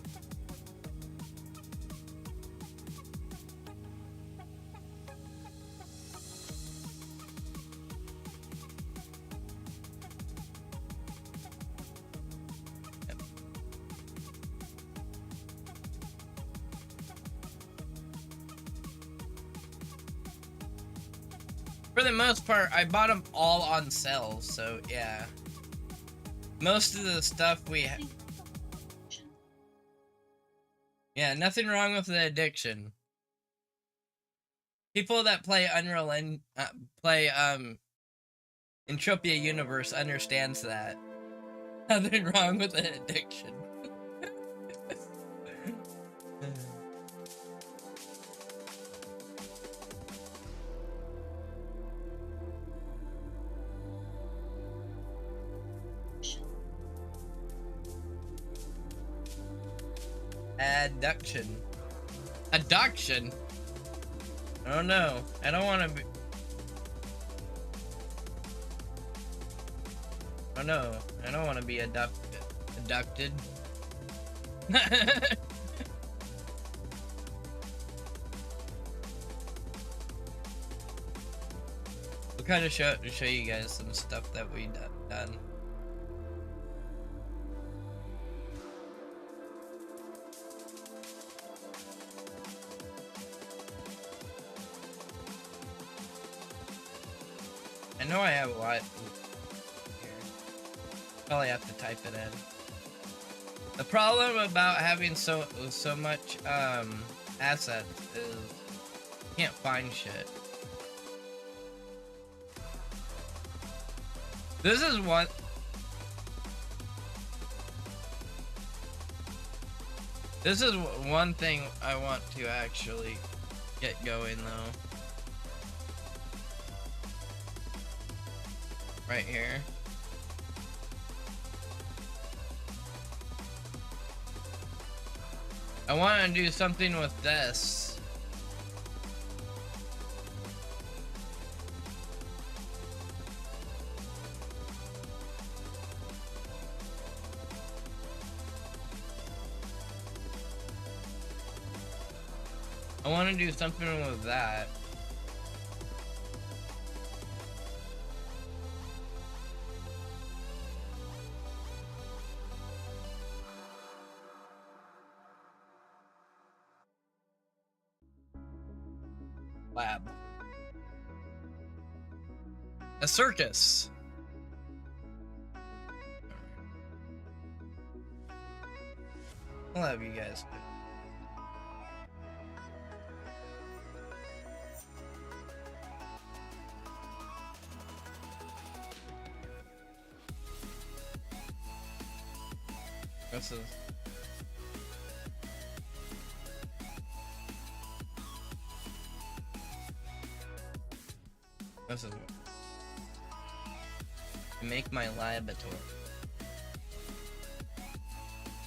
For the most part, I bought them all on sale, so yeah. Most of the stuff yeah, nothing wrong with the addiction. People that play Unreal and play Entropia Universe understands that. Nothing wrong with the addiction. Adduction. Adduction? I don't know. I don't want to be... Oh no. I don't want to be abducted. We'll kind of show you guys some stuff that we done. I know I have a lot here. Probably have to type it in. The problem about having so much assets is you can't find shit. This is one. This is one thing I want to actually get going though. Right here. I want to do something with this. I want to do something with that. Lab. A circus. I'll have you guys do. This is... This is what... Make my laboratory.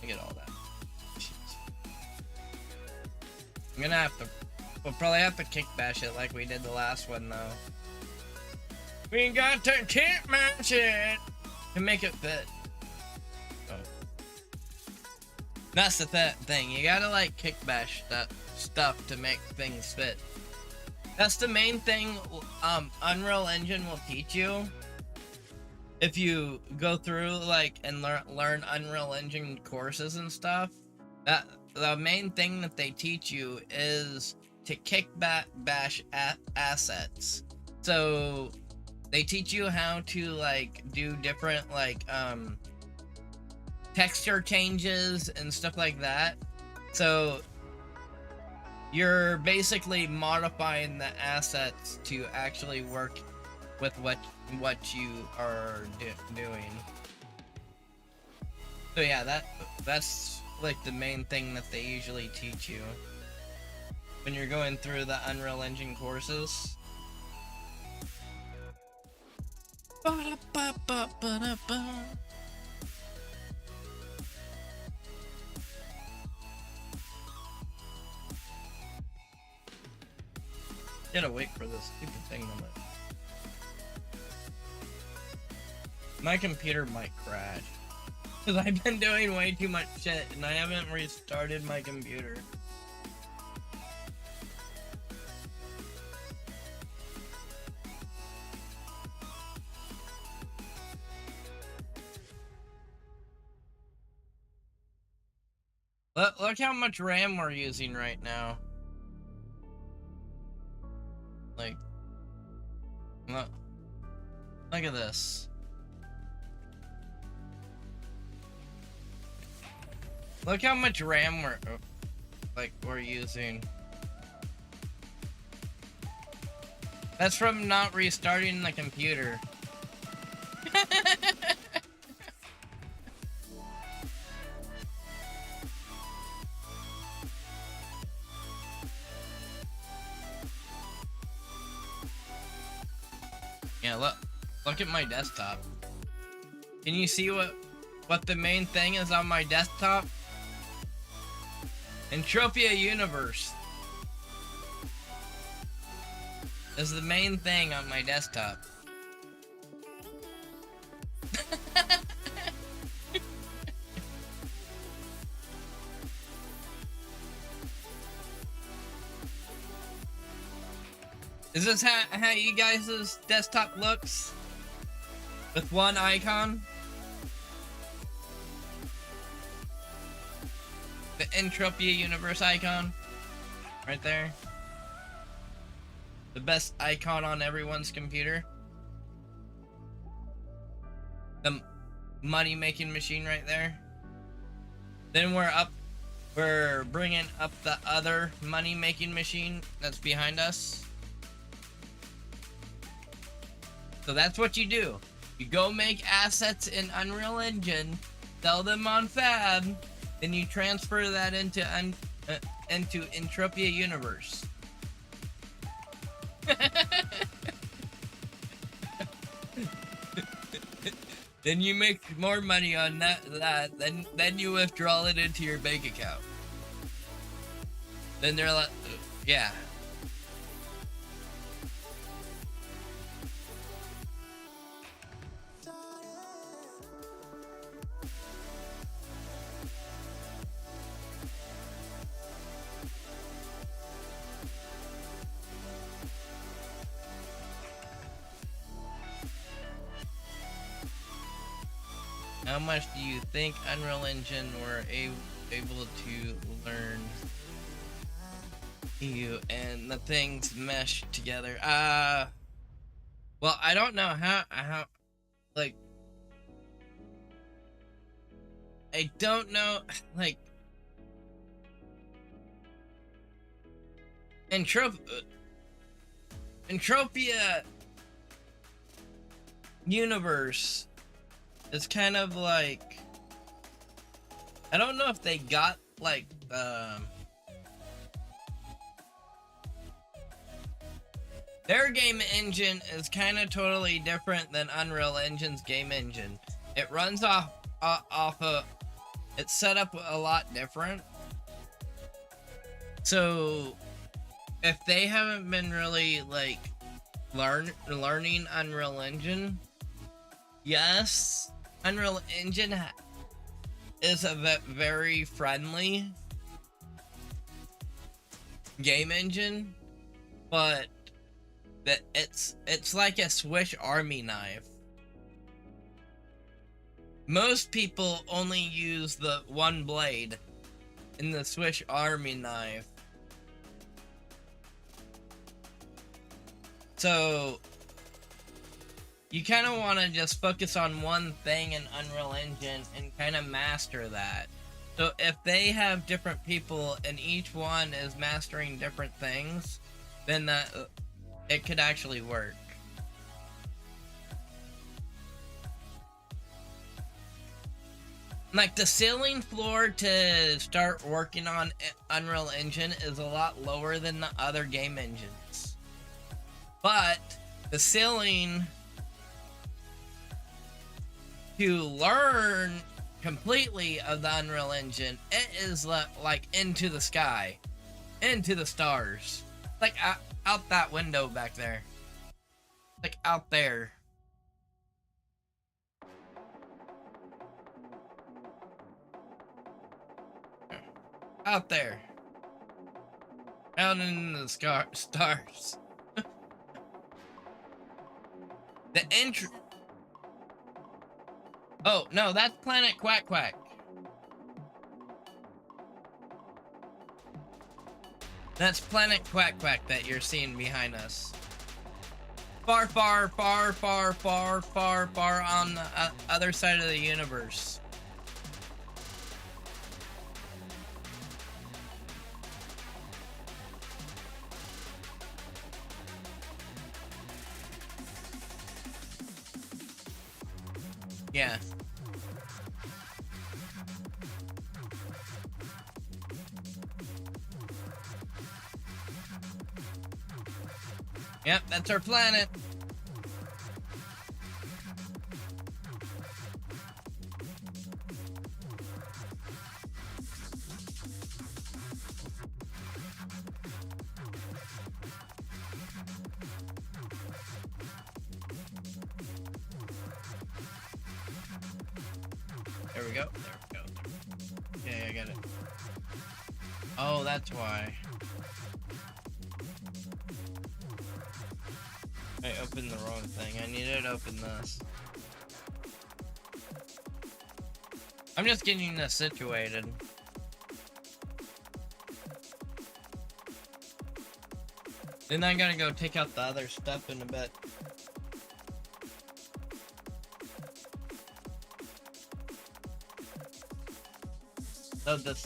Look at all that. Jeez. I'm gonna have to... We'll probably have to kick bash it like we did the last one though. We got to kick bash it to make it fit. That's the thing. You gotta like kickbash stuff to make things fit. That's the main thing. Unreal Engine will teach you if you go through like and learn Unreal Engine courses and stuff. That the main thing that they teach you is to bash assets. So they teach you how to like do different like texture changes and stuff like that. So you're basically modifying the assets to actually work with what you are doing. So yeah, that's like the main thing that they usually teach you when you're going through the Unreal Engine courses. Gotta wait for this stupid thing to let. My computer might crash. Because I've been doing way too much shit and I haven't restarted my computer. Look how much RAM we're using right now. Like, look at this. Look how much RAM we're using. That's from not restarting the computer. Yeah, look at my desktop. Can you see what the main thing is on my desktop? Entropia Universe is the main thing on my desktop. Is this how you guys' desktop looks? With one icon? The Entropia Universe icon? Right there. The best icon on everyone's computer. The money making machine right there. Then we're bringing up the other money making machine that's behind us. So that's what you do. You go make assets in Unreal Engine, sell them on Fab, then you transfer that into Entropia Universe. Then you make more money on that, then you withdraw it into your bank account. Then they're like, yeah. How much do you think Unreal Engine were able to learn you and the things mesh together? Well, I don't know how like I don't know like Entropia Universe. It's kind of like, I don't know if they got like their game engine is kind of totally different than Unreal Engine's game engine. It runs off of, it's set up a lot different. So if they haven't been really like learning Unreal Engine, yes, Unreal Engine is a very friendly game engine, but that it's like a Swiss Army knife. Most people only use the one blade in the Swiss Army knife. So you kind of want to just focus on one thing in Unreal Engine and kind of master that. So if they have different people and each one is mastering different things, then it could actually work. Like the ceiling floor to start working on Unreal Engine is a lot lower than the other game engines. But the ceiling to learn completely of the Unreal Engine, it is like into the sky, into the stars, like out that window back there, like out there. Out there. Out in the stars. The entry. Oh, no, that's Planet Quack Quack. That's Planet Quack Quack that you're seeing behind us. Far, far, far, far, far, far, far on the other side of the universe. Yeah. Yep, that's our planet. There we go. There we go. Okay, I got it. Oh, that's why. I opened the wrong thing. I needed to open this. I'm just getting this situated. Then I gotta go take out the other stuff in a bit. Load this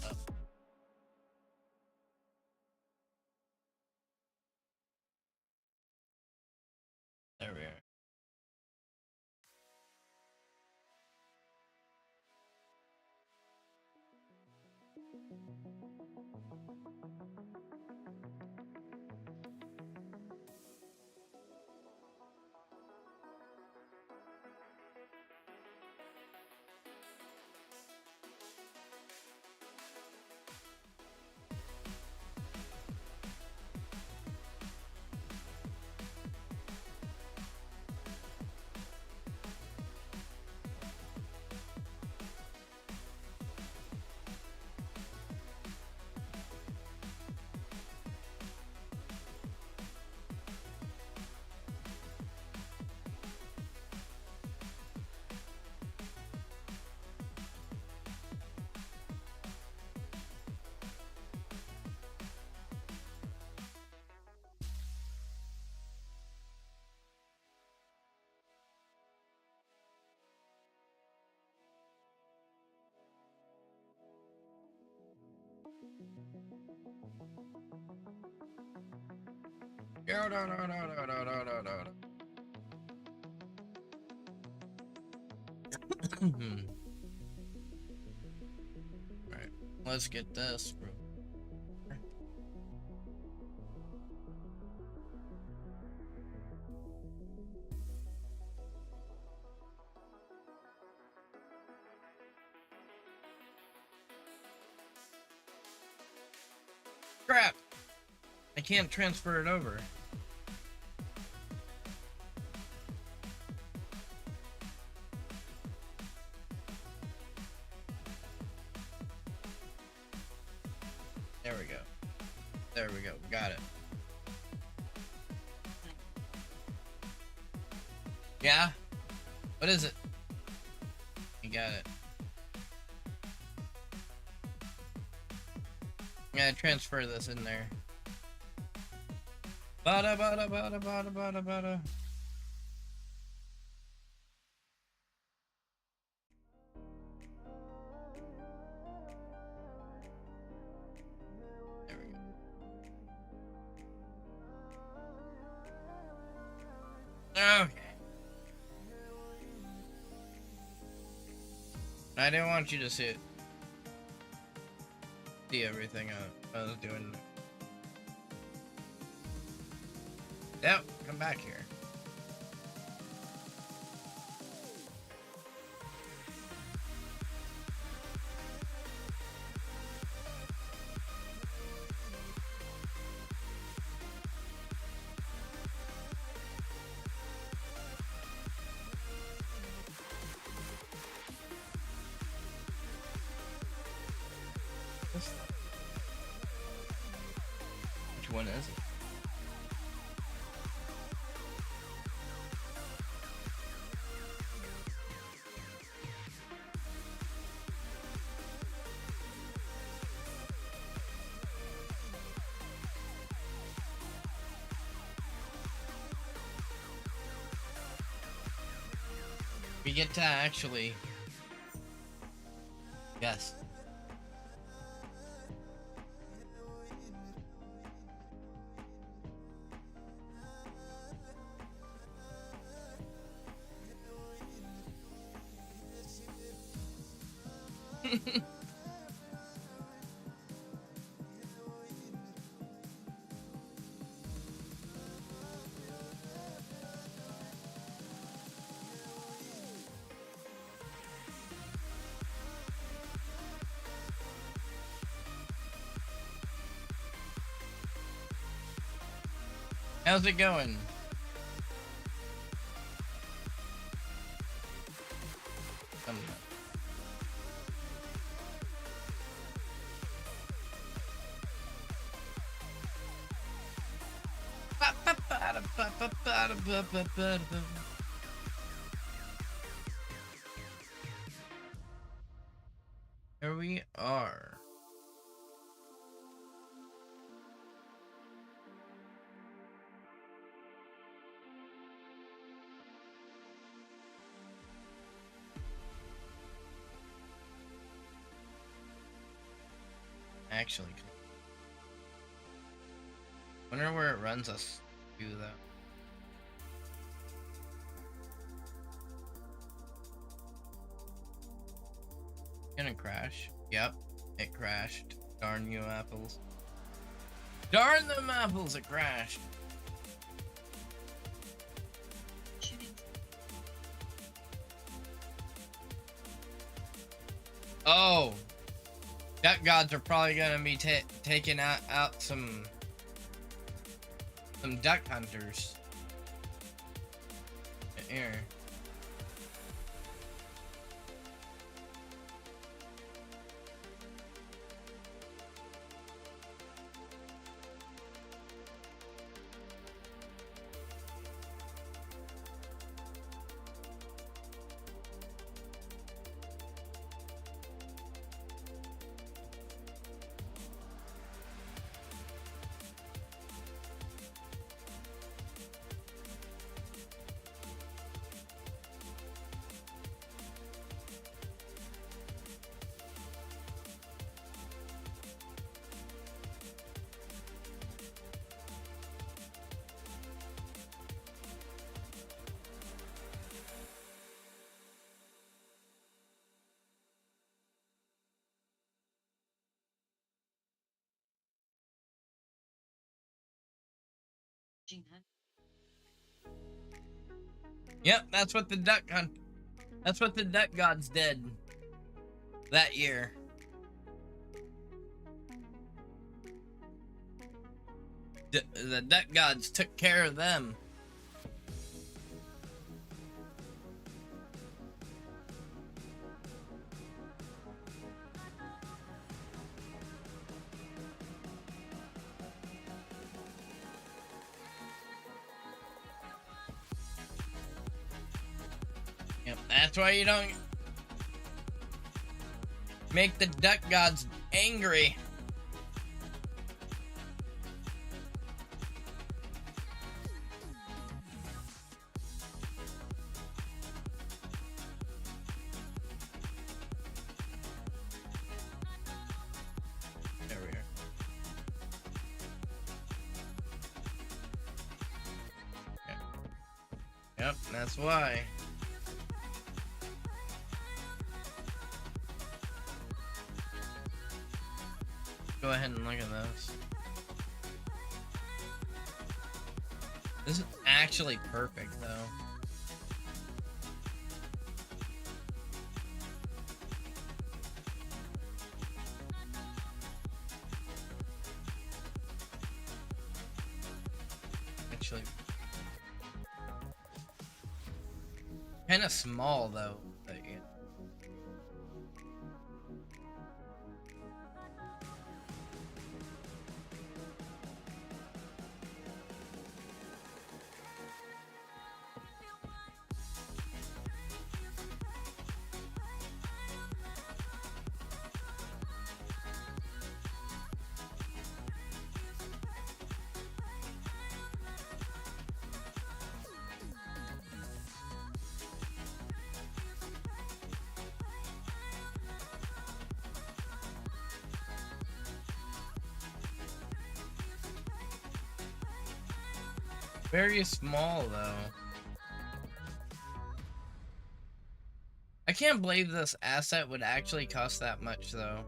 up. There we are. No, no, no, no, no, no, no, no, no. Alright, let's get this. Crap! I can't transfer it over. Yeah? What is it? You got it. Yeah, transfer this in there. Bada bada bada bada bada bada. There we go. Okay. I didn't want you to see everything I was doing. Yep, come back here. Which one is it? We get to actually guess. How's it going? Here we are. Actually, wonder where it runs us to though. Gonna crash. Yep, it crashed. Darn you apples. Darn them apples, it crashed. Shooting. Oh, duck gods are probably gonna be taking out some duck hunters. Here. Yep, that's what the that's what the duck gods did that year. The duck gods took care of them. That's why you don't make the duck gods angry. There we are. Yep, that's why. Go ahead and look at this. This is actually perfect, though. Actually, kind of small, though. But, yeah. Very small, though. I can't believe this asset would actually cost that much, though.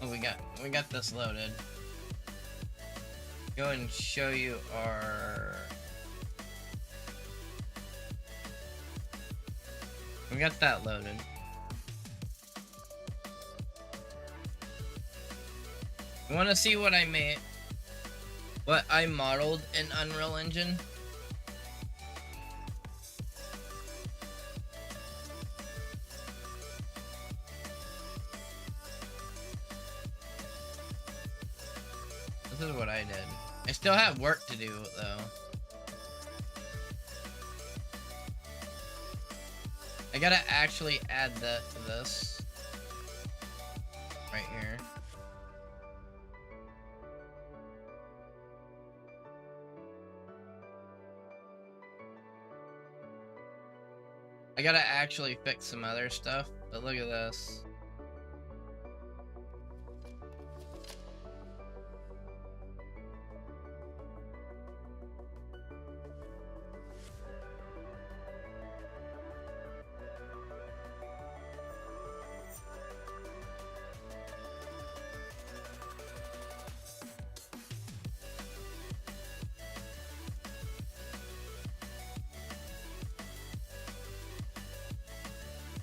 Oh, we got this loaded. Go and show you our... We got that loaded. You want to see what I made? What I modeled in Unreal Engine? This is what I did. I still have work to do, though. I gotta actually add this right here. I gotta actually fix some other stuff, but look at this.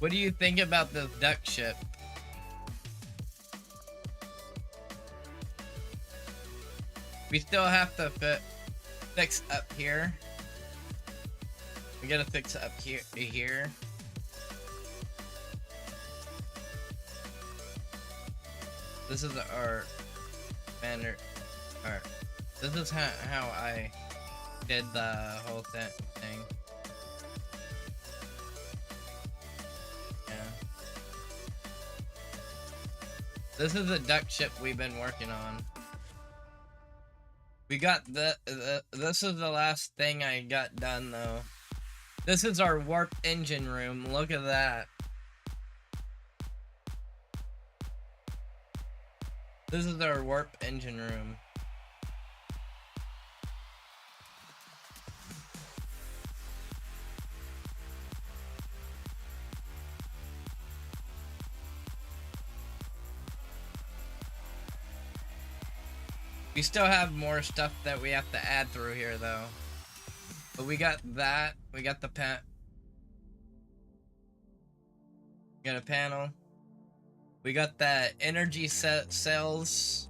What do you think about the duck ship? We still have to fix up here. We gotta fix up here. This is our standard. Alright. This is how I did the whole thing. This is the duck ship we've been working on. We got this is the last thing I got done, though. This is our warp engine room. Look at that. This is our warp engine room. We still have more stuff that we have to add through here, though. But we got that. We got the we got a panel. We got the energy cells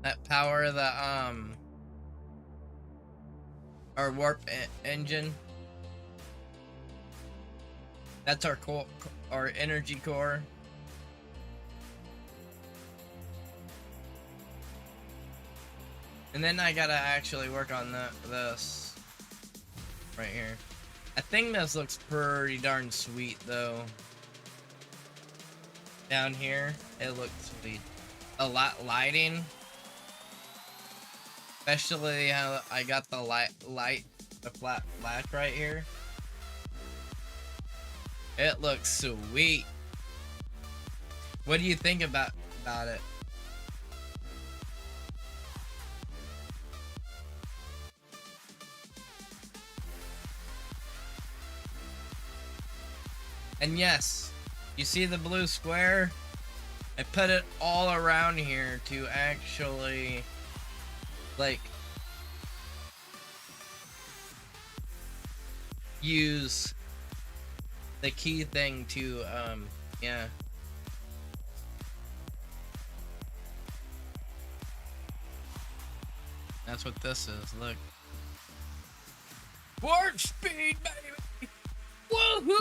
that power the our engine. That's our core, our energy core. And then I gotta actually work on this right here. I think this looks pretty darn sweet though. Down here, it looks sweet. A lot lighting. Especially how I got the the flat black right here. It looks sweet. What do you think about it? And yes, you see the blue square? I put it all around here to actually, like, use the key thing to, yeah. That's what this is, look. Warp speed, baby! Woohoo!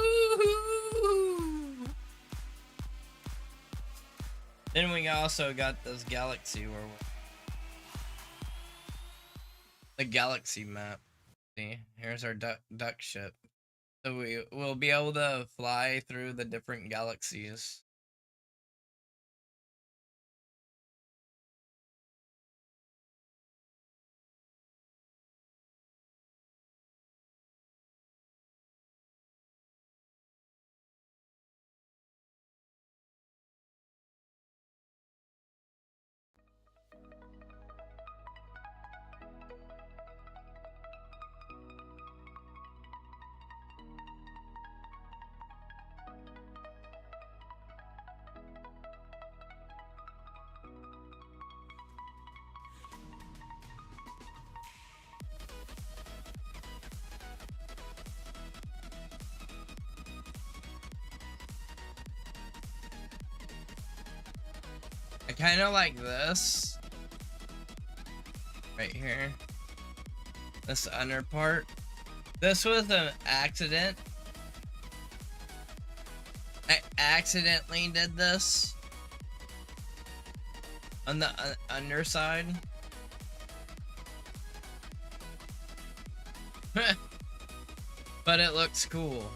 Then we also got this galaxy where the galaxy map. See, here's our duck ship. So we will be able to fly through the different galaxies. I kind of like this right here, this under part. This was an accident. I accidentally did this on the underside. But it looks cool.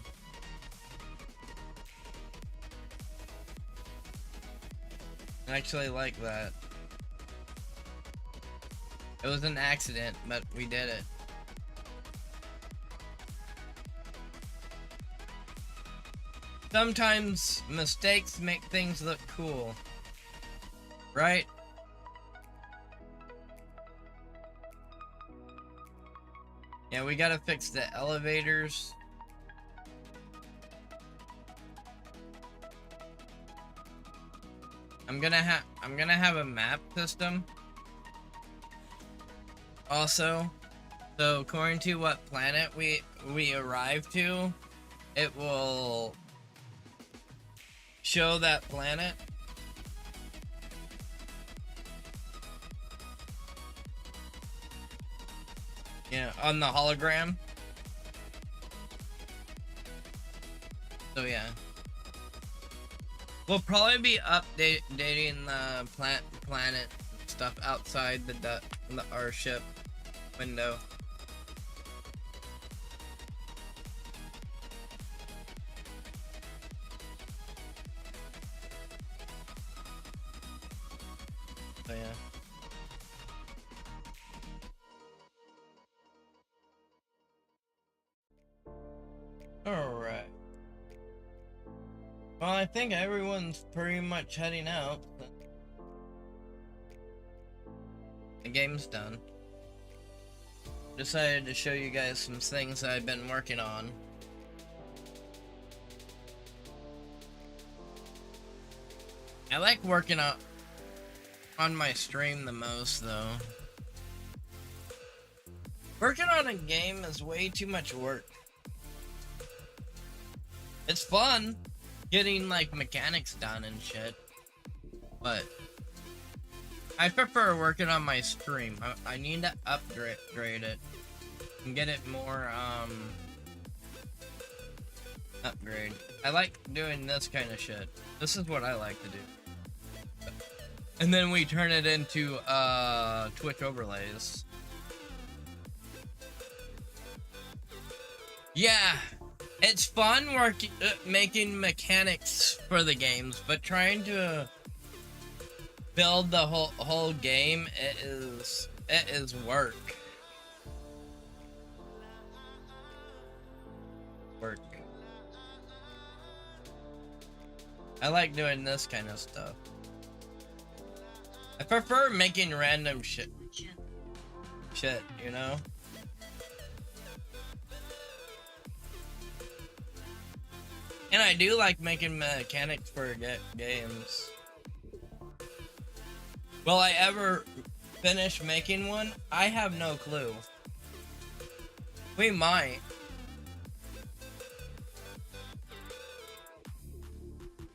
I actually like that. It was an accident, but we did it. Sometimes mistakes make things look cool, right? Yeah, we gotta fix the elevators. I'm gonna have a map system also. So according to what planet we arrive to, it will show that planet. Yeah, on the hologram. So yeah. We'll probably be updating the planet stuff outside our ship window. So yeah. Alright. Well, I think everyone's pretty much heading out. The game's done. Decided to show you guys some things I've been working on. I like working on my stream the most, though. Working on a game is way too much work. It's fun getting like mechanics done and shit, but I prefer working on my stream. I need to upgrade it. and get it more upgrade. I like doing this kind of shit. This is what I like to do. And then we turn it into Twitch overlays. Yeah, it's fun making mechanics for the games, but trying to build the whole game, it is work. I like doing this kind of stuff. I prefer making random shit, you know? And I do like making mechanics for games. Will I ever finish making one? I have no clue. We might.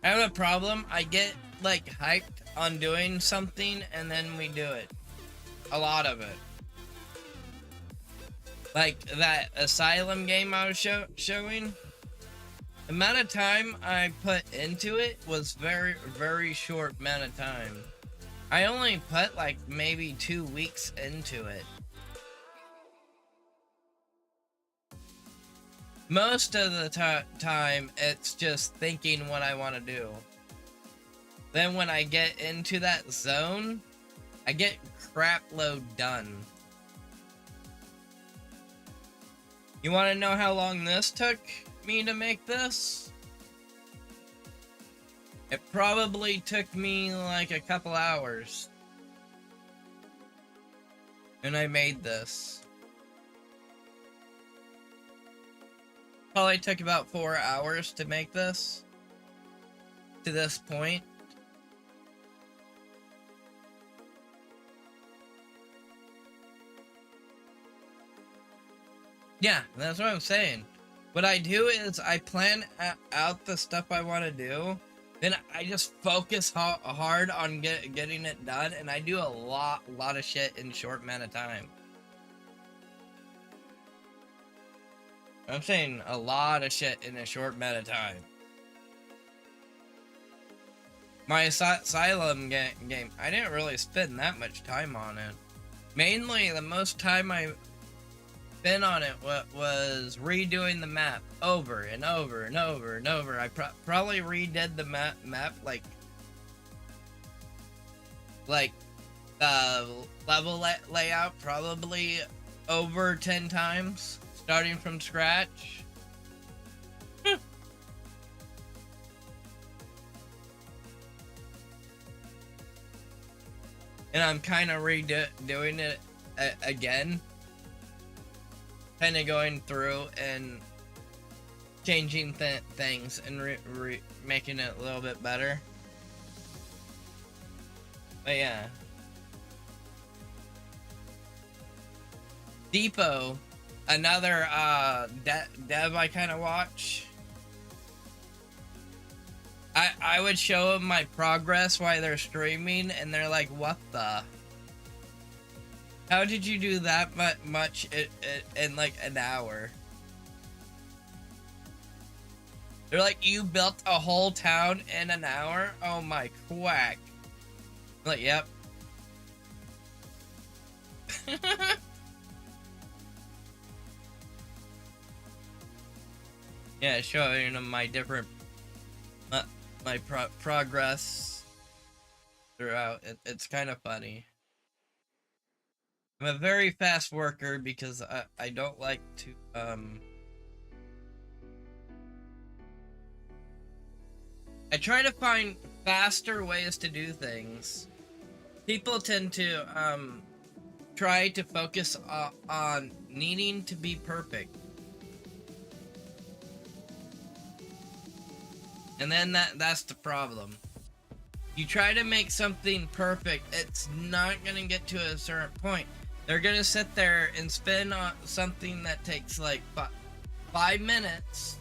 I have a problem. I get like hyped on doing something and then we do it. A lot of it. Like that Asylum game I was showing. The amount of time I put into it was very short amount of time. I only put like maybe 2 weeks into it. Most of the time, it's just thinking what I want to do. Then when I get into that zone, I get crap load done. You want to know how long this took me to make this? It probably took me like a couple hours. And I made this. Probably took about 4 hours to make this. To this point. Yeah, that's what I'm saying. What I do is I plan out the stuff I want to do. Then I just focus hard on getting it done. And I do a lot of shit in a short amount of time. I'm saying a lot of shit in a short amount of time. My Asylum game, I didn't really spend that much time on it. Mainly, the most time I spent on it was redoing the map over and over and over and over. I probably redid the map like level layout probably over 10 times. Starting from scratch. And I'm kind of redoing it again. Kind of going through and changing things and making it a little bit better. But yeah. Depot. Another dev I kind of watch. I would show them my progress while they're streaming, and they're like, "What the? How did you do that much in like an hour?" They're like, "You built a whole town in an hour? Oh my quack!" I'm like, "Yep." Yeah, showing them my different, my progress throughout. It's kind of funny. I'm a very fast worker because I don't like to, I try to find faster ways to do things. People tend to, try to focus on needing to be perfect. And then that's the problem. You try to make something perfect, it's not gonna get to a certain point. They're gonna sit there and spend on something that takes like 5 minutes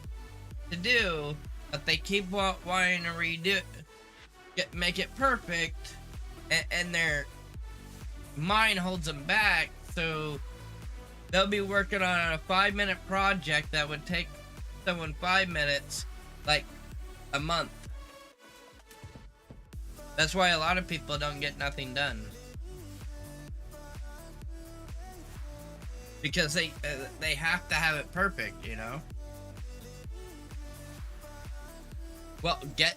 to do, but they keep wanting to redo it, make it perfect, and their mind holds them back. So they'll be working on a 5-minute project that would take someone 5 minutes, like a month. That's why a lot of people don't get nothing done. Because they have to have it perfect, you know? Well, get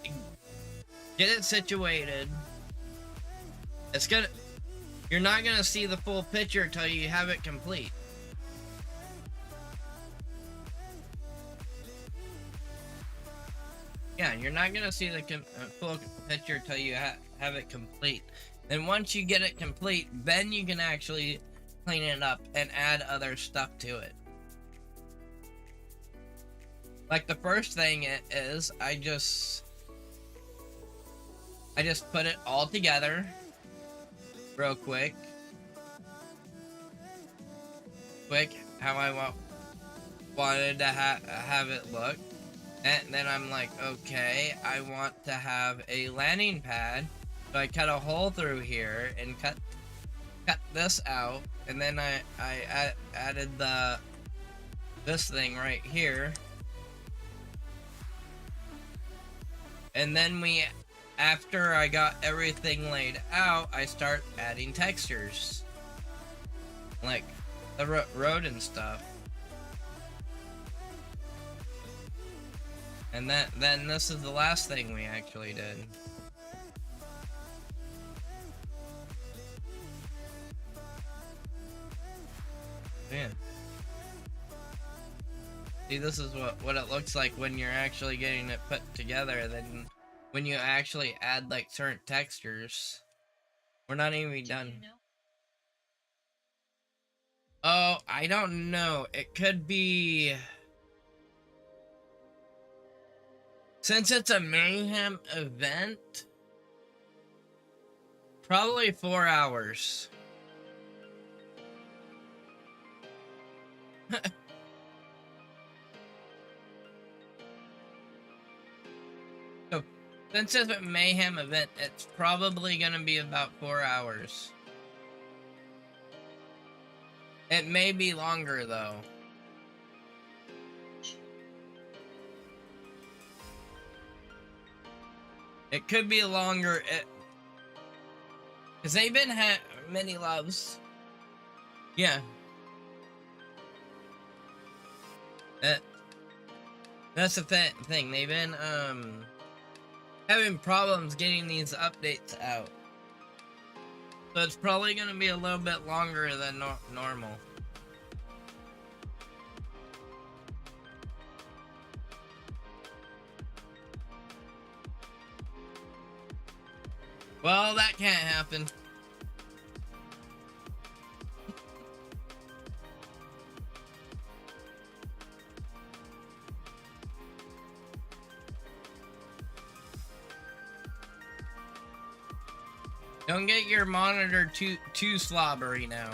it situated. You're not gonna see the full picture until you have it complete. Yeah, you're not gonna see the full picture until you have it complete. Then once you get it complete, then you can actually clean it up and add other stuff to it. Like the first thing is, I just put it all together real quick. How I wanted to have it look. And then I'm like, okay, I want to have a landing pad. So I cut a hole through here and cut this out. And then I added this thing right here. And then after I got everything laid out, I start adding textures. Like the road and stuff. And then this is the last thing we actually did. Yeah. See, this is what it looks like when you're actually getting it put together. Then when you actually add like certain textures. We're not even done. Do you know? Oh, I don't know. It could be... Since it's a mayhem event, probably 4 hours. So, since it's a mayhem event, it's probably gonna be about 4 hours. It may be longer though. It could be longer, because they've been many loves. Yeah. That's the thing. They've been having problems getting these updates out. So it's probably going to be a little bit longer than normal. Well, that can't happen. Don't get your monitor too slobbery now.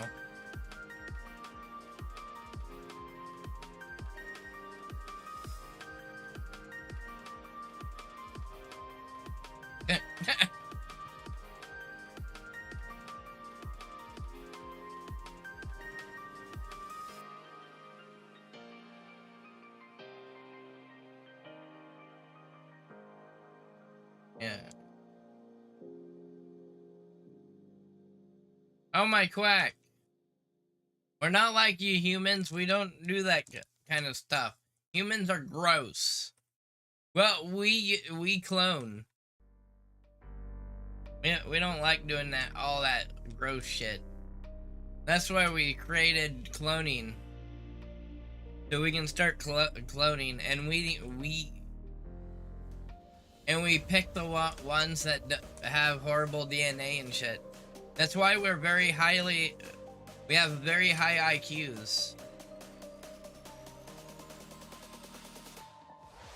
Yeah. Oh my Quack. We're not like you humans. We don't do that kind of stuff. Humans are gross. Well, we clone. We don't like doing all that gross shit. That's why we created cloning. So we can start cloning, and we pick the ones that have horrible DNA and shit. That's why we have very high IQs.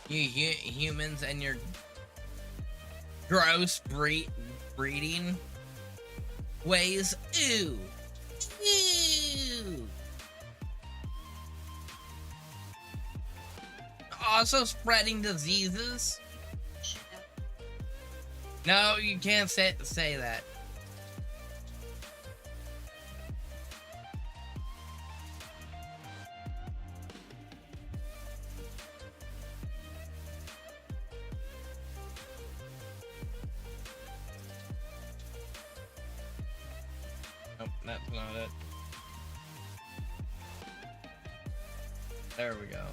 You humans and your gross breeding ways. Ew. Ew. Also spreading diseases. Shut up. No, you can't say that. that's not it. There we go.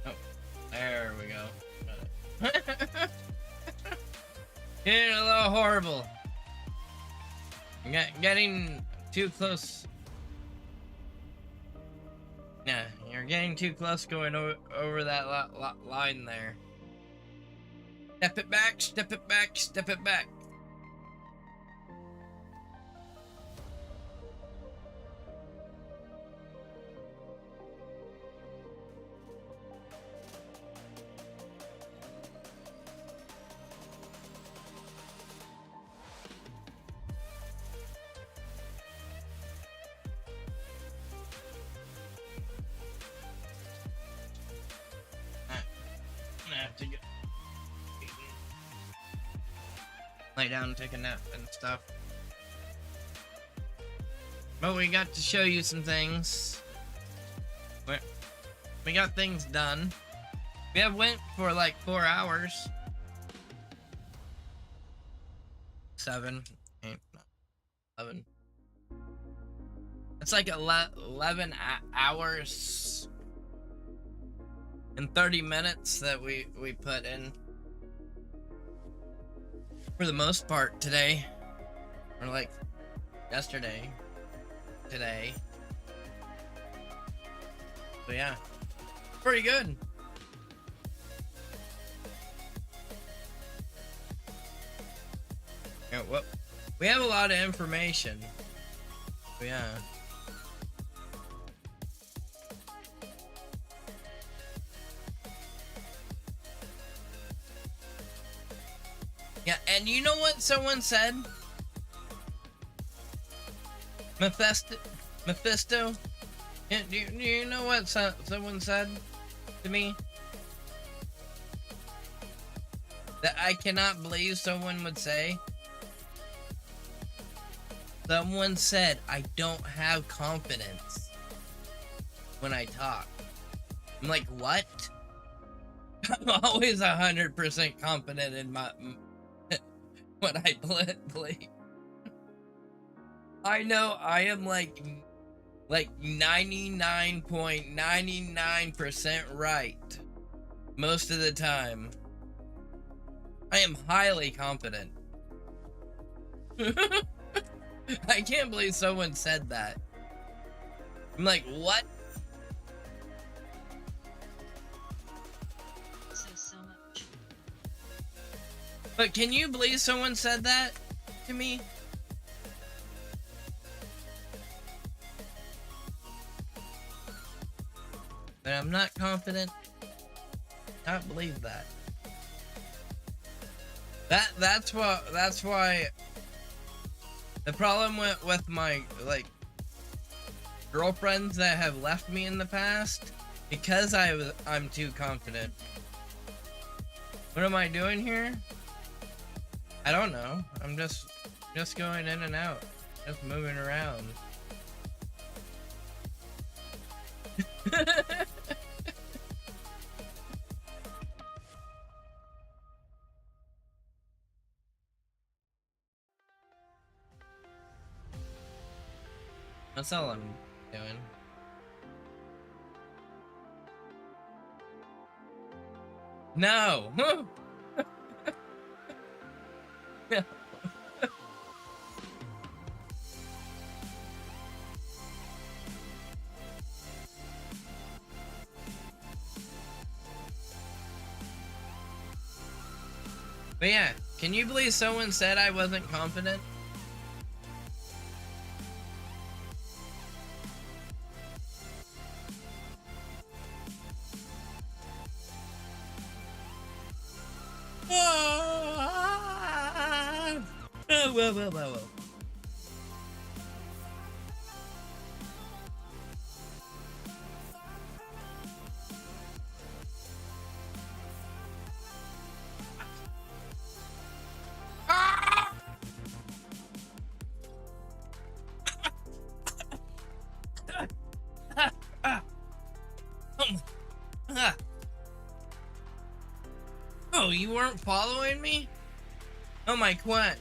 Oh, there we go. Got it. Getting a little horrible. Getting too close. Yeah, you're getting too close going over that line there. Step it back, step it back, step it back. To get lay down and take a nap and stuff. But we got to show you some things. We got things done. We have went for like 4 hours. 7, 8, 11. It's like 11 hours and 30 minutes that we put in for the most part today, or like yesterday, today. So yeah, pretty good. Yeah, well, we have a lot of information. So yeah. Yeah, and you know what someone said? Mephisto? Yeah, do you know what someone said to me? That I cannot believe someone would say? Someone said I don't have confidence when I talk. I'm like, what? I'm always 100% confident in my... when I play. I know I am like 99.99% right most of the time. I am highly confident. I can't believe someone said that. I'm like, what? But can you believe someone said that to me? That I'm not confident? I can't believe that. That's why the problem with my like girlfriends that have left me in the past, because I'm too confident. What am I doing here? I don't know. I'm just going in and out. Just moving around. That's all I'm doing. No! No. But yeah, can you believe someone said I wasn't confident? Whoa. Oh, you weren't following me? Oh my quat.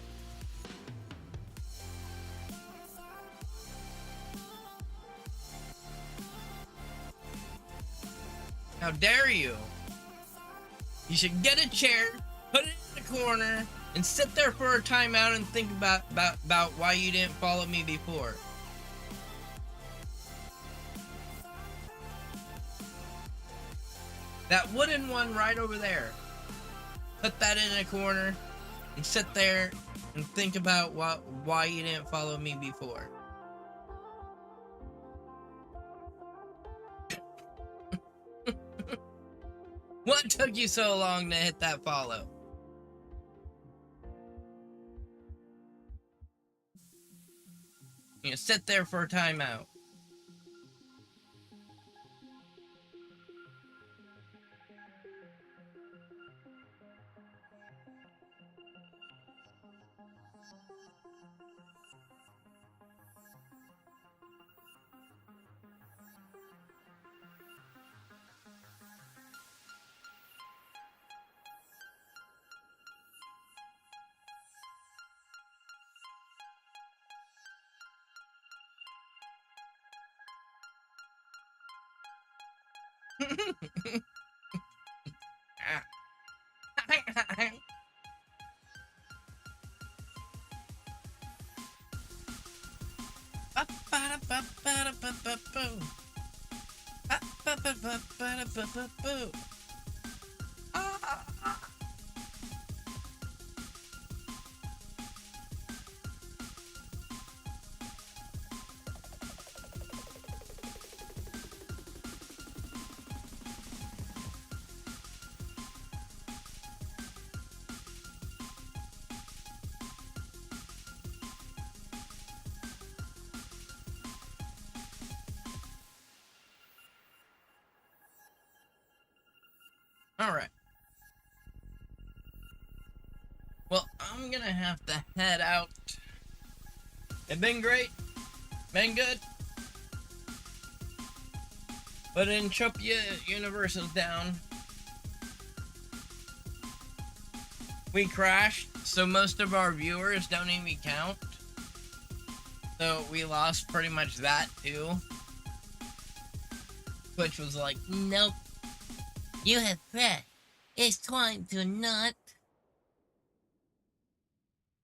How dare you? You should get a chair, put it in the corner, and sit there for a timeout and think about why you didn't follow me before. That wooden one right over there. Put that in a corner and sit there and think about why you didn't follow me before. What took you so long to hit that follow? You sit there for a timeout. Alright. Well, I'm gonna have to head out. It's been great. Been good. But Entropia Universe is down. We crashed, so most of our viewers don't even count. So we lost pretty much that too. Twitch was like, nope. You have crashed. It's time to not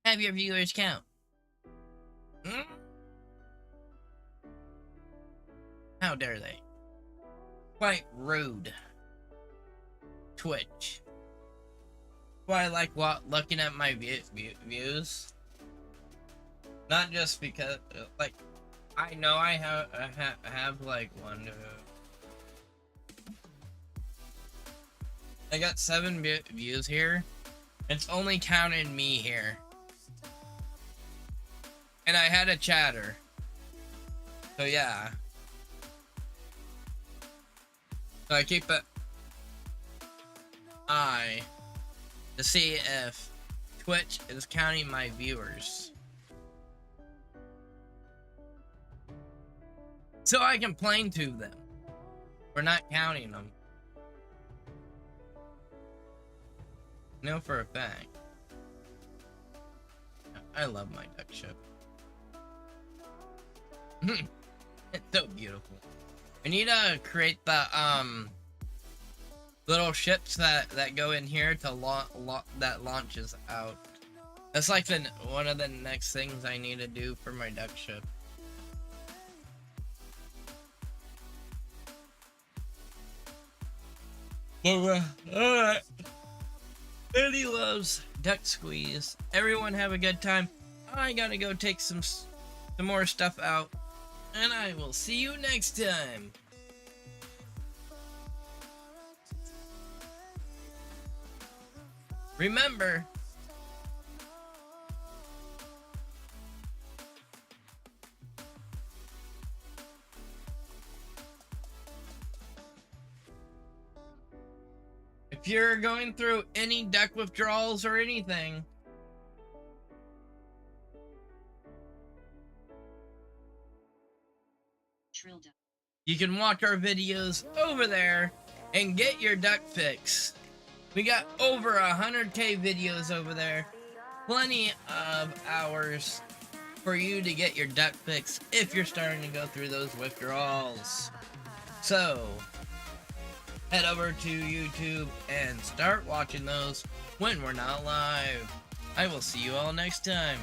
have your viewers count. Hmm? How dare they? Quite rude. Twitch. Why I like looking at my views. Not just because, like, I know I have like one. I got 7 views here. It's only counted me here. And I had a chatter. So yeah. So I keep an eye to see if Twitch is counting my viewers. So I complain to them. We're not counting them. No, for a fact. I love my duck ship. It's so beautiful. We need to create the little ships that go in here to that launches out. That's like one of the next things I need to do for my duck ship. Alright. Eddie loves duck squeeze. Everyone have a good time. I gotta go take some more stuff out. And I will see you next time. Remember, if you're going through any duck withdrawals or anything, you can watch our videos over there and get your duck fix. We got over 100k videos over there. Plenty of hours for you to get your duck fix if you're starting to go through those withdrawals. So, head over to YouTube and start watching those when we're not live. I will see you all next time.